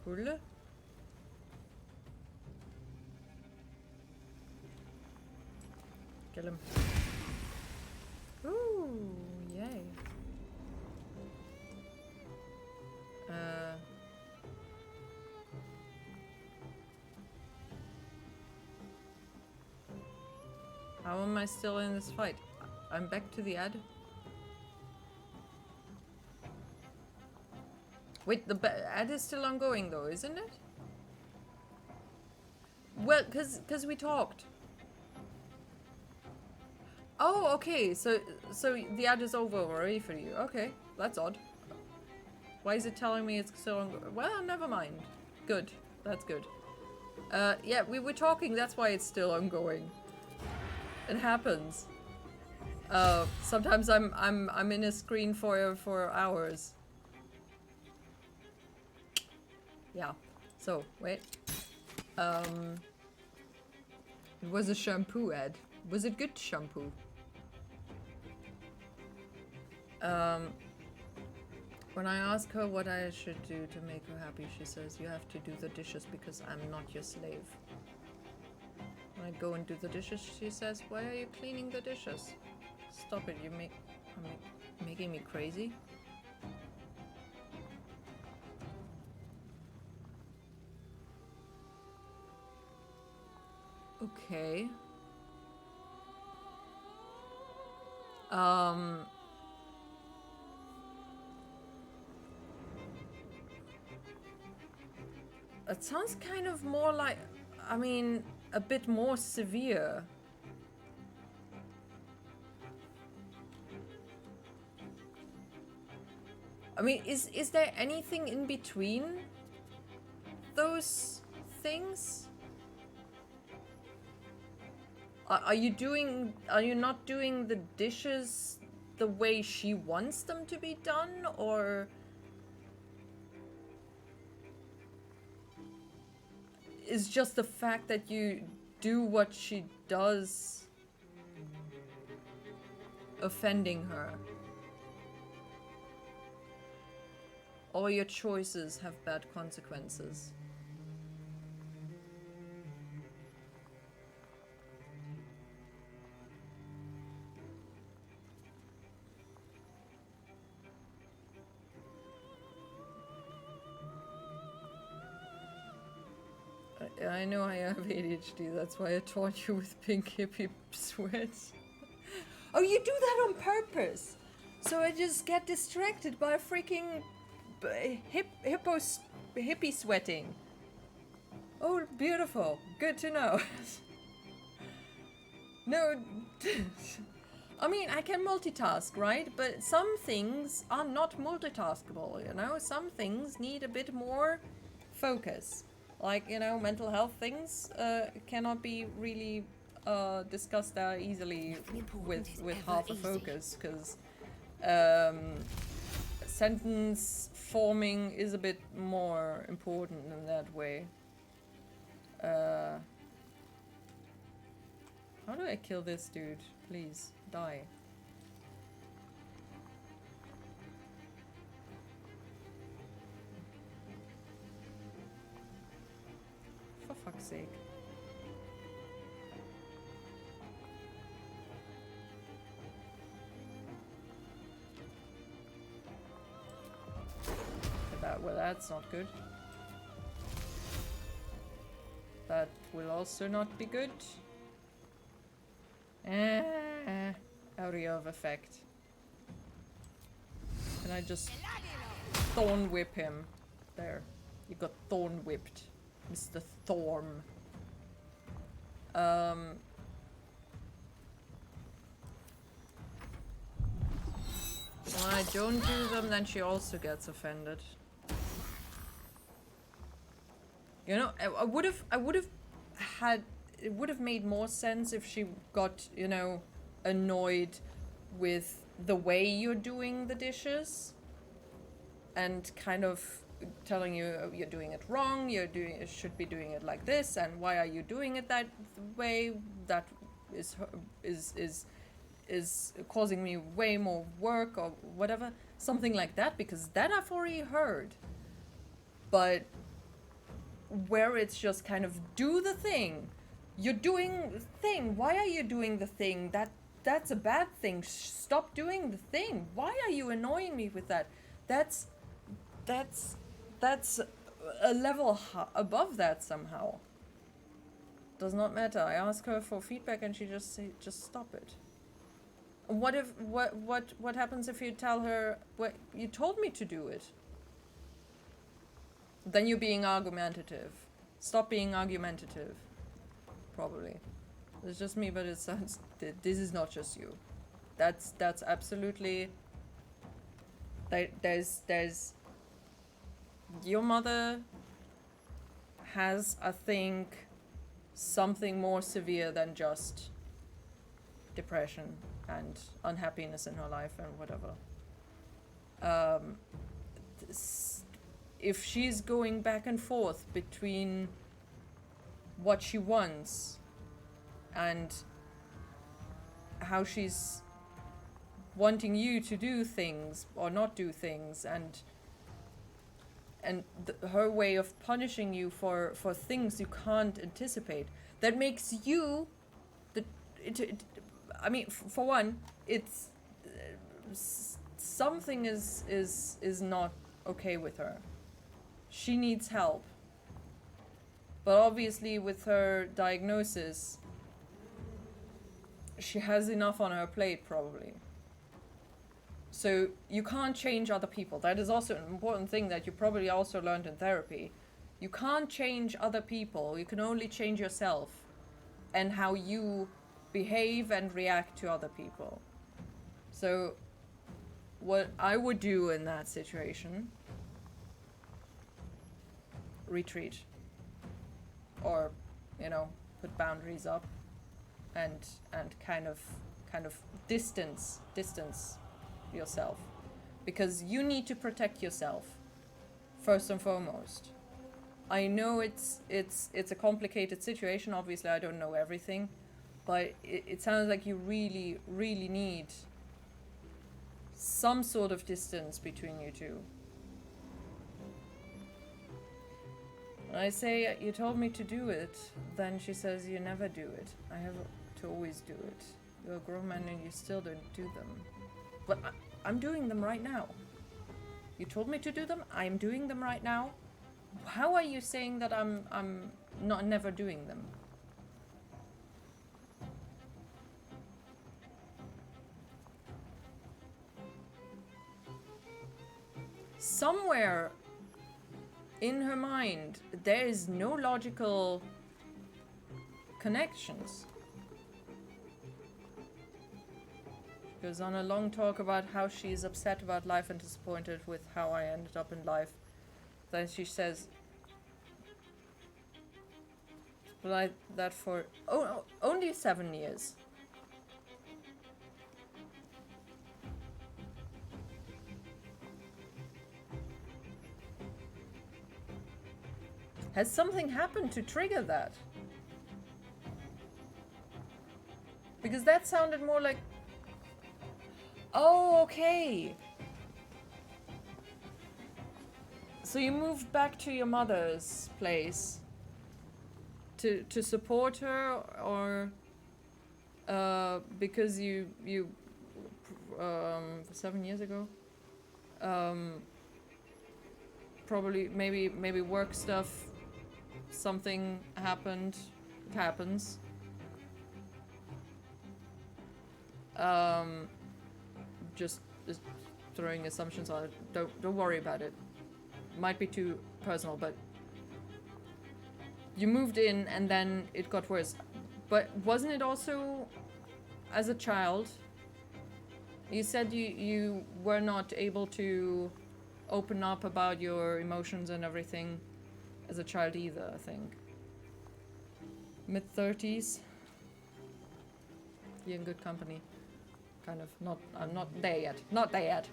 S1: Cool. Kill him. Ooh, yay. How am I still in this fight? I'm back to the ad. Wait, the ad is still ongoing though, isn't it? Well, cause we talked. Oh, okay. So the ad is over already for you. Okay, that's odd. Why is it telling me it's still ongoing? Well, never mind. Good. That's good. Yeah, we were talking. That's why it's still ongoing. It happens. Sometimes I'm in a screen for hours. Yeah. So wait. It was a shampoo ad. Was it good shampoo? When I ask her what I should do to make her happy, she says, "You have to do the dishes because I'm not your slave." When I go and do the dishes, she says, "Why are you cleaning the dishes? Stop it, I'm making me crazy." Okay. It sounds kind of more like, I mean, a bit more severe. I mean, is there anything in between those things? Are you not doing the dishes the way she wants them to be done, or is just the fact that you do what she does offending her? All your choices have bad consequences. I know I have ADHD, that's why I taught you with pink hippie sweats. Oh, you do that on purpose! So I just get distracted by freaking hippie sweating. Oh, beautiful. Good to know. No, I mean, I can multitask, right? But some things are not multitaskable, you know? Some things need a bit more focus. Like, you know, mental health things cannot be really discussed that easily with half a focus, because sentence forming is a bit more important in that way. How do I kill this dude? Please, die. For fuck's sake. Well, that's not good. That will also not be good. Area of effect. Can I just thorn whip him? There. You got thorn whipped, Mr. Thorm. When I don't do them, then she also gets offended. You know, I would have had, it would have made more sense if she got, you know, annoyed with the way you're doing the dishes and kind of telling you, oh, you're doing it wrong, you should be doing it like this, and why are you doing it that way? That is causing me way more work or whatever, something like that, because that I've already heard. But where it's just kind of do the thing, you're doing the thing, why are you doing the thing, that's a bad thing, stop doing the thing, why are you annoying me with that? That's a level above that somehow. Does not matter. I ask her for feedback and she just say, just stop it. What if what happens if you tell her, well, you told me to do it? Then you're being argumentative. Stop being argumentative. Probably. It's just me, but it sounds, this is not just you. That's absolutely, there's your mother has, I think, something more severe than just depression and unhappiness in her life and whatever. If she's going back and forth between what she wants and how she's wanting you to do things or not do things, and her way of punishing you for things you can't anticipate, that makes you I mean, for one, it's something is not okay with her. She needs help. But obviously with her diagnosis, she has enough on her plate probably. So you can't change other people. That is also an important thing that you probably also learned in therapy. You can't change other people. You can only change yourself and how you behave and react to other people. So what I would do in that situation, retreat, or, you know, put boundaries up and kind of distance yourself, because you need to protect yourself first and foremost. I know it's a complicated situation. Obviously I don't know everything, but it sounds like you really need some sort of distance between you two. When I say, you told me to do it, then she says, you never do it. I have to always do it. You're a grown man and you still don't do them. But I'm doing them right now. You told me to do them, I'm doing them right now. How are you saying that I'm not never doing them? Somewhere in her mind, there is no logical connections. She goes on a long talk about how she's upset about life and disappointed with how I ended up in life. Then she says, like that for only 7 years. Has something happened to trigger that? Because that sounded more like... Oh, okay. So you moved back to your mother's place to support her, or because you 7 years ago, probably maybe work stuff, something happened. It happens. Just throwing assumptions on it. Don't worry about it. Might be too personal, but you moved in and then it got worse. But wasn't it also as a child? You said you were not able to open up about your emotions and everything as a child either, I think. Mid-30s. You're in good company. Kind of. I'm not there yet. Not there yet.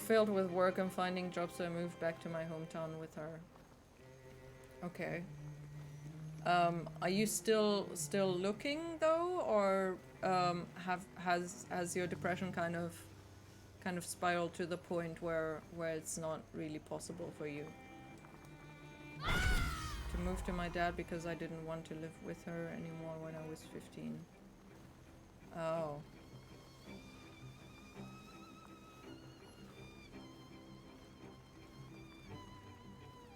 S1: Filled with work and finding jobs, so I moved back to my hometown with her. Okay. Are you still looking though, or has your depression kind of spiraled to the point where it's not really possible for you to move to my dad because I didn't want to live with her anymore when I was 15? Oh.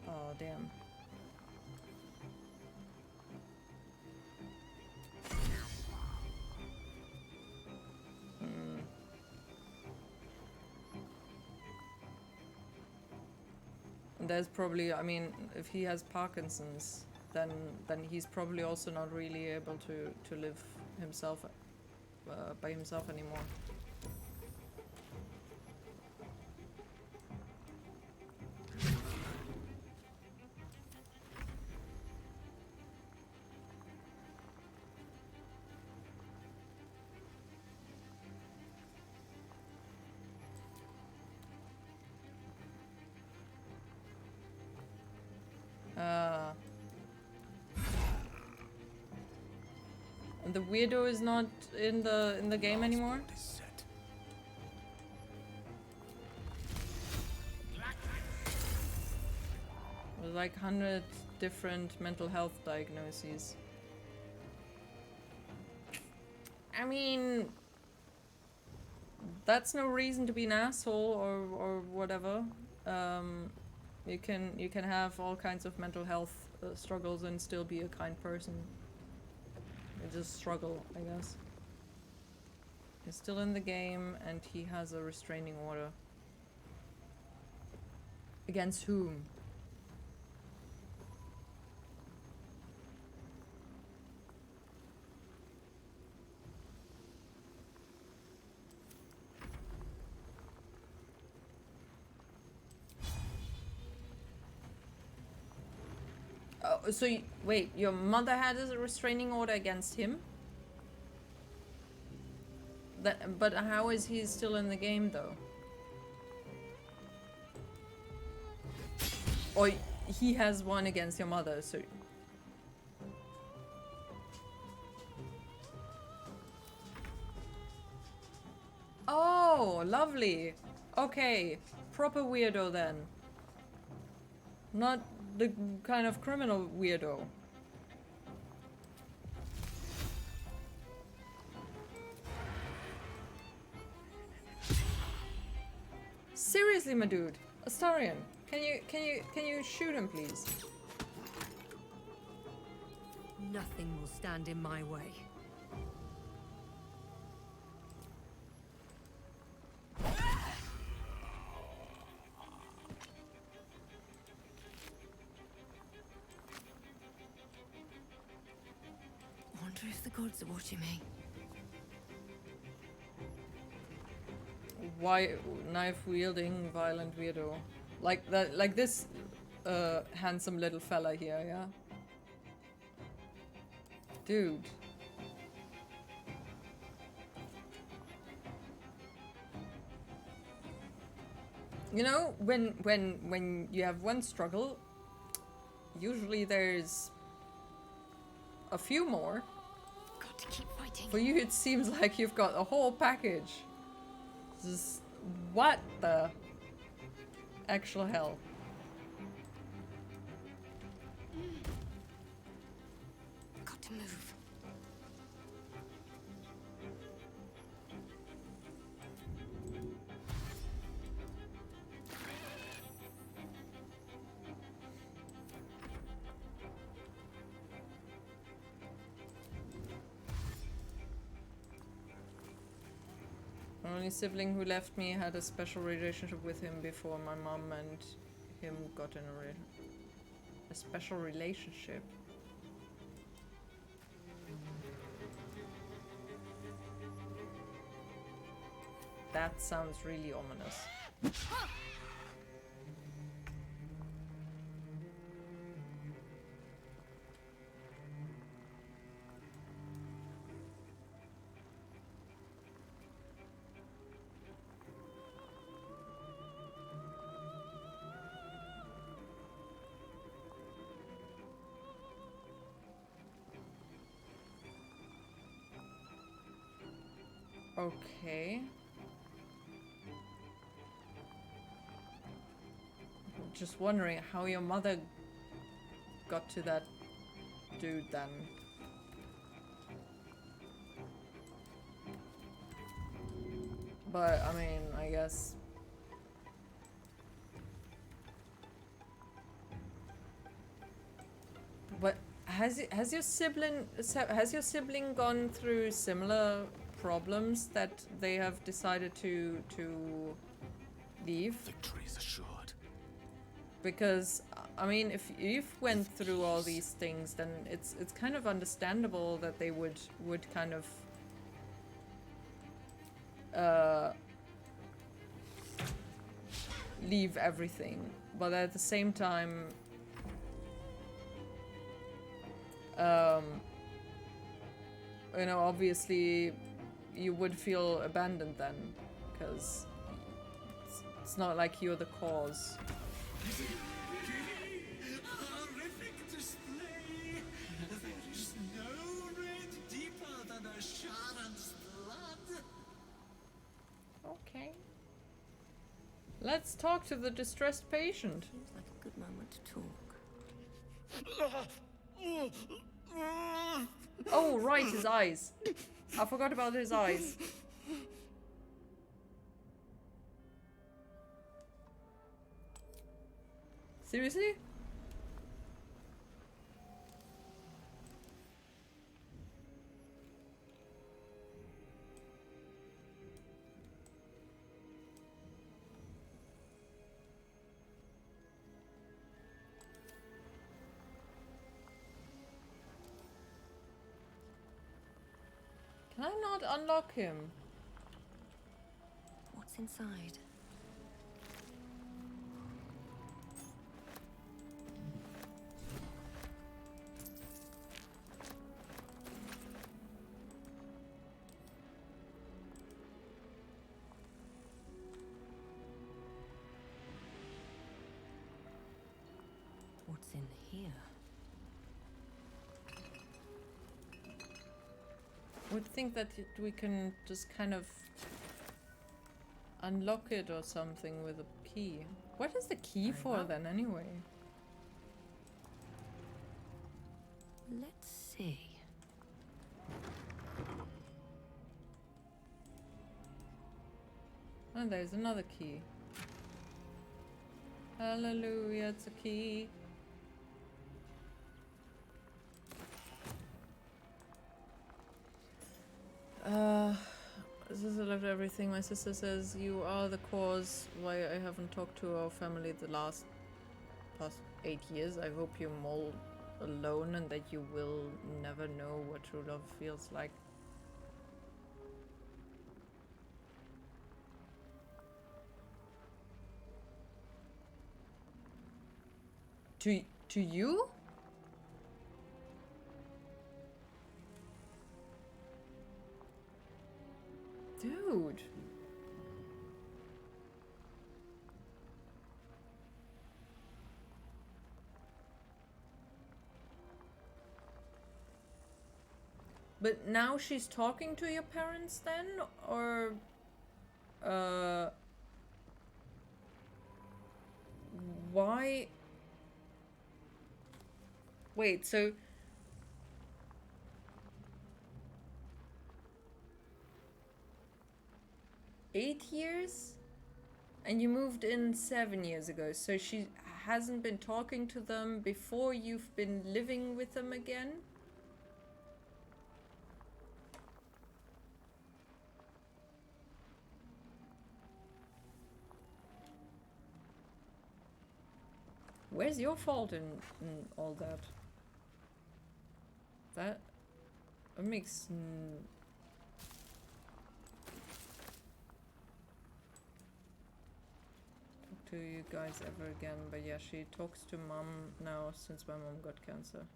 S1: Oh, damn. There's probably, I mean, if he has Parkinson's, then he's probably also not really able to live himself by himself anymore. And the weirdo is not in the game anymore? There's like 100 different mental health diagnoses. I mean, that's no reason to be an asshole or whatever. You can have all kinds of mental health struggles and still be a kind person. You just struggle, I guess. He's still in the game and he has a restraining order. Against whom? Oh, so wait, your mother had a restraining order against him? But how is he still in the game though? Or he has one against your mother, so... Oh, lovely. Okay, proper weirdo then. Not the kind of criminal weirdo. Seriously, my dude, Astarion, can you shoot him, please?
S3: Nothing will stand in my way. Wonder if the gods are watching me.
S1: Why knife-wielding violent weirdo? Like that, like this handsome little fella here, yeah? Dude. You know, when you have one struggle, usually there's a few more.
S5: Got to keep fighting.
S1: For you, it seems like you've got a whole package. Just what the actual hell?
S5: Got to move.
S1: Only sibling who left me had a special relationship with him before my mom and him got in a special relationship. That sounds really ominous. Okay. Just wondering how your mother got to that dude then. But I mean, I guess. But has your sibling gone through similar problems that they have decided to leave?
S11: Victory's assured.
S1: Because I mean, if you've went through all these things, then it's kind of understandable that they would kind of leave everything. But at the same time, you know, obviously you would feel abandoned then, because it's not like you're the cause.
S9: Horrific display! There is no red deeper than a Sharon's blood.
S1: Okay. Let's talk to the distressed patient.
S3: Seems like a good moment to talk.
S1: Oh, right, his eyes. I forgot about his eyes. Seriously? Can I not unlock him?
S3: What's inside? What's in here?
S1: Would think that we can just kind of unlock it or something with a key. What is the key for then anyway?
S3: Let's see.
S1: Oh, there's another key. Hallelujah, it's a key. Sister left everything. My sister says you are the cause why I haven't talked to our family the past 8 years. I hope you're more alone and that you will never know what true love feels like. To you? Dude. But now she's talking to your parents then? Or... Why... Wait, so... Eight years? And you moved in 7 years ago, so she hasn't been talking to them before you've been living with them again? Where's your fault in all that? That makes... Talk to you guys ever again, but yeah, she talks to mom now since my mom got cancer.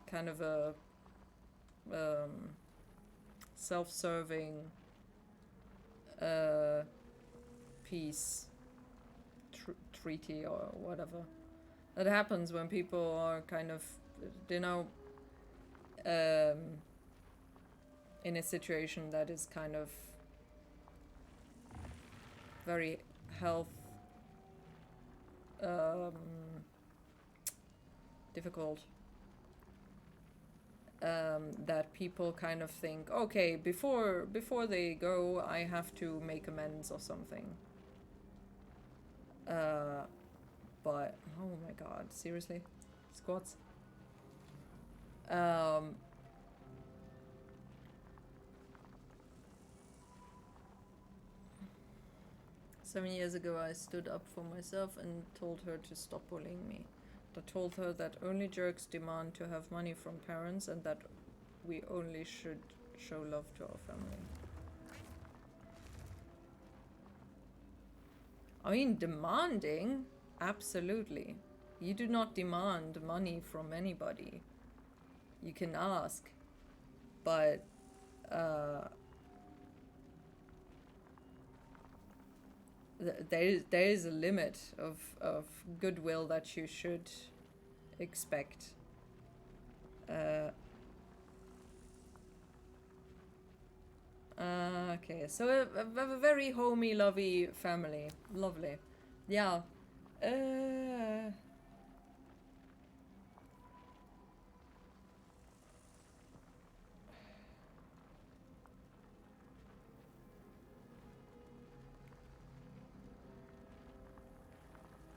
S1: Kind of a self-serving peace treaty or whatever. That happens when people are kind of, you know, in a situation that is kind of very health difficult. That people kind of think, okay, before they go, I have to make amends or something. But oh my god, seriously, squats. 7 years ago, I stood up for myself and told her to stop bullying me. I told her that only jerks demand to have money from parents and that we only should show love to our family. I mean, demanding? Absolutely. You do not demand money from anybody. You can ask, but there is a limit of goodwill that you should expect. Okay, so a very homey, lovey family. Lovely. Yeah.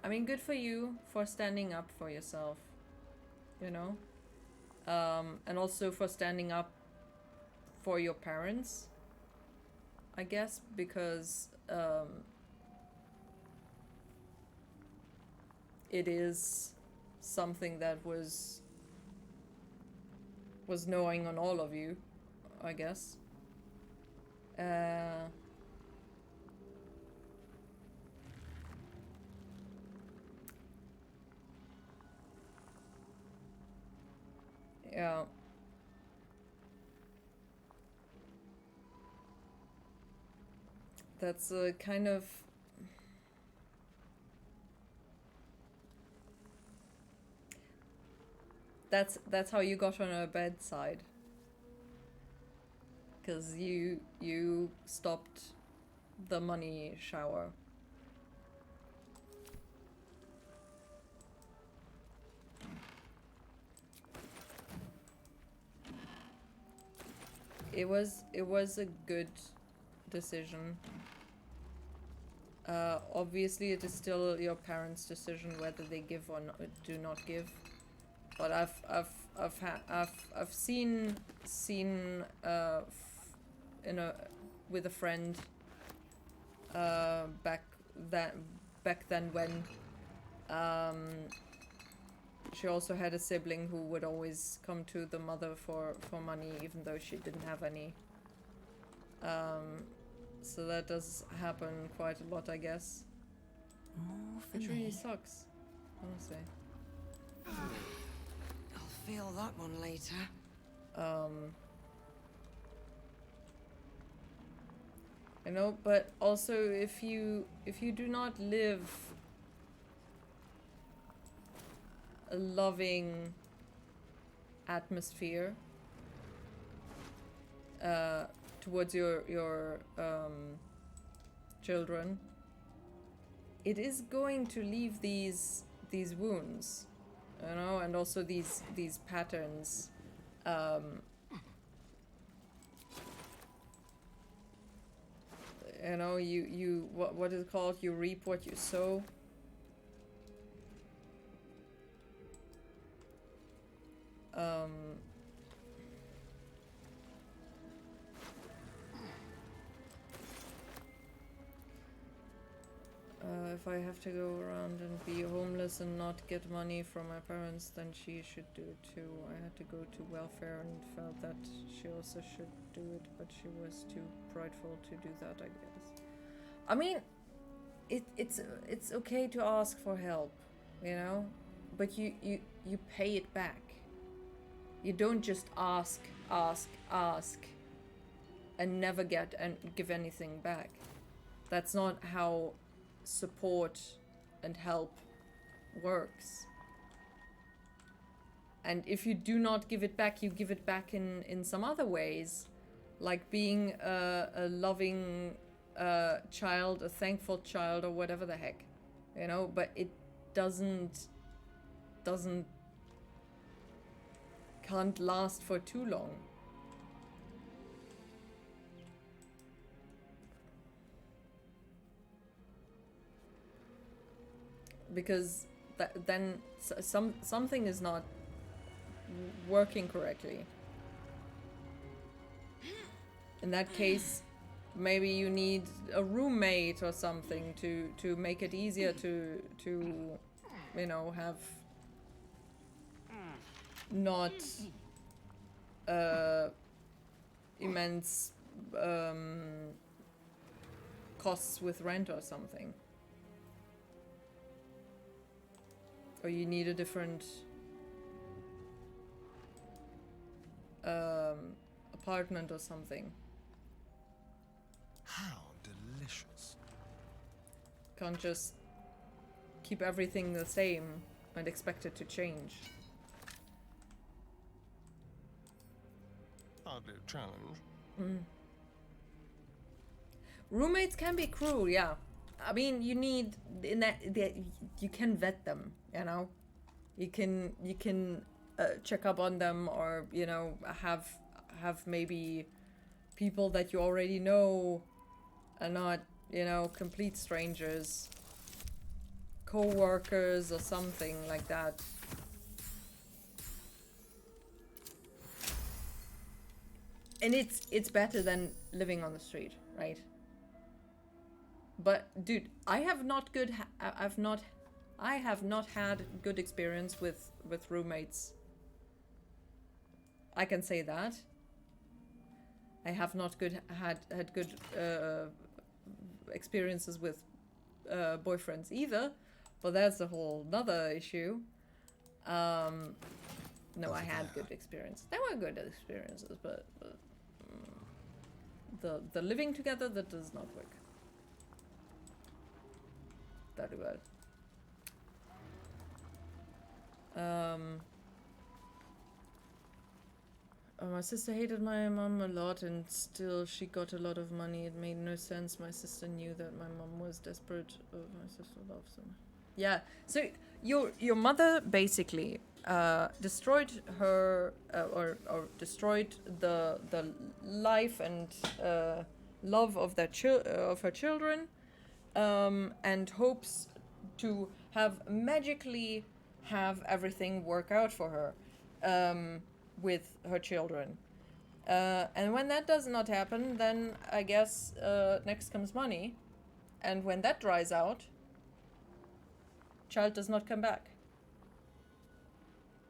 S1: I mean, good for you for standing up for yourself, you know? And also for standing up for your parents, I guess, because it is something that was gnawing on all of you, I guess. Yeah. That's a kind of... That's how you got on her bedside. 'Cause you stopped the money shower. It was a good decision. Obviously, it is still your parents' decision whether they give or do not give. But I've seen with a friend back then when she also had a sibling who would always come to the mother for money even though she didn't have any. So that does happen quite a lot, I guess. Which really sucks, honestly.
S3: I'll feel that one later.
S1: You know, but also if you do not live a loving atmosphere towards your children, it is going to leave these wounds, you know, and also these patterns. You know, you what is it called? You reap what you sow. If I have to go around and be homeless and not get money from my parents, then she should do it too. I had to go to welfare and felt that she also should do it, but she was too prideful to do that, I guess. I mean, it's okay to ask for help, you know, but you pay it back. You don't just ask and never get and give anything back. That's not how support and help works. And if you do not give it back, you give it back in some other ways, like being a loving child, a thankful child, or whatever the heck, you know. But it can't last for too long. Because then something is not working correctly. In that case, maybe you need a roommate or something to make it easier to you know, have not immense costs with rent or something. Or you need a different apartment or something.
S12: How delicious.
S1: Can't just keep everything the same and expect it to change.
S12: Hardly a challenge.
S1: Roommates can be cruel, yeah. I mean, you need you can vet them, you know. You can check up on them, or you know, have maybe people that you already know, and not, you know, complete strangers, co-workers or something like that. And it's better than living on the street, right? But dude, I have not had good experience with roommates. I can say that. I have not had good experiences with boyfriends either, but that's a whole nother issue. No, I had good experiences. They were good experiences, but the living together, that does not work very well. My sister hated my mom a lot, and still she got a lot of money. It made no sense. My sister knew that my mom was desperate. My sister loves him. Yeah. So your mother basically destroyed her or destroyed the life and love of her children, and hopes to magically have everything work out for her with her children. And when that does not happen, then I guess next comes money. And when that dries out, child does not come back.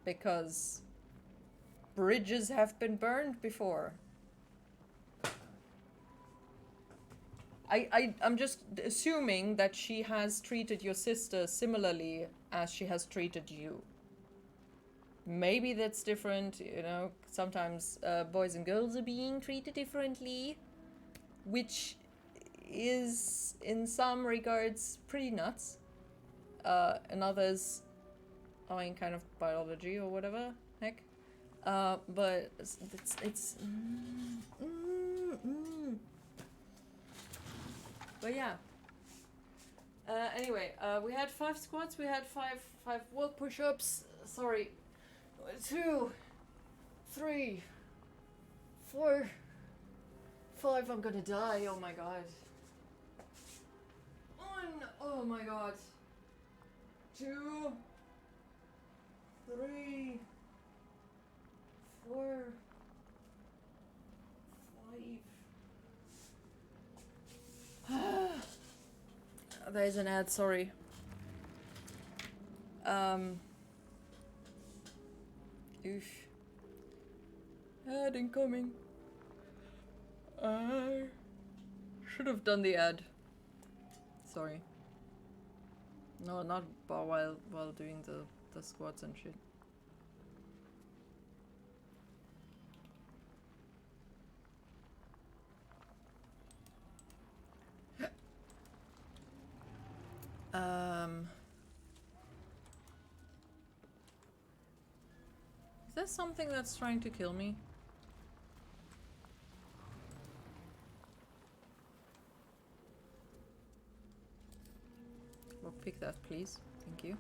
S1: Because bridges have been burned before. I'm just assuming that she has treated your sister similarly as she has treated you. Maybe that's different, you know. Sometimes boys and girls are being treated differently, which is in some regards pretty nuts. In others, I mean, kind of biology or whatever, heck. But it's But yeah. Anyway, we had 5 squats, we had 5 wall push-ups. Sorry. 2, 3, 4, 5. I'm gonna die. Oh my god. 1. Oh my god. 2, 3, 4, 5. There's an ad, sorry. Oof. Ad incoming. I should have done the ad. Sorry. No, not while doing the squats and shit. Is there something that's trying to kill me? Well, pick that, please. Thank you.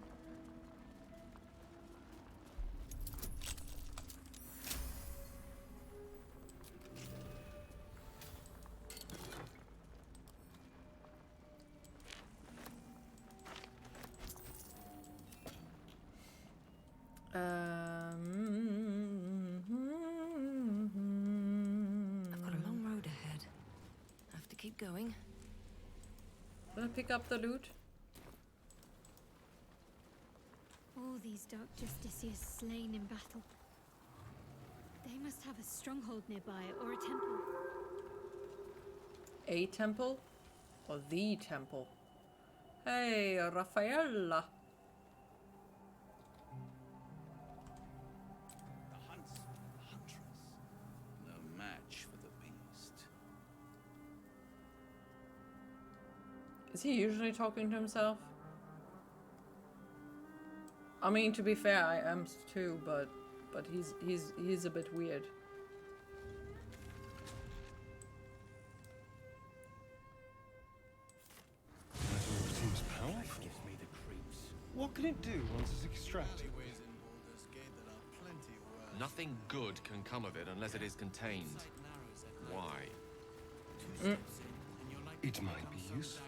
S3: I've got a long road ahead. I have to keep going.
S1: Wanna pick up the loot?
S5: All these dark justiciars slain in battle. They must have a stronghold nearby or a temple.
S1: A temple? Or the temple? Hey, Raffaella! Is he usually talking to himself? I mean, to be fair, I am too, but he's a bit weird.
S12: That orb seems powerful. What can it do once it's extracted?
S11: Nothing good can come of it unless it is contained. Why?
S12: It might be useful.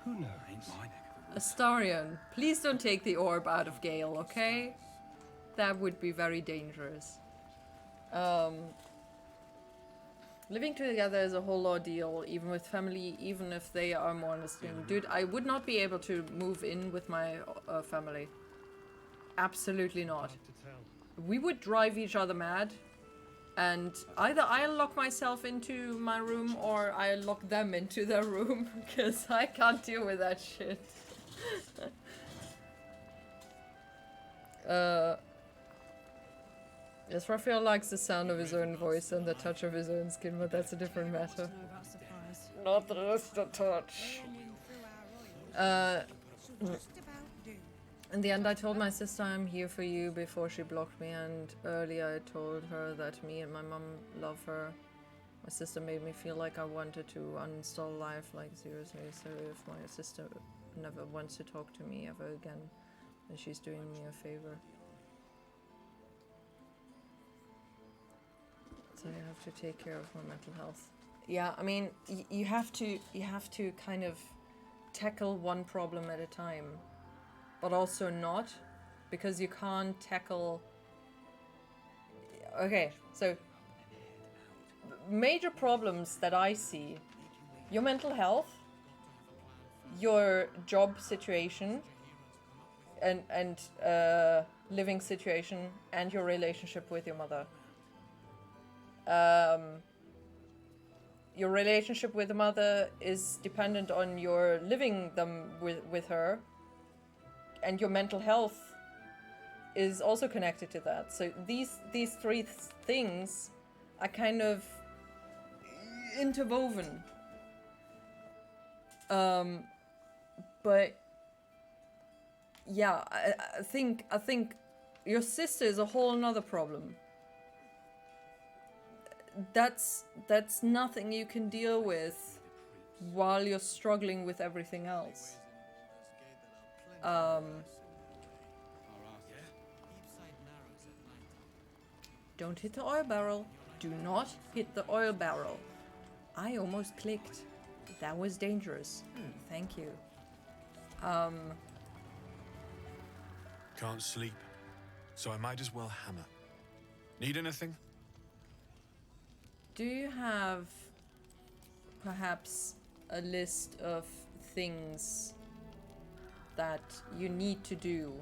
S12: Who knows?
S1: Astarion, please don't take the orb out of Gale, okay? That would be very dangerous. Living together is a whole ordeal, even with family, even if they are more understanding. Dude, I would not be able to move in with my family. Absolutely not. We would drive each other mad. And either I lock myself into my room or I lock them into their room, because I can't deal with that shit. Yes, Raphael likes the sound of his own voice and the touch of his own skin, but that's a different matter. Not just the touch. In the end, I told my sister I'm here for you before she blocked me, and earlier I told her that me and my mom love her. My sister made me feel like I wanted to uninstall life, like seriously, so if my sister never wants to talk to me ever again, then she's doing me a favor. So I have to take care of my mental health. Yeah, I mean, you have to kind of tackle one problem at a time. But also not, because you can't tackle... Okay, so major problems that I see: your mental health, your job situation, and living situation, and your relationship with your mother. Your relationship with the mother is dependent on your living them with her. And your mental health is also connected to that. So these 3 things are kind of interwoven. But yeah, I think your sister is a whole nother problem. That's nothing you can deal with while you're struggling with everything else. Don't hit the oil barrel. Do not hit the oil barrel. I almost clicked. That was dangerous. Thank you.
S17: Can't sleep, so I might as well hammer. Need anything?
S1: Do you have perhaps a list of things that you need to do?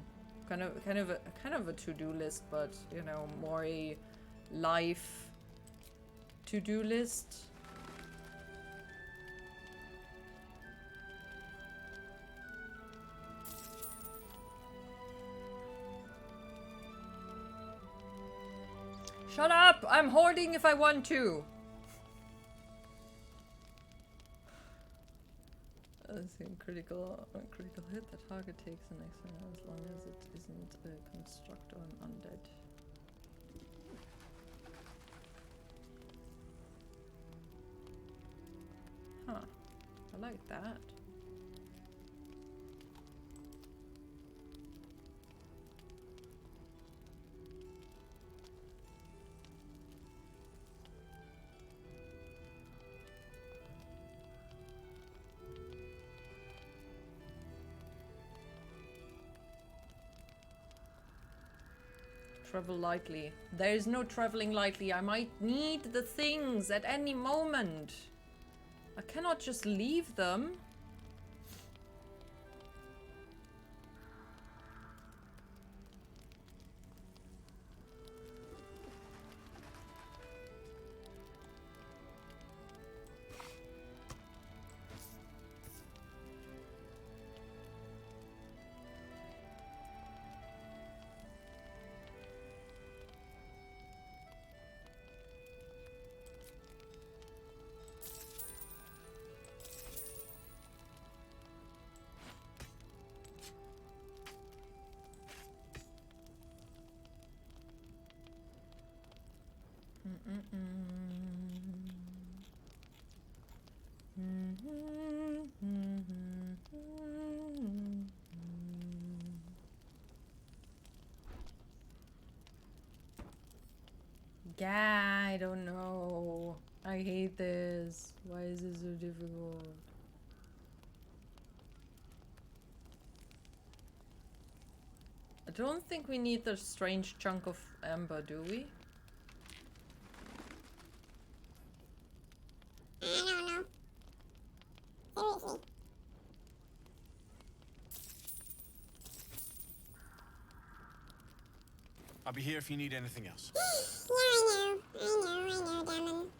S1: Kind of a to-do list, but you know, more a life to-do list. Shut up! I'm hoarding if I want to. Critical hit. The target takes an extra as long as it isn't a construct or an undead. Huh. I like that. Travel lightly. There is no traveling lightly. I might need the things at any moment. I cannot just leave them. Yeah, I don't know. I hate this. Why is this so difficult? I don't think we need the strange chunk of amber, do we?
S13: I don't know. Seriously.
S17: I'll be here if you need anything else.
S13: Yeah, I know, Damon.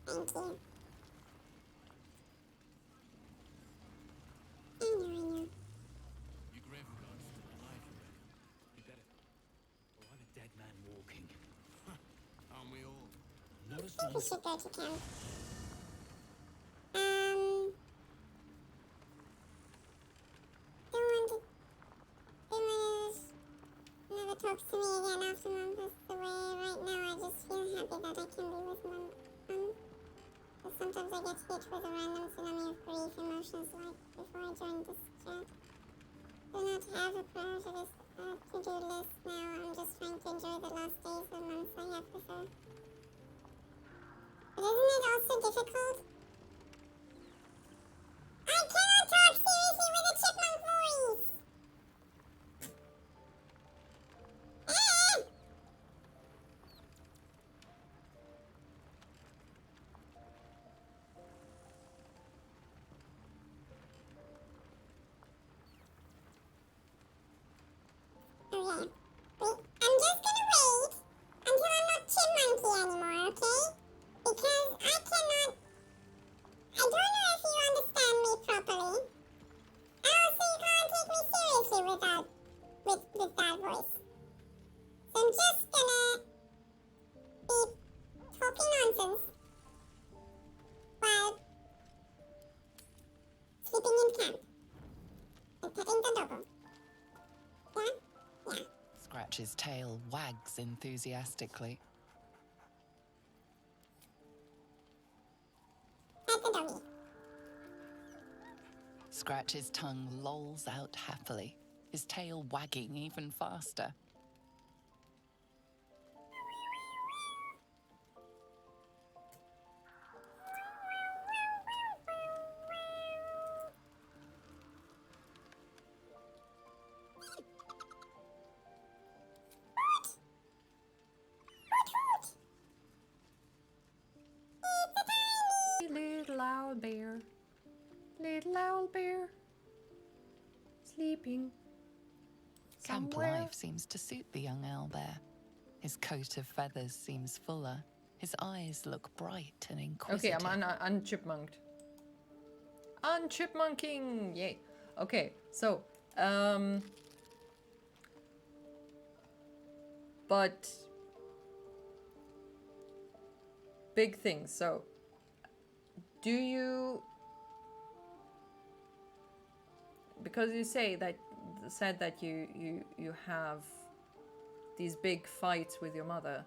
S13: Thank you. I know.
S9: Your grave guard's still alive, you reckon? You better. Or I'm a dead man walking. Aren't we all? Not as long
S13: We should go to camp. Never talks to me again after Mom passed away. Right now, I just feel happy that I can be with Mom. But sometimes I get hit with a random tsunami of grief emotions like before I joined this chat. Do not have a to-do list now. I'm just trying to enjoy the last days and months I have with her. But isn't it also difficult? I cannot talk seriously with a chipmunk voice! Okay. I'm just gonna wait until I'm not chipmunky anymore, okay? Because I cannot
S10: Scratch's tail wags enthusiastically.
S13: Pet the doggy.
S10: Scratch's tongue lolls out happily, his tail wagging even faster.
S1: Little owl bear. Little owl bear. Sleeping.
S10: Camp
S1: somewhere.
S10: life seems to suit the young owlbear. His coat of feathers seems fuller. His eyes look bright and inquisitive.
S1: Okay, I'm unchipmunked. Unchipmunking! Yay. Okay, so, but big things. So, do you, because you said that you have these big fights with your mother.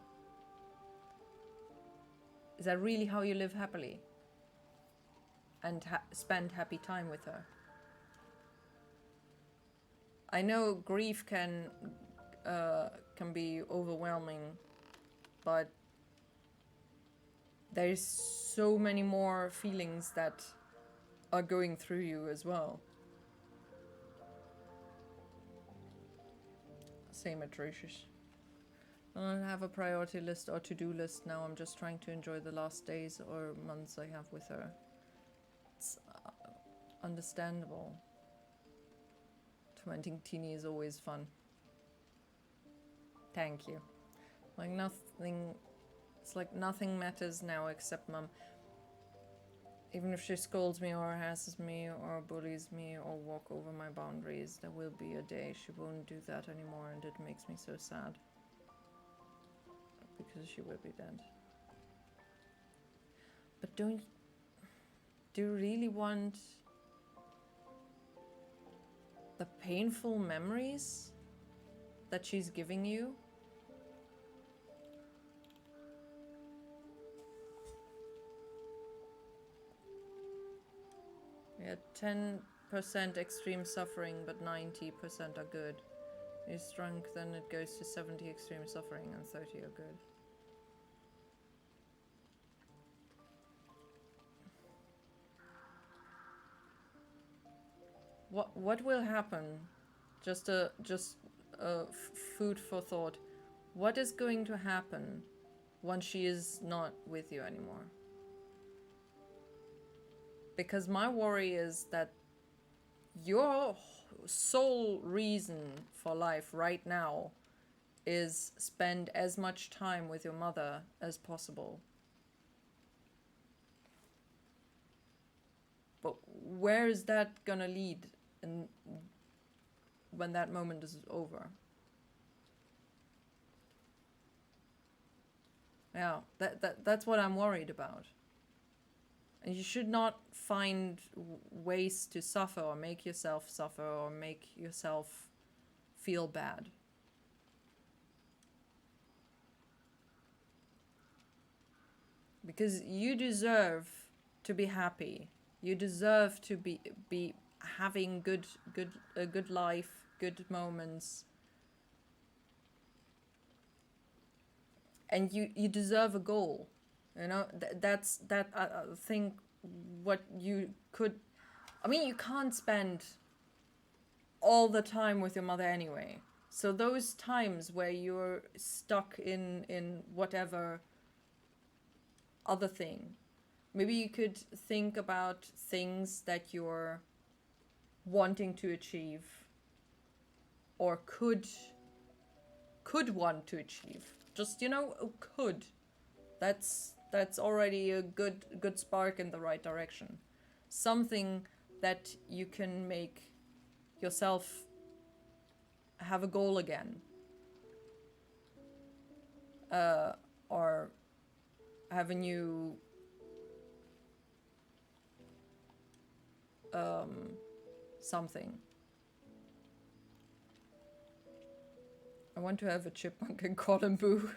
S1: Is that really how you live happily? And spend happy time with her? I know grief can be overwhelming, but there's so many more feelings that are going through you as well. Same atrocious. I don't have a priority list or to-do list now. I'm just trying to enjoy the last days or months I have with her. It's understandable. Tormenting Teeny is always fun. Thank you. Like nothing... It's like nothing matters now except Mum. Even if she scolds me or harasses me or bullies me or walk over my boundaries, there will be a day she won't do that anymore, and it makes me so sad. Because she will be dead. But do you really want the painful memories that she's giving you? Yeah, 10% extreme suffering, but 90% are good. Is drunk, then it goes to 70 extreme suffering and 30 are good. What will happen? Just food for thought. What is going to happen once she is not with you anymore? Because my worry is that your sole reason for life right now is spend as much time with your mother as possible. But where is that gonna lead when that moment is over? Yeah, that's what I'm worried about. And you should not find ways to suffer or make yourself suffer or make yourself feel bad. Because you deserve to be happy. You deserve to be having a good life, good moments. And you deserve a goal. You know, that's I think what you could... I mean, you can't spend all the time with your mother anyway. So those times where you're stuck in whatever other thing, maybe you could think about things that you're wanting to achieve or could want to achieve. Just, you know, could. That's already a good spark in the right direction. Something that you can make yourself have a goal again. Or have a new something. I want to have a chipmunk and call him Boo.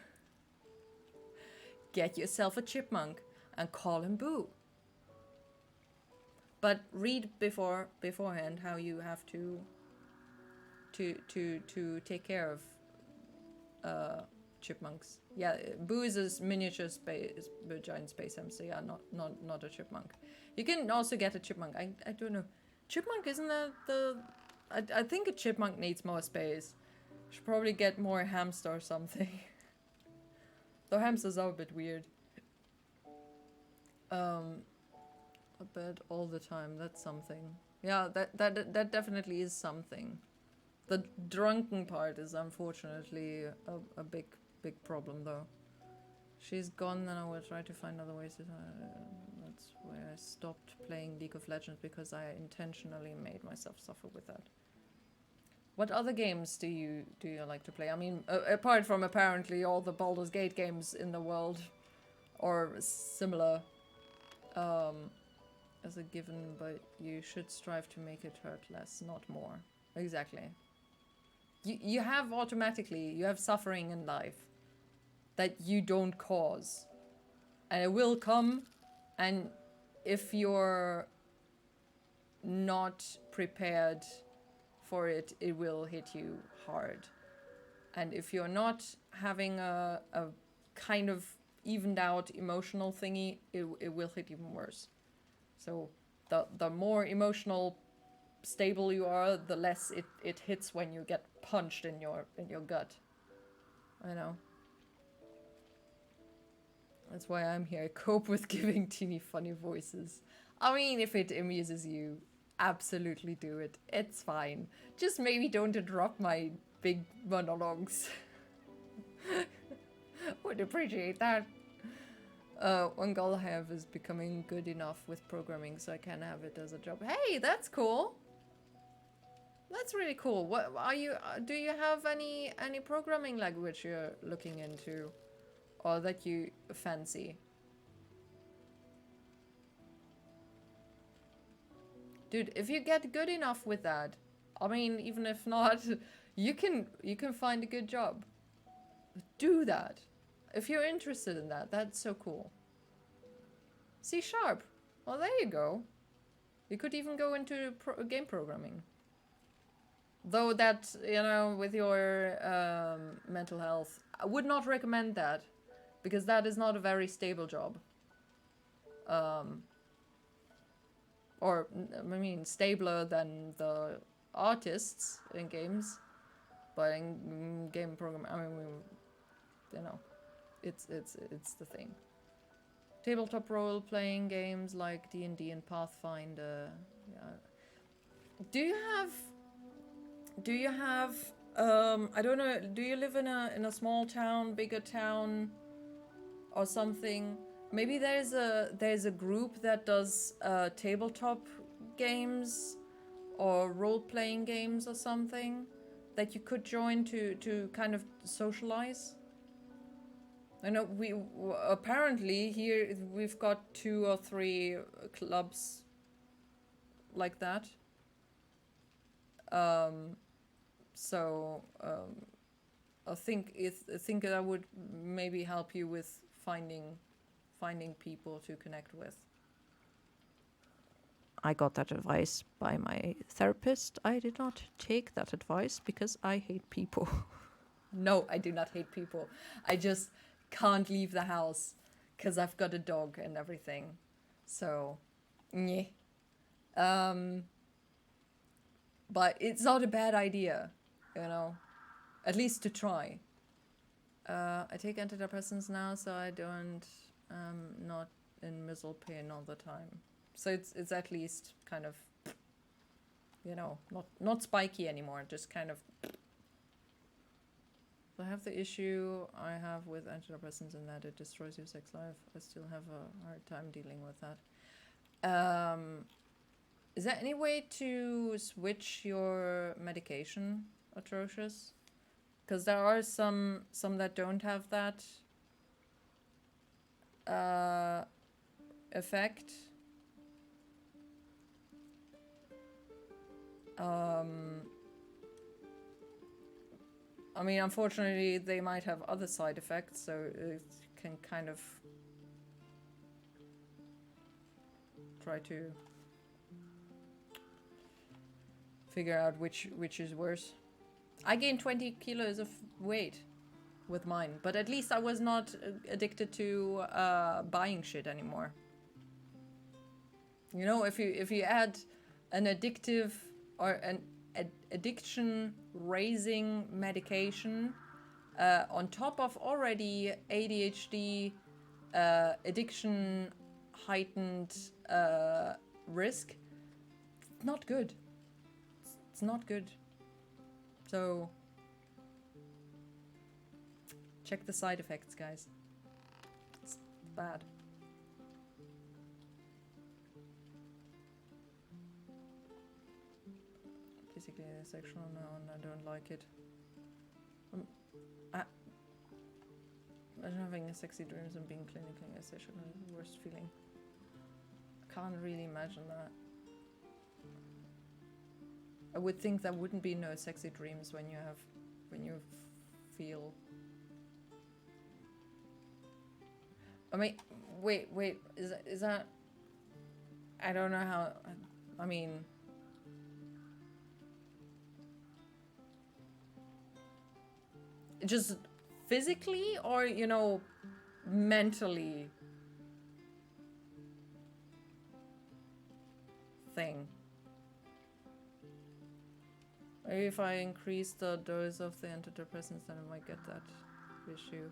S1: Get yourself a chipmunk and call him Boo. But read beforehand how you have to take care of chipmunks. Yeah, Boo is a miniature giant space hamster. Yeah, not a chipmunk. You can also get a chipmunk. I don't know. Chipmunk, isn't that the... I think a chipmunk needs more space. Should probably get more hamster or something. Though hamsters are a bit weird. A bed all the time, that's something. Yeah, that definitely is something. The drunken part is unfortunately a big problem though. She's gone, then I will try to find other ways to... that's where I stopped playing League of Legends because I intentionally made myself suffer with that. What other games do you like to play? I mean, apart from apparently all the Baldur's Gate games in the world, or similar, as a given, but you should strive to make it hurt less, not more. Exactly. You have automatically, you have suffering in life that you don't cause. And it will come, and if you're not prepared for it, it will hit you hard. And if you're not having a kind of evened out emotional thingy, it will hit even worse. So the more emotional stable you are, the less it hits when you get punched in your gut. I know. That's why I'm here. Cope with giving teeny funny voices. I mean, if it amuses you, absolutely do it. It's fine. Just maybe don't interrupt my big monologues. Would appreciate that. One goal I have is becoming good enough with programming so I can have it as a job. Hey, that's cool. That's really cool. What are you? Do you have any programming language you're looking into, or that you fancy? Dude, if you get good enough with that, I mean, even if not, you can find a good job. Do that. If you're interested in that, that's so cool. C#. Well, there you go. You could even go into game programming. Though that, you know, with your mental health, I would not recommend that. Because that is not a very stable job. Or, I mean, stabler than the artists in games. But in game programming, I mean, you know, it's the thing. Tabletop role-playing games like D&D and Pathfinder. Yeah. Do you have I don't know, do you live in a small town, bigger town, or something? Maybe there's a group that does tabletop games or role-playing games or something that you could join to kind of socialize. I know we apparently here we've got 2 or 3 clubs like that. I think that would maybe help you with finding people to connect with. I got that advice by my therapist. I did not take that advice because I hate people. No, I do not hate people. I just can't leave the house because I've got a dog and everything. So, yeah. But it's not a bad idea, you know, at least to try. I take antidepressants now, so I don't, not in miserable pain all the time. So it's at least kind of, you know, not spiky anymore, just kind of. I have the issue I have with antidepressants in that it destroys your sex life. I still have a hard time dealing with that. Is there any way to switch your medication, Atrocious? Because there are some that don't have that effect. I mean, unfortunately, they might have other side effects, so it can kind of try to figure out which is worse. I gained 20 kilos of weight with mine, but at least I was not addicted to buying shit anymore. You know, if you add an addictive or an addiction raising medication on top of already ADHD addiction heightened risk, not good. It's not good. So check the side effects, guys. It's bad. Physically asexual, no, I don't like it. Imagine having sexy dreams and being clinically asexual is the worst feeling. I can't really imagine that. I would think there wouldn't be no sexy dreams when you feel. I mean, wait, is that? I don't know how. I mean. Just physically or, you know, mentally thing. Maybe if I increase the dose of the antidepressants, then I might get that issue.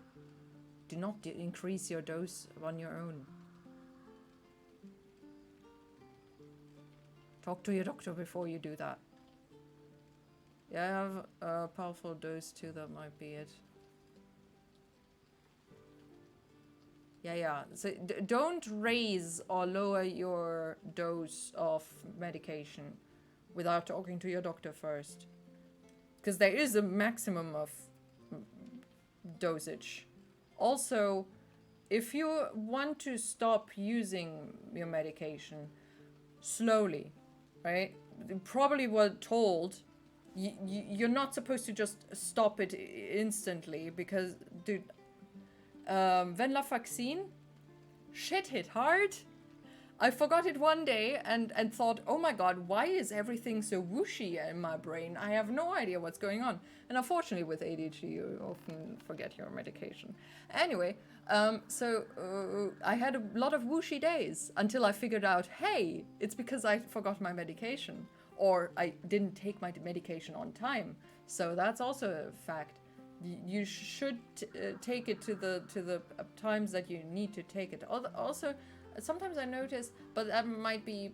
S1: Do not increase your dose on your own. Talk to your doctor before you do that. Yeah, I have a powerful dose too, that might be it. Yeah. So don't raise or lower your dose of medication without talking to your doctor first. Because there is a maximum of dosage. Also, if you want to stop using your medication slowly, right? You probably were told you're not supposed to just stop it instantly because, dude, when la vaccine, shit hit hard. I forgot it one day and thought, oh my god, why is everything so whooshy in my brain? I have no idea what's going on. And unfortunately with ADHD, you often forget your medication. Anyway, I had a lot of whooshy days until I figured out, hey, it's because I forgot my medication. Or I didn't take my medication on time. So that's also a fact. You should take it to the times that you need to take it. Also, sometimes I notice, but that might be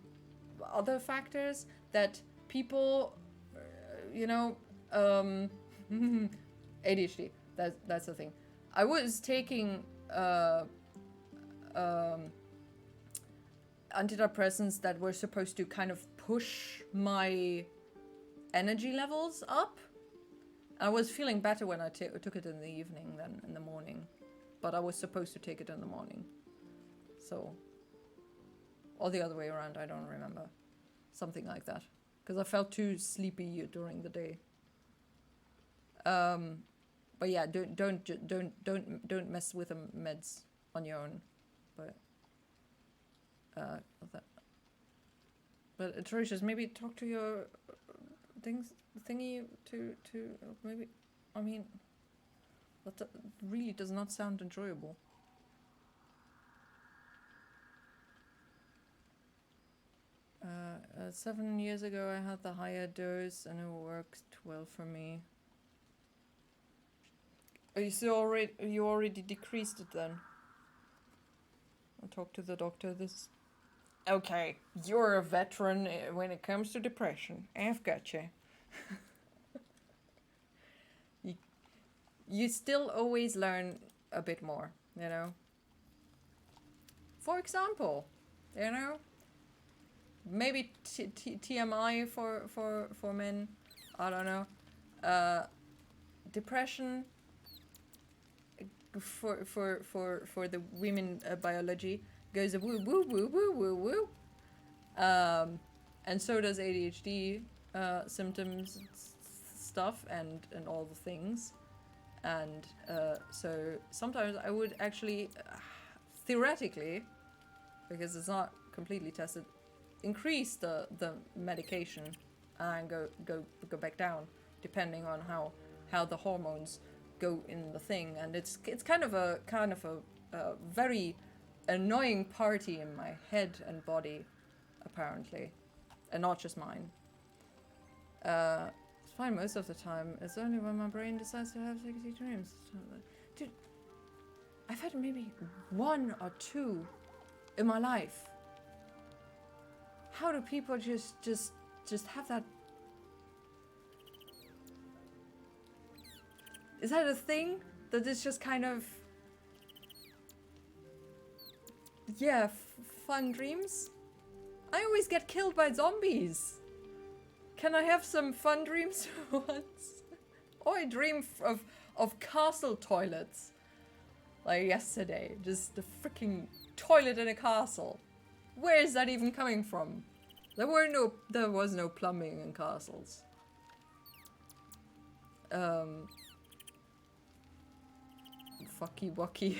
S1: other factors, that people, you know, ADHD. That's the thing. I was taking antidepressants that were supposed to kind of push my energy levels up. I was feeling better when I took it in the evening than in the morning, but I was supposed to take it in the morning. So, or the other way around, I don't remember. Something like that, because I felt too sleepy during the day. But yeah, don't mess with the meds on your own. But Atrocious, maybe talk to your thingy to maybe. I mean, that really does not sound enjoyable. 7 years ago, I had the higher dose, and it worked well for me. You already decreased it then? I'll talk to the doctor. Okay, you're a veteran when it comes to depression. I've got you. You still always learn a bit more, you know? For example, you know? Maybe TMI for men. I don't know. Depression for the women biology goes a woo woo woo woo woo woo. And so does ADHD symptoms stuff and all the things. And so sometimes I would actually, theoretically, because it's not completely tested, increase the medication and go back down, depending on how the hormones go in the thing. And it's kind of a very annoying party in my head and body, apparently, and not just mine. It's fine most of the time. It's only when my brain decides to have sexy dreams. Dude, I've had maybe 1 or 2 in my life. How do people just have that? Is that a thing? That is just kind of... Yeah, fun dreams? I always get killed by zombies. Can I have some fun dreams once? Oh, I dream of castle toilets. Like yesterday. Just the freaking toilet in a castle. Where is that even coming from? There was no plumbing in castles. Fucky wucky.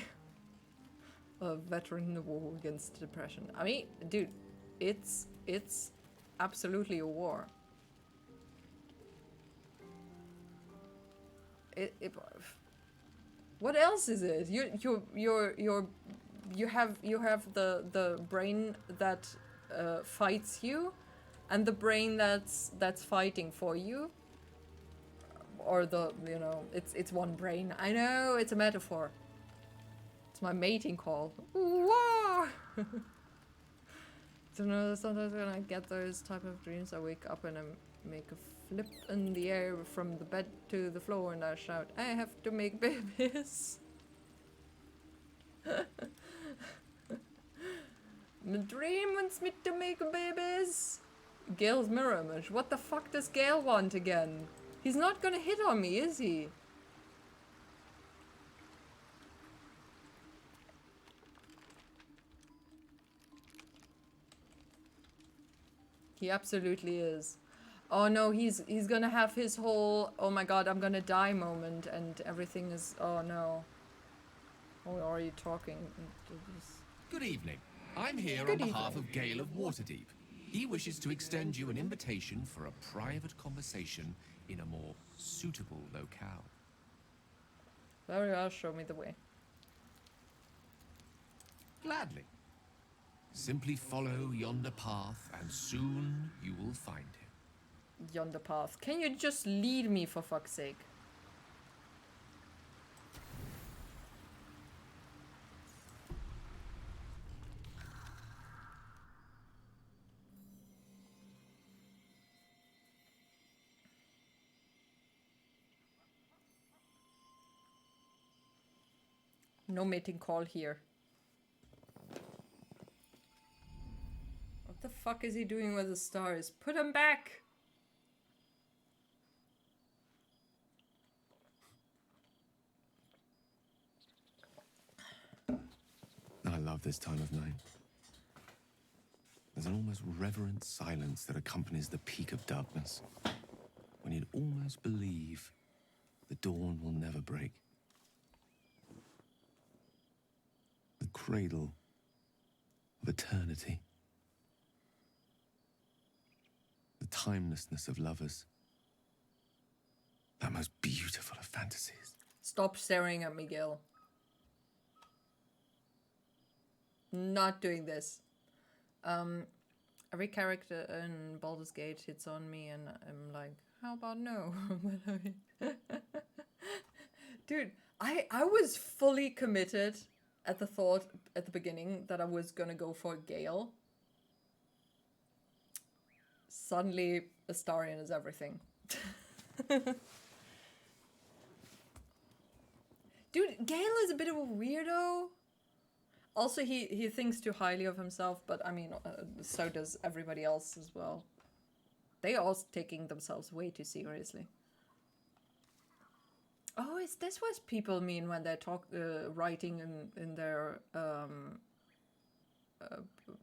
S1: A veteran in the war against depression. I mean, dude, it's absolutely a war. What else is it? You have the brain that fights you, and the brain that's fighting for you, or it's one brain. I know it's a metaphor. It's my mating call. Ooh-wah! So no, sometimes when I get those type of dreams, I wake up and I make a flip in the air from the bed to the floor and I shout, I have to make babies. My dream wants me to make babies. Gale's mirror image. What the fuck does Gale want again? He's not gonna hit on me, is he? He absolutely is. Oh no, he's gonna have his whole oh my god, I'm gonna die moment and everything is oh no. Oh, are you talking?
S11: Good evening. I'm here on behalf of Gale of Waterdeep. He wishes to extend you an invitation for a private conversation in a more suitable locale.
S1: Very well, show me the way.
S11: Gladly. Simply follow yonder path, and soon you will find him.
S1: Yonder path. Can you just lead me, for fuck's sake? No mating call here. What the fuck is he doing with the stars? Put them back!
S11: I love this time of night. There's an almost reverent silence that accompanies the peak of darkness, when you'd almost believe the dawn will never break. The cradle of eternity. The timelessness of lovers. That most beautiful of fantasies.
S1: Stop staring at me, Gil. Not doing this. Every character in Baldur's Gate hits on me and I'm like, how about no? Dude, I was fully committed at the thought at the beginning that I was gonna go for Gale. Suddenly, Astarion is everything. Dude, Gale is a bit of a weirdo. Also, he thinks too highly of himself, but I mean, so does everybody else as well. They are all taking themselves way too seriously. Oh, is this what people mean when they talk writing in their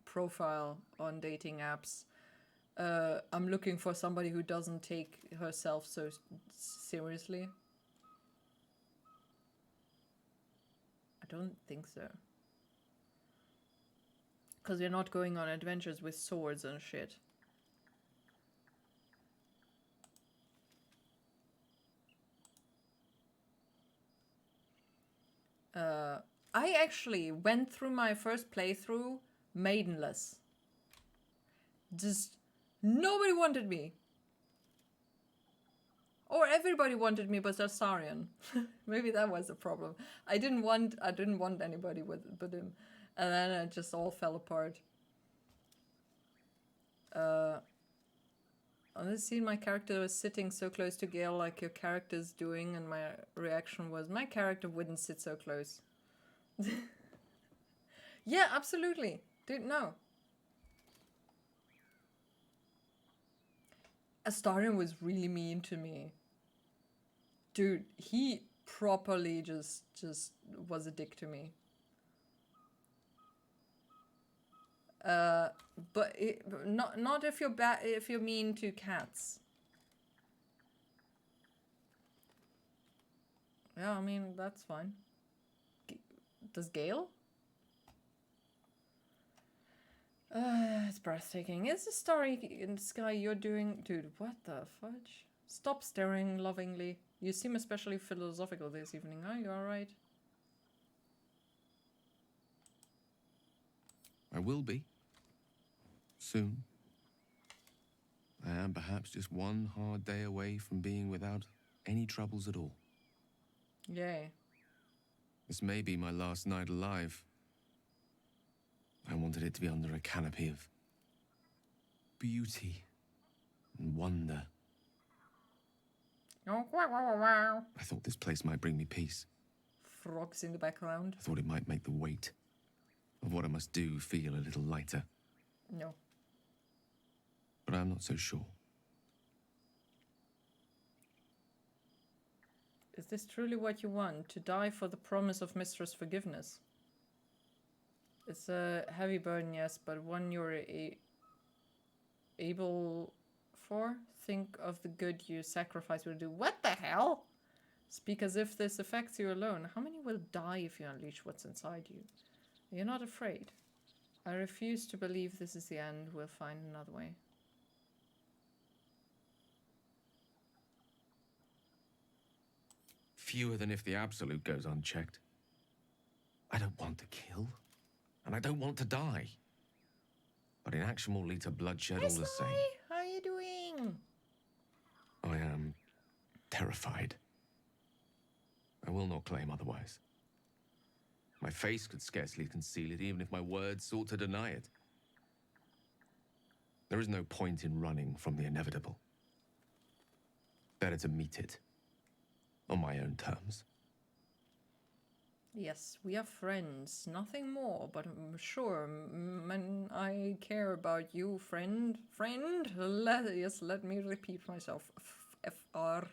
S1: profile on dating apps? I'm looking for somebody who doesn't take herself so seriously. don't think so. Because we're not going on adventures with swords and shit. I actually went through my first playthrough maidenless. Just nobody wanted me. Or everybody wanted me but Astarion. Maybe that was the problem. I didn't want anybody with him. And then it just all fell apart. On this scene, my character was sitting so close to Gale like your character's doing, and my reaction was, my character wouldn't sit so close. Yeah, absolutely. Dude, no. Astarion was really mean to me. Dude, he properly just was a dick to me. But not if you're mean to cats. Yeah, I mean, that's fine. Does Gale? It's breathtaking. Is the story in the sky you're doing? Dude, what the fudge? Stop staring lovingly. You seem especially philosophical this evening. Are you alright?
S11: I will be. Soon. I am perhaps just one hard day away from being without any troubles at all.
S1: Yay.
S11: This may be my last night alive. I wanted it to be under a canopy of beauty and wonder.
S1: Oh, wow, wow, wow.
S11: I thought this place might bring me peace.
S1: Frogs in the background.
S11: I thought it might make the weight of what I must do feel a little lighter.
S1: No.
S11: But I'm not so sure.
S1: Is this truly what you want? To die for the promise of Mistress' forgiveness? It's a heavy burden, yes, but one you're able for? Think of the good you sacrifice will do. What the hell? Speak as if this affects you alone. How many will die if you unleash what's inside you? You're not afraid. I refuse to believe this is the end. We'll find another way.
S11: Fewer than if the absolute goes unchecked. I don't want to kill, and I don't want to die. But inaction will lead to bloodshed all the same.
S1: How are you doing?
S11: I am terrified. I will not claim otherwise. My face could scarcely conceal it, even if my words sought to deny it. There is no point in running from the inevitable. Better to meet it on my own terms.
S1: Yes, we are friends. Nothing more, but I'm sure I care about you, friend. Friend? Yes, let me repeat myself. F-R-I-N.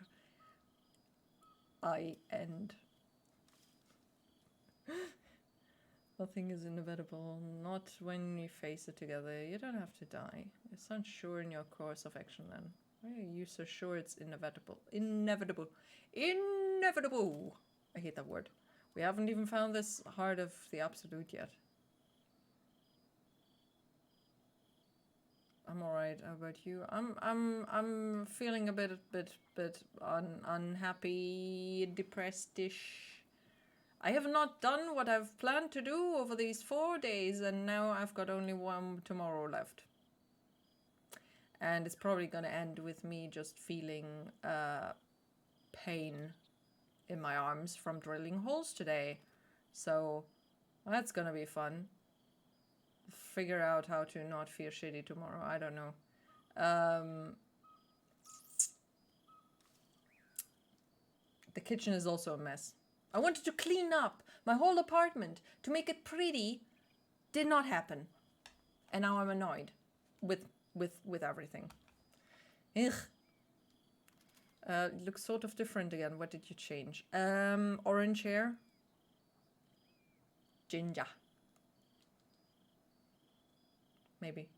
S1: Nothing is inevitable, not when you face it together. You don't have to die. You sound sure in your course of action then. Why are you so sure it's inevitable? Inevitable. Inevitable! I hate that word. We haven't even found this heart of the absolute yet. I'm alright. How about you? I'm feeling a bit unhappy, depressed-ish. I have not done what I've planned to do over these 4 days, and now I've got only one tomorrow left. And it's probably gonna end with me just feeling pain in my arms from drilling holes today. So that's gonna be fun. Figure out how to not feel shitty tomorrow. I don't know. The kitchen is also a mess. I wanted to clean up my whole apartment to make it pretty. Did not happen. And now I'm annoyed with everything. Ugh. It looks sort of different again. What did you change? Orange hair. Ginger. Maybe.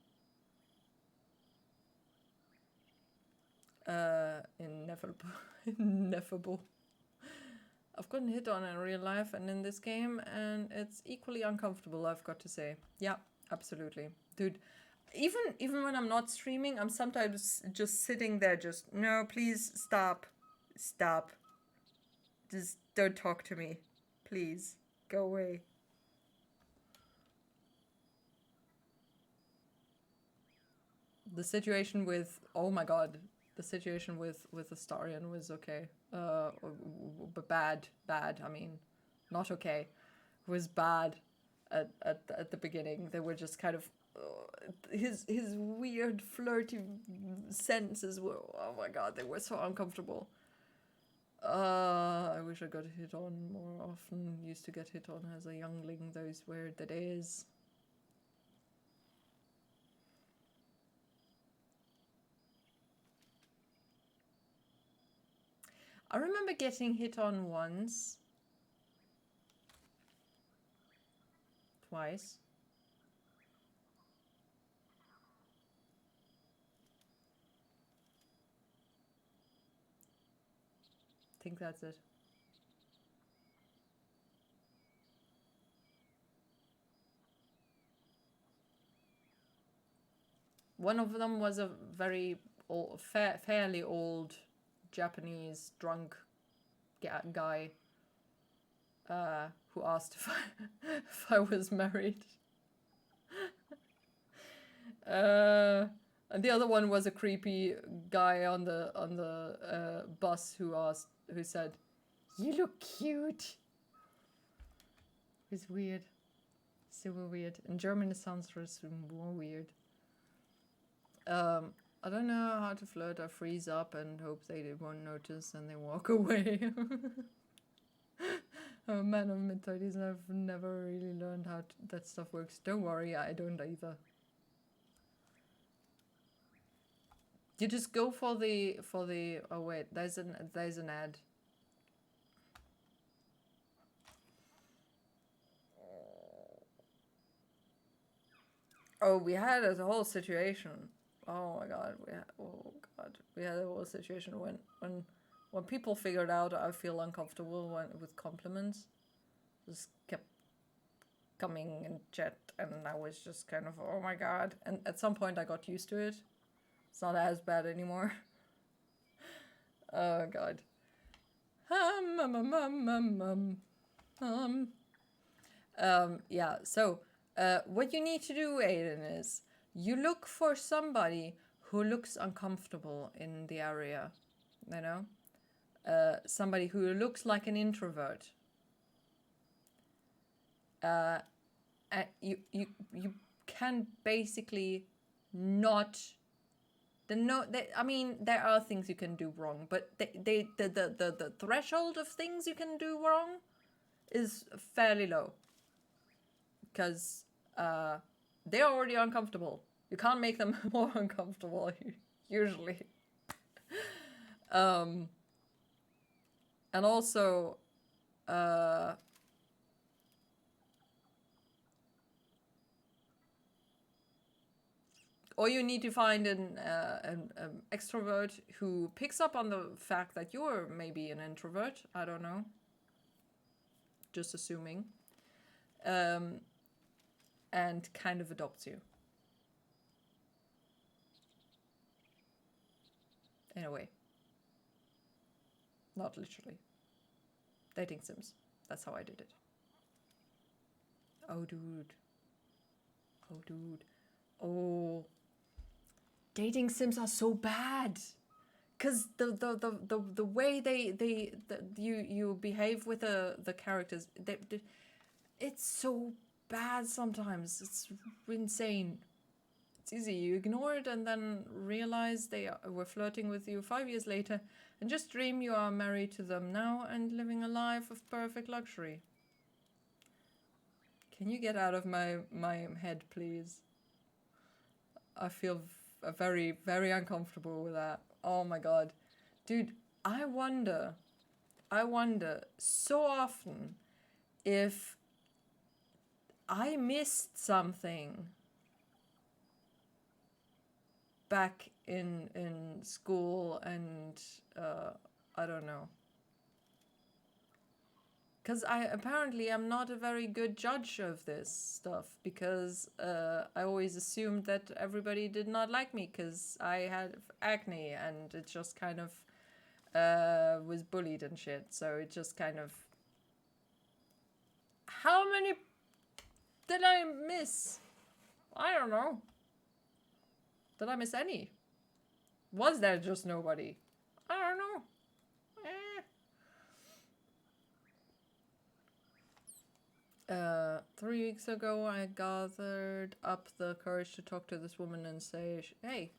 S1: Ineffable. Ineffable. I've gotten hit on in real life and in this game, and it's equally uncomfortable, I've got to say. Yeah, absolutely. Dude, even when I'm not streaming, I'm sometimes just sitting there just, no, please stop. Stop. Just don't talk to me. Please. Go away. The situation with, oh my god, the situation with Astarion was okay. But bad, I mean, not okay. It was bad at the beginning. They were just kind of, his weird flirty sentences were, oh my god, they were so uncomfortable. I wish I got hit on more often. Used to get hit on as a youngling, those were the days. I remember getting hit on once. Twice. I think that's it. One of them was a very old, fairly old Japanese drunk guy who asked if I was married. And the other one was a creepy guy on the bus who said, "You look cute." It's weird, super weird. In German, it sounds more weird. I don't know how to flirt. I freeze up and hope they won't notice and they walk away. I'm a man of mid-30s and I've never really learned how that stuff works. Don't worry, I don't either. You just go for the oh wait, there's an ad. Oh, we had a whole situation. Oh my god, we had a whole situation when people figured out I feel uncomfortable with compliments. Just kept coming in chat, and I was just kind of, oh my god. And at some point I got used to it. It's not as bad anymore. Oh god. Yeah, so what you need to do, Aiden, is you look for somebody who looks uncomfortable in the area, you know? Somebody who looks like an introvert. You can basically not... I mean, there are things you can do wrong, but the threshold of things you can do wrong is fairly low. Because they're already uncomfortable. You can't make them more uncomfortable, usually. And also, or you need to find an extrovert who picks up on the fact that you're maybe an introvert. I don't know. Just assuming. And kind of adopts you. In a way. Not literally. Dating sims. That's how I did it. Oh, dude. Oh, dude. Oh. Dating sims are so bad. Cause the way you behave with the characters, it's so bad sometimes. It's insane. It's easy. You ignore it and then realize they were flirting with you 5 years later and just dream you are married to them now and living a life of perfect luxury. Can you get out of my head, please? I feel very, very uncomfortable with that. Oh my god. Dude, I wonder so often if I missed something back in school and I don't know. because I apparently am not a very good judge of this stuff, because I always assumed that everybody did not like me because I had acne and it just kind of was bullied and shit. So it just kind of... How many did I miss? I don't know. Did I miss any? Was there just nobody? I don't know. 3 weeks ago, I gathered up the courage to talk to this woman and say, hey,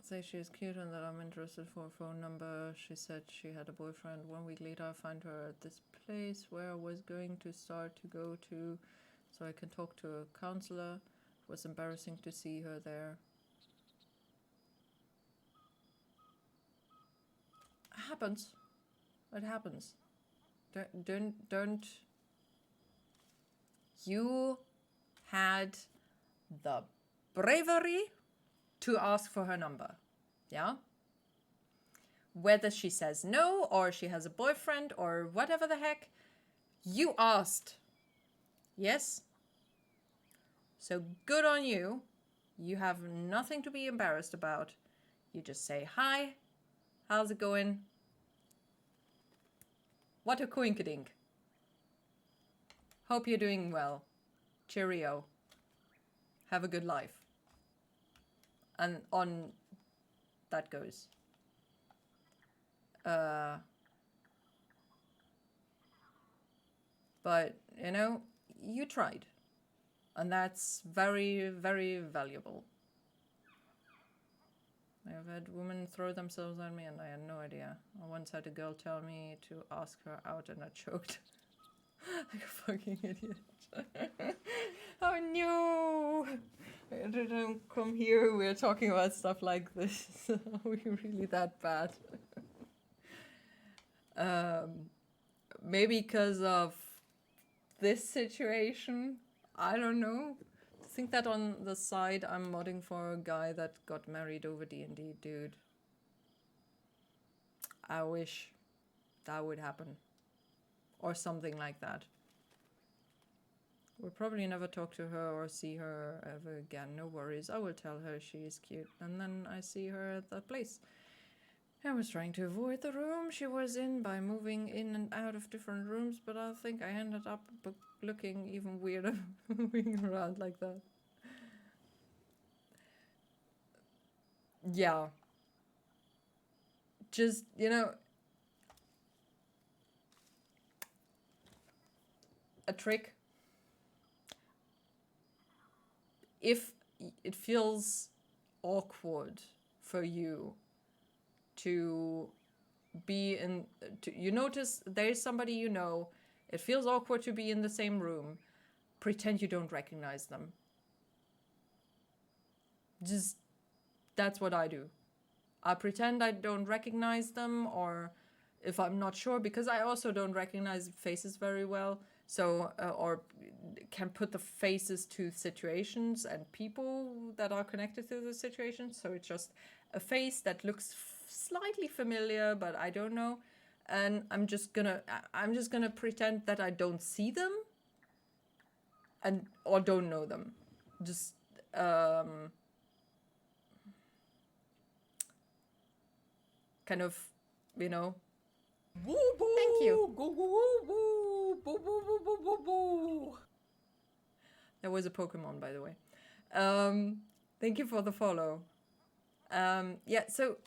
S1: say she is cute and that I'm interested for a phone number. She said she had a boyfriend. 1 week later, I find her at this place where I was going to start to go to so I can talk to a counselor. It was embarrassing to see her there. Happens. It happens. Don't. You had the bravery to ask for her number. Yeah? Whether she says no or she has a boyfriend or whatever the heck, you asked. Yes? So good on you. You have nothing to be embarrassed about. You just say, hi, how's it going? What a coinkydink. Hope you're doing well. Cheerio. Have a good life. And on that goes. But, you know, you tried. And that's very, very valuable. I've had women throw themselves on me and I had no idea. I once had a girl tell me to ask her out and I choked. Like a fucking idiot. Oh no! I didn't come here, we're talking about stuff like this. Are we really that bad? Maybe because of this situation? I don't know. I think that on the side I'm modding for a guy that got married over D&D, dude. I wish that would happen. Or something like that. We'll probably never talk to her or see her ever again. No worries. I will tell her she is cute. And then I see her at that place. I was trying to avoid the room she was in by moving in and out of different rooms, but I think I ended up looking even weirder moving around like that. Yeah. Just, you know, a trick. If it feels awkward for you to be in, you notice there's somebody you know, it feels awkward to be in the same room, pretend you don't recognize them. Just, that's what I do. I pretend I don't recognize them, or if I'm not sure, because I also don't recognize faces very well, so, or can put the faces to situations and people that are connected to the situation, so it's just a face that looks slightly familiar, but I don't know, and I'm just gonna pretend that I don't see them, and or don't know them, just kind of, you know. Woo boo! Thank you. Go woo boo! Boo boo boo boo boo boo! There was a Pokemon, by the way. Thank you for the follow. Yeah, so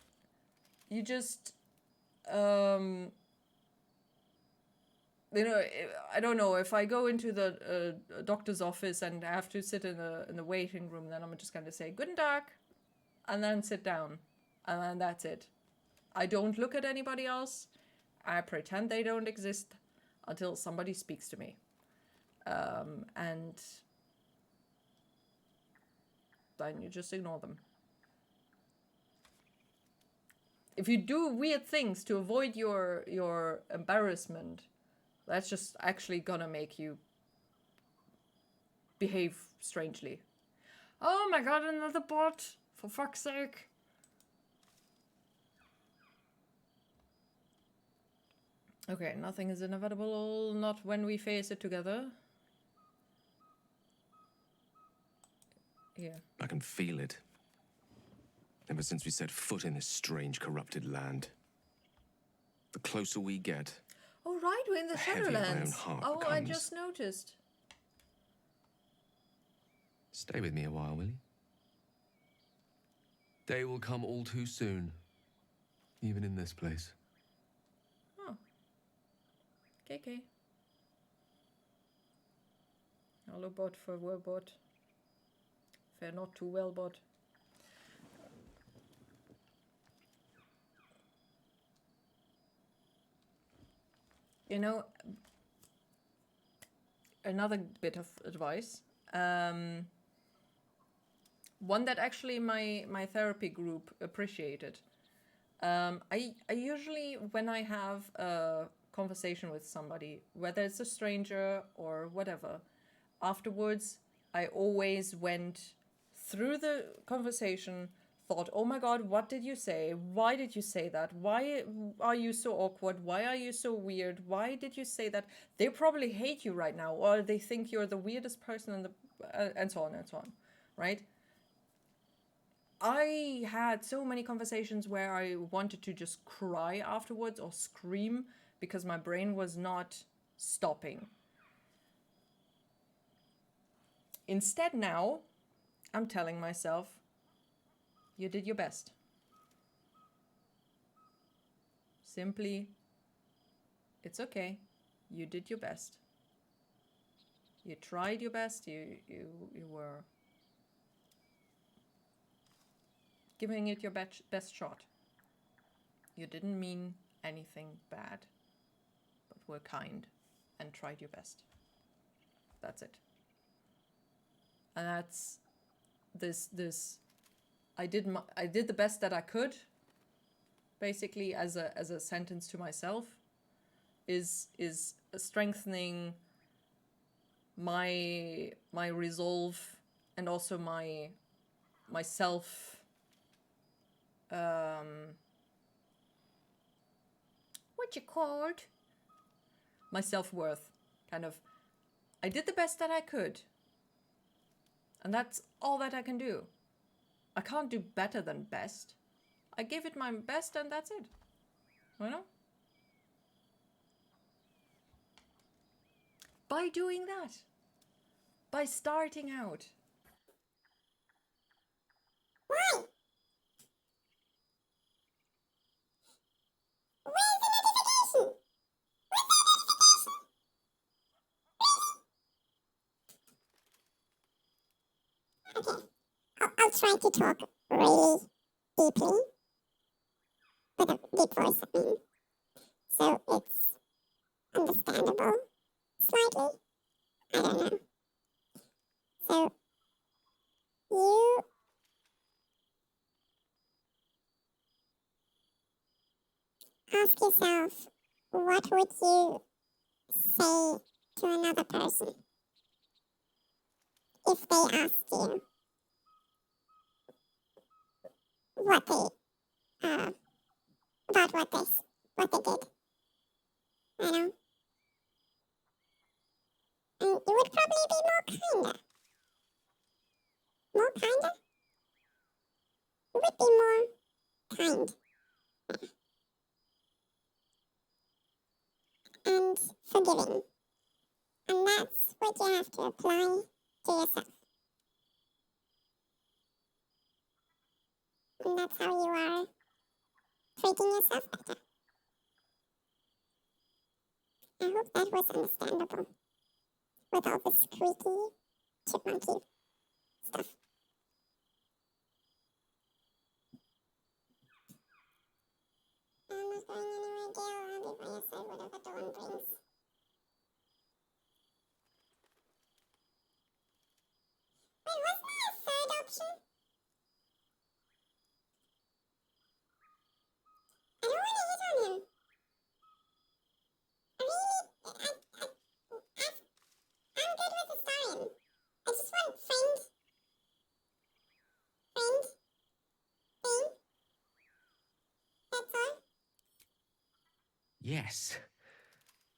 S1: you just you know, I don't know, if I go into the doctor's office and I have to sit in the waiting room, then I'm just gonna say "Guten Tag," and then sit down, and then that's it. I don't look at anybody else. I pretend they don't exist until somebody speaks to me. And then you just ignore them. If you do weird things to avoid your embarrassment, that's just actually gonna make you behave strangely. Oh my god, another bot! For fuck's sake. Okay, nothing is inevitable, not when we face it together. Yeah.
S11: I can feel it. Ever since we set foot in this strange, corrupted land. The closer we get,
S1: Oh right, we're in the
S11: heavier my own
S1: Shadowlands.
S11: heart
S1: Oh, I
S11: becomes.
S1: just noticed.
S11: Stay with me a while, will you? Day will come all too soon. Even in this place.
S1: Oh. KK. Hello bot for bot. Fare not too well bot. You know, another bit of advice. One that actually my therapy group appreciated. I usually, when I have a conversation with somebody, whether it's a stranger or whatever, afterwards I always went through the conversation, thought, oh my god, what did you say? Why did you say that? Why are you so awkward? Why are you so weird? Why did you say that? They probably hate you right now, or they think you're the weirdest person in the and so on, right? I had so many conversations where I wanted to just cry afterwards or scream because my brain was not stopping. Instead now, I'm telling myself, you did your best. Simply, it's okay. You did your best. You tried your best. You were giving it your best shot. You didn't mean anything bad, but were kind and tried your best. That's it. And that's this. I did the best that I could. Basically, as a sentence to myself, is strengthening my resolve and also my self. What you called? My self-worth. Kind of, I did the best that I could. And that's all that I can do. I can't do better than best. I gave it my best and that's it. You know? By doing that. By starting out.
S13: Why? Where's the notification? Okay, I'll try to talk really deeply, with a deep voice, I mean. So it's understandable, slightly. I don't know. So, you ask yourself, what would you say to another person if they asked you what they, about what they did, you know? And you would probably be more kinder. More kinder? You would be more kind. And forgiving. And that's what you have to apply to yourself. And that's how you are treating yourself better. I hope that was understandable. With all the squeaky, chipmunky stuff. I'm not going anywhere, Gale. I'll be by your side, whatever dawn brings. Wait, wasn't there a third option? I don't want to hit on him. I'm good with Astarion. I just want friend
S11: Yes.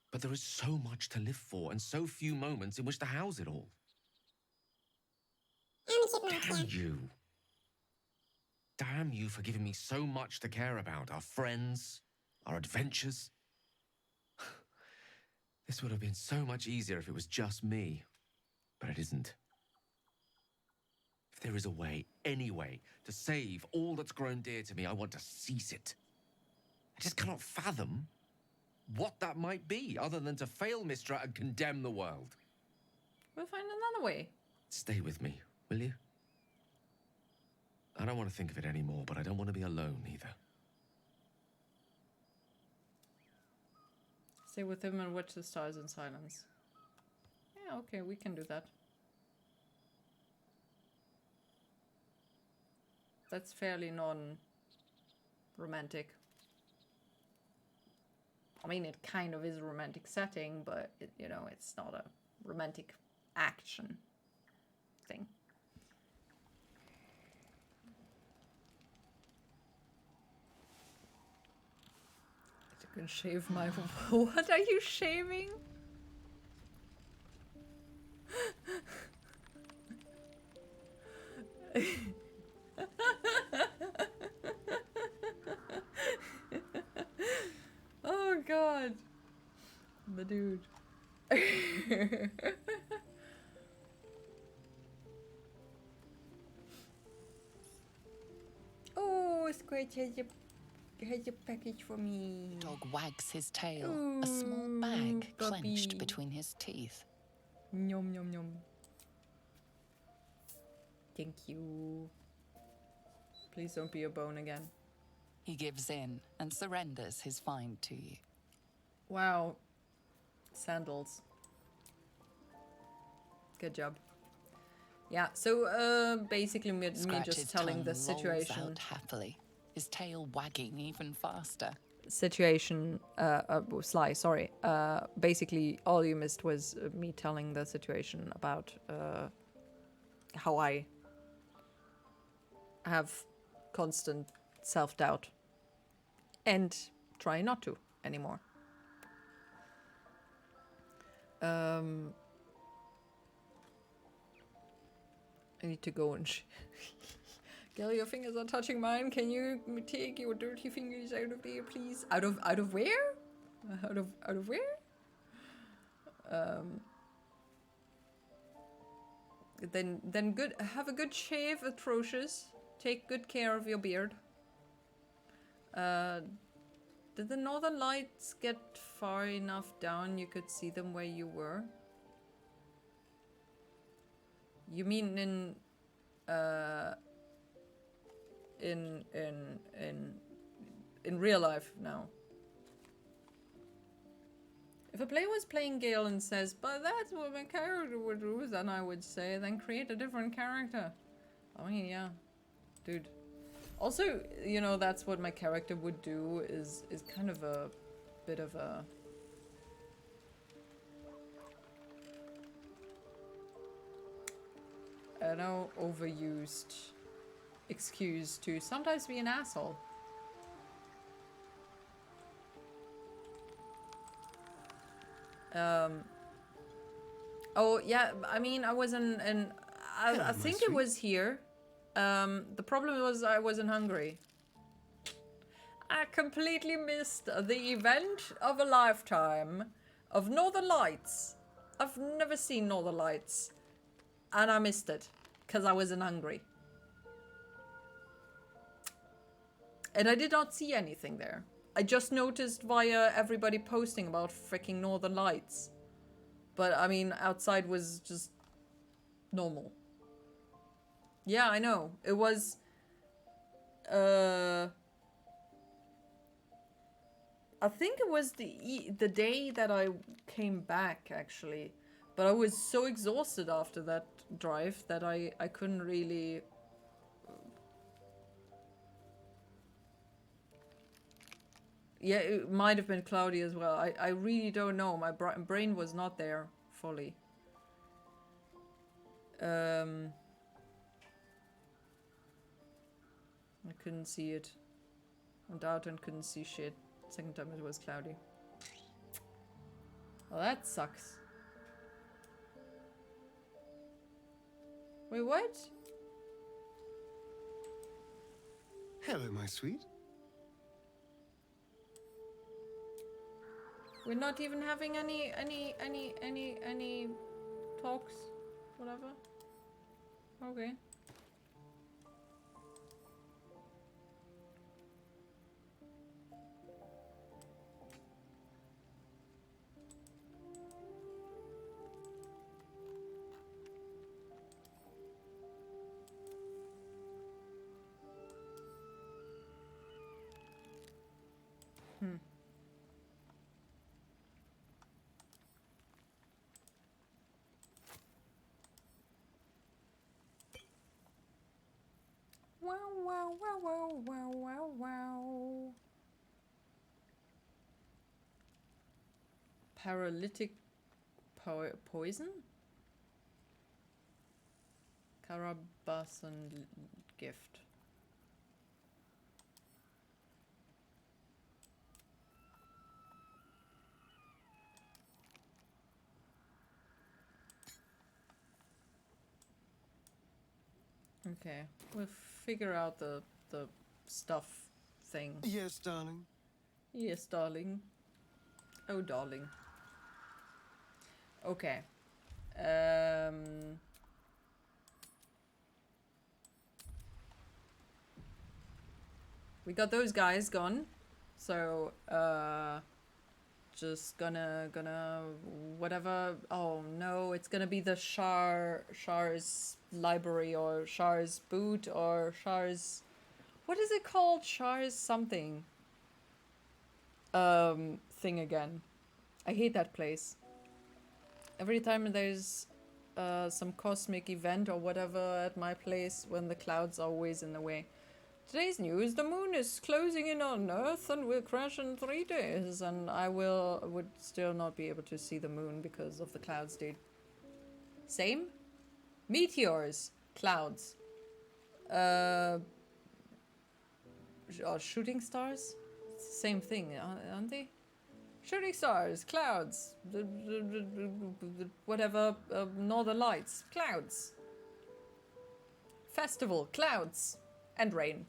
S11: But there is so much to live for, and so few moments in which to house it all. Damn you. Damn you for giving me so much to care about. Our friends, our adventures. This would have been so much easier if it was just me. But it isn't. If there is a way, any way, to save all that's grown dear to me, I want to seize it. I just cannot fathom what that might be, other than to fail Mistra and condemn the world.
S1: We'll find another way.
S11: Stay with me, will you? I don't want to think of it anymore, but I don't want to be alone either.
S1: Stay with him and watch the stars in silence. Yeah, okay, we can do that. That's fairly non-romantic. I mean, it kind of is a romantic setting, but, you know, it's not a romantic action thing. I can shave my... What are you shaving? Oh god. The dude. Oh, Squidge has a package for me.
S10: The dog wags his tail,
S1: Ooh,
S10: a small bag
S1: puppy.
S10: clenched between his teeth.
S1: Yum yum yum. Thank you. Please don't be a bone again.
S10: He gives in and surrenders his find to you.
S1: Wow. Sandals. Good job. Yeah, so basically me
S10: Scratch's
S1: just telling the
S10: tongue
S1: situation.
S10: lolls out happily, his tail wagging even faster.
S1: Situation, Sly, sorry. Basically all you missed was me telling the situation about how I have constant self-doubt and try not to anymore. I need to go and Gil, your fingers are touching mine. Can you take your dirty fingers out of there, please? Out of where? Out of where? Then good. Have a good shave, Atrocious. Take good care of your beard. Did the northern lights get far enough down you could see them where you were? You mean in real life now? If a player was playing Gale and says, but that's what my character would do, then I would say, then create a different character. I mean, yeah. Dude. Also, you know, that's what my character would do, is kind of a bit of a... I don't know, overused excuse to sometimes be an asshole. Oh, yeah, I mean, I was I think it was here. The problem was I wasn't hungry. I completely missed the event of a lifetime of Northern Lights. I've never seen Northern Lights. And I missed it because I wasn't hungry. And I did not see anything there. I just noticed via everybody posting about freaking Northern Lights. But I mean, outside was just normal. Yeah, I know. It was... I think it was the day that I came back, actually. But I was so exhausted after that drive that I couldn't really... Yeah, it might have been cloudy as well. I really don't know. My brain was not there fully. I couldn't see it. Went out and couldn't see shit. Second time it was cloudy. Well, that sucks. Wait, what?
S12: Hello, my sweet.
S1: We're not even having any talks, whatever. Okay. Wow, wow, wow, wow, wow, wow, wow. Paralytic poison? Carabasan gift. Okay, we'll figure out the stuff thing.
S12: Yes, darling.
S1: Yes, darling. Oh, darling. Okay. We got those guys gone. So, just gonna whatever. Oh no, it's gonna be the Char's library or Char's boot or Char's, what is it called? Char's something. Thing again. I hate that place. Every time there's some cosmic event or whatever at my place, when the clouds are always in the way. Today's news, the moon is closing in on Earth and will crash in 3 days, and I would still not be able to see the moon because of the clouds, dude. Same? Meteors. Clouds. Shooting stars? It's the same thing, aren't they? Shooting stars, clouds, whatever, northern lights, clouds. Festival, clouds, and rain.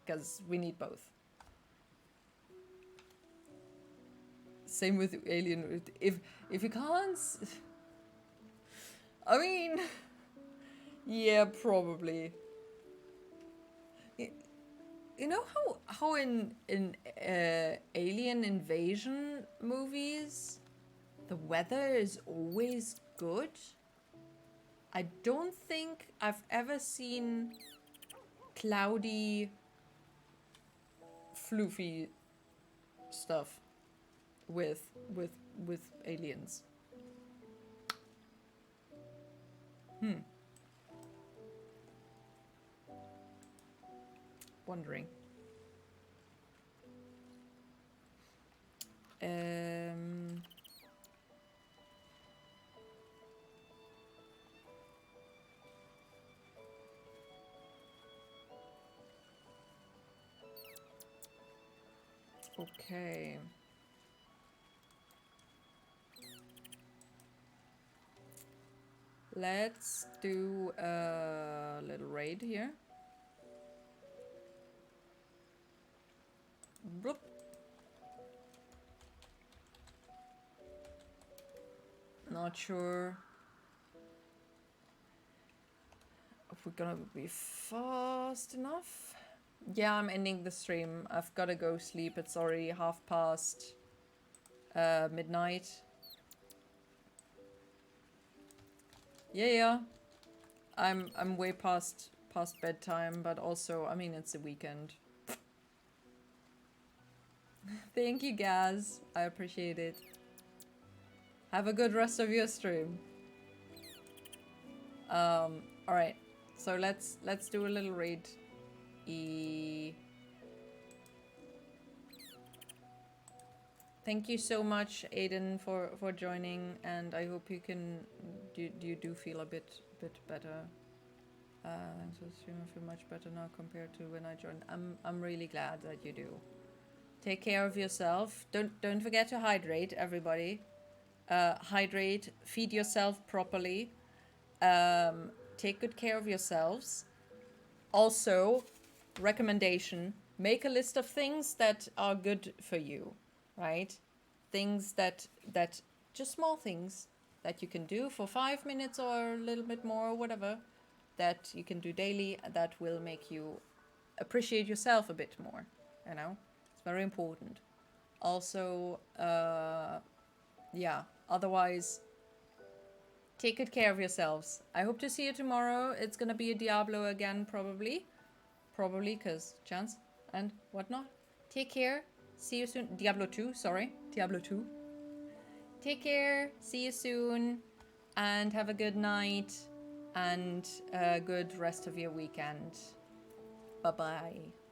S1: Because we need both. Same with Alien. If you can't... I mean... Yeah, probably. You know how in Alien Invasion movies, the weather is always good? I don't think I've ever seen cloudy, floofy stuff with aliens. Wondering. Okay. Let's do a little raid here. Bloop. Not sure if we're gonna be fast enough. Yeah, I'm ending the stream. I've gotta go sleep. It's already past midnight. Yeah. I'm way past bedtime, but also, I mean, it's a weekend. Thank you, Gaz. I appreciate it. Have a good rest of your stream. All right. So let's do a little raid. Thank you so much, Aiden, for joining, and I hope you do feel a bit better. So stream, I feel much better now compared to when I joined. I'm really glad that you do. Take care of yourself. Don't forget to hydrate, everybody. hydrate, feed yourself properly, take good care of yourselves. Also, recommendation, make a list of things that are good for you, right? Things that just small things that you can do for 5 minutes or a little bit more or whatever, that you can do daily, that will make you appreciate yourself a bit more, you know? It's very important. Also, yeah, otherwise, take good care of yourselves. I hope to see you tomorrow. It's gonna be a Diablo again, probably. Probably, because chance and whatnot. Take care. See you soon. Diablo 2, sorry. Diablo 2. Take care. See you soon. And have a good night. And a good rest of your weekend. Bye-bye.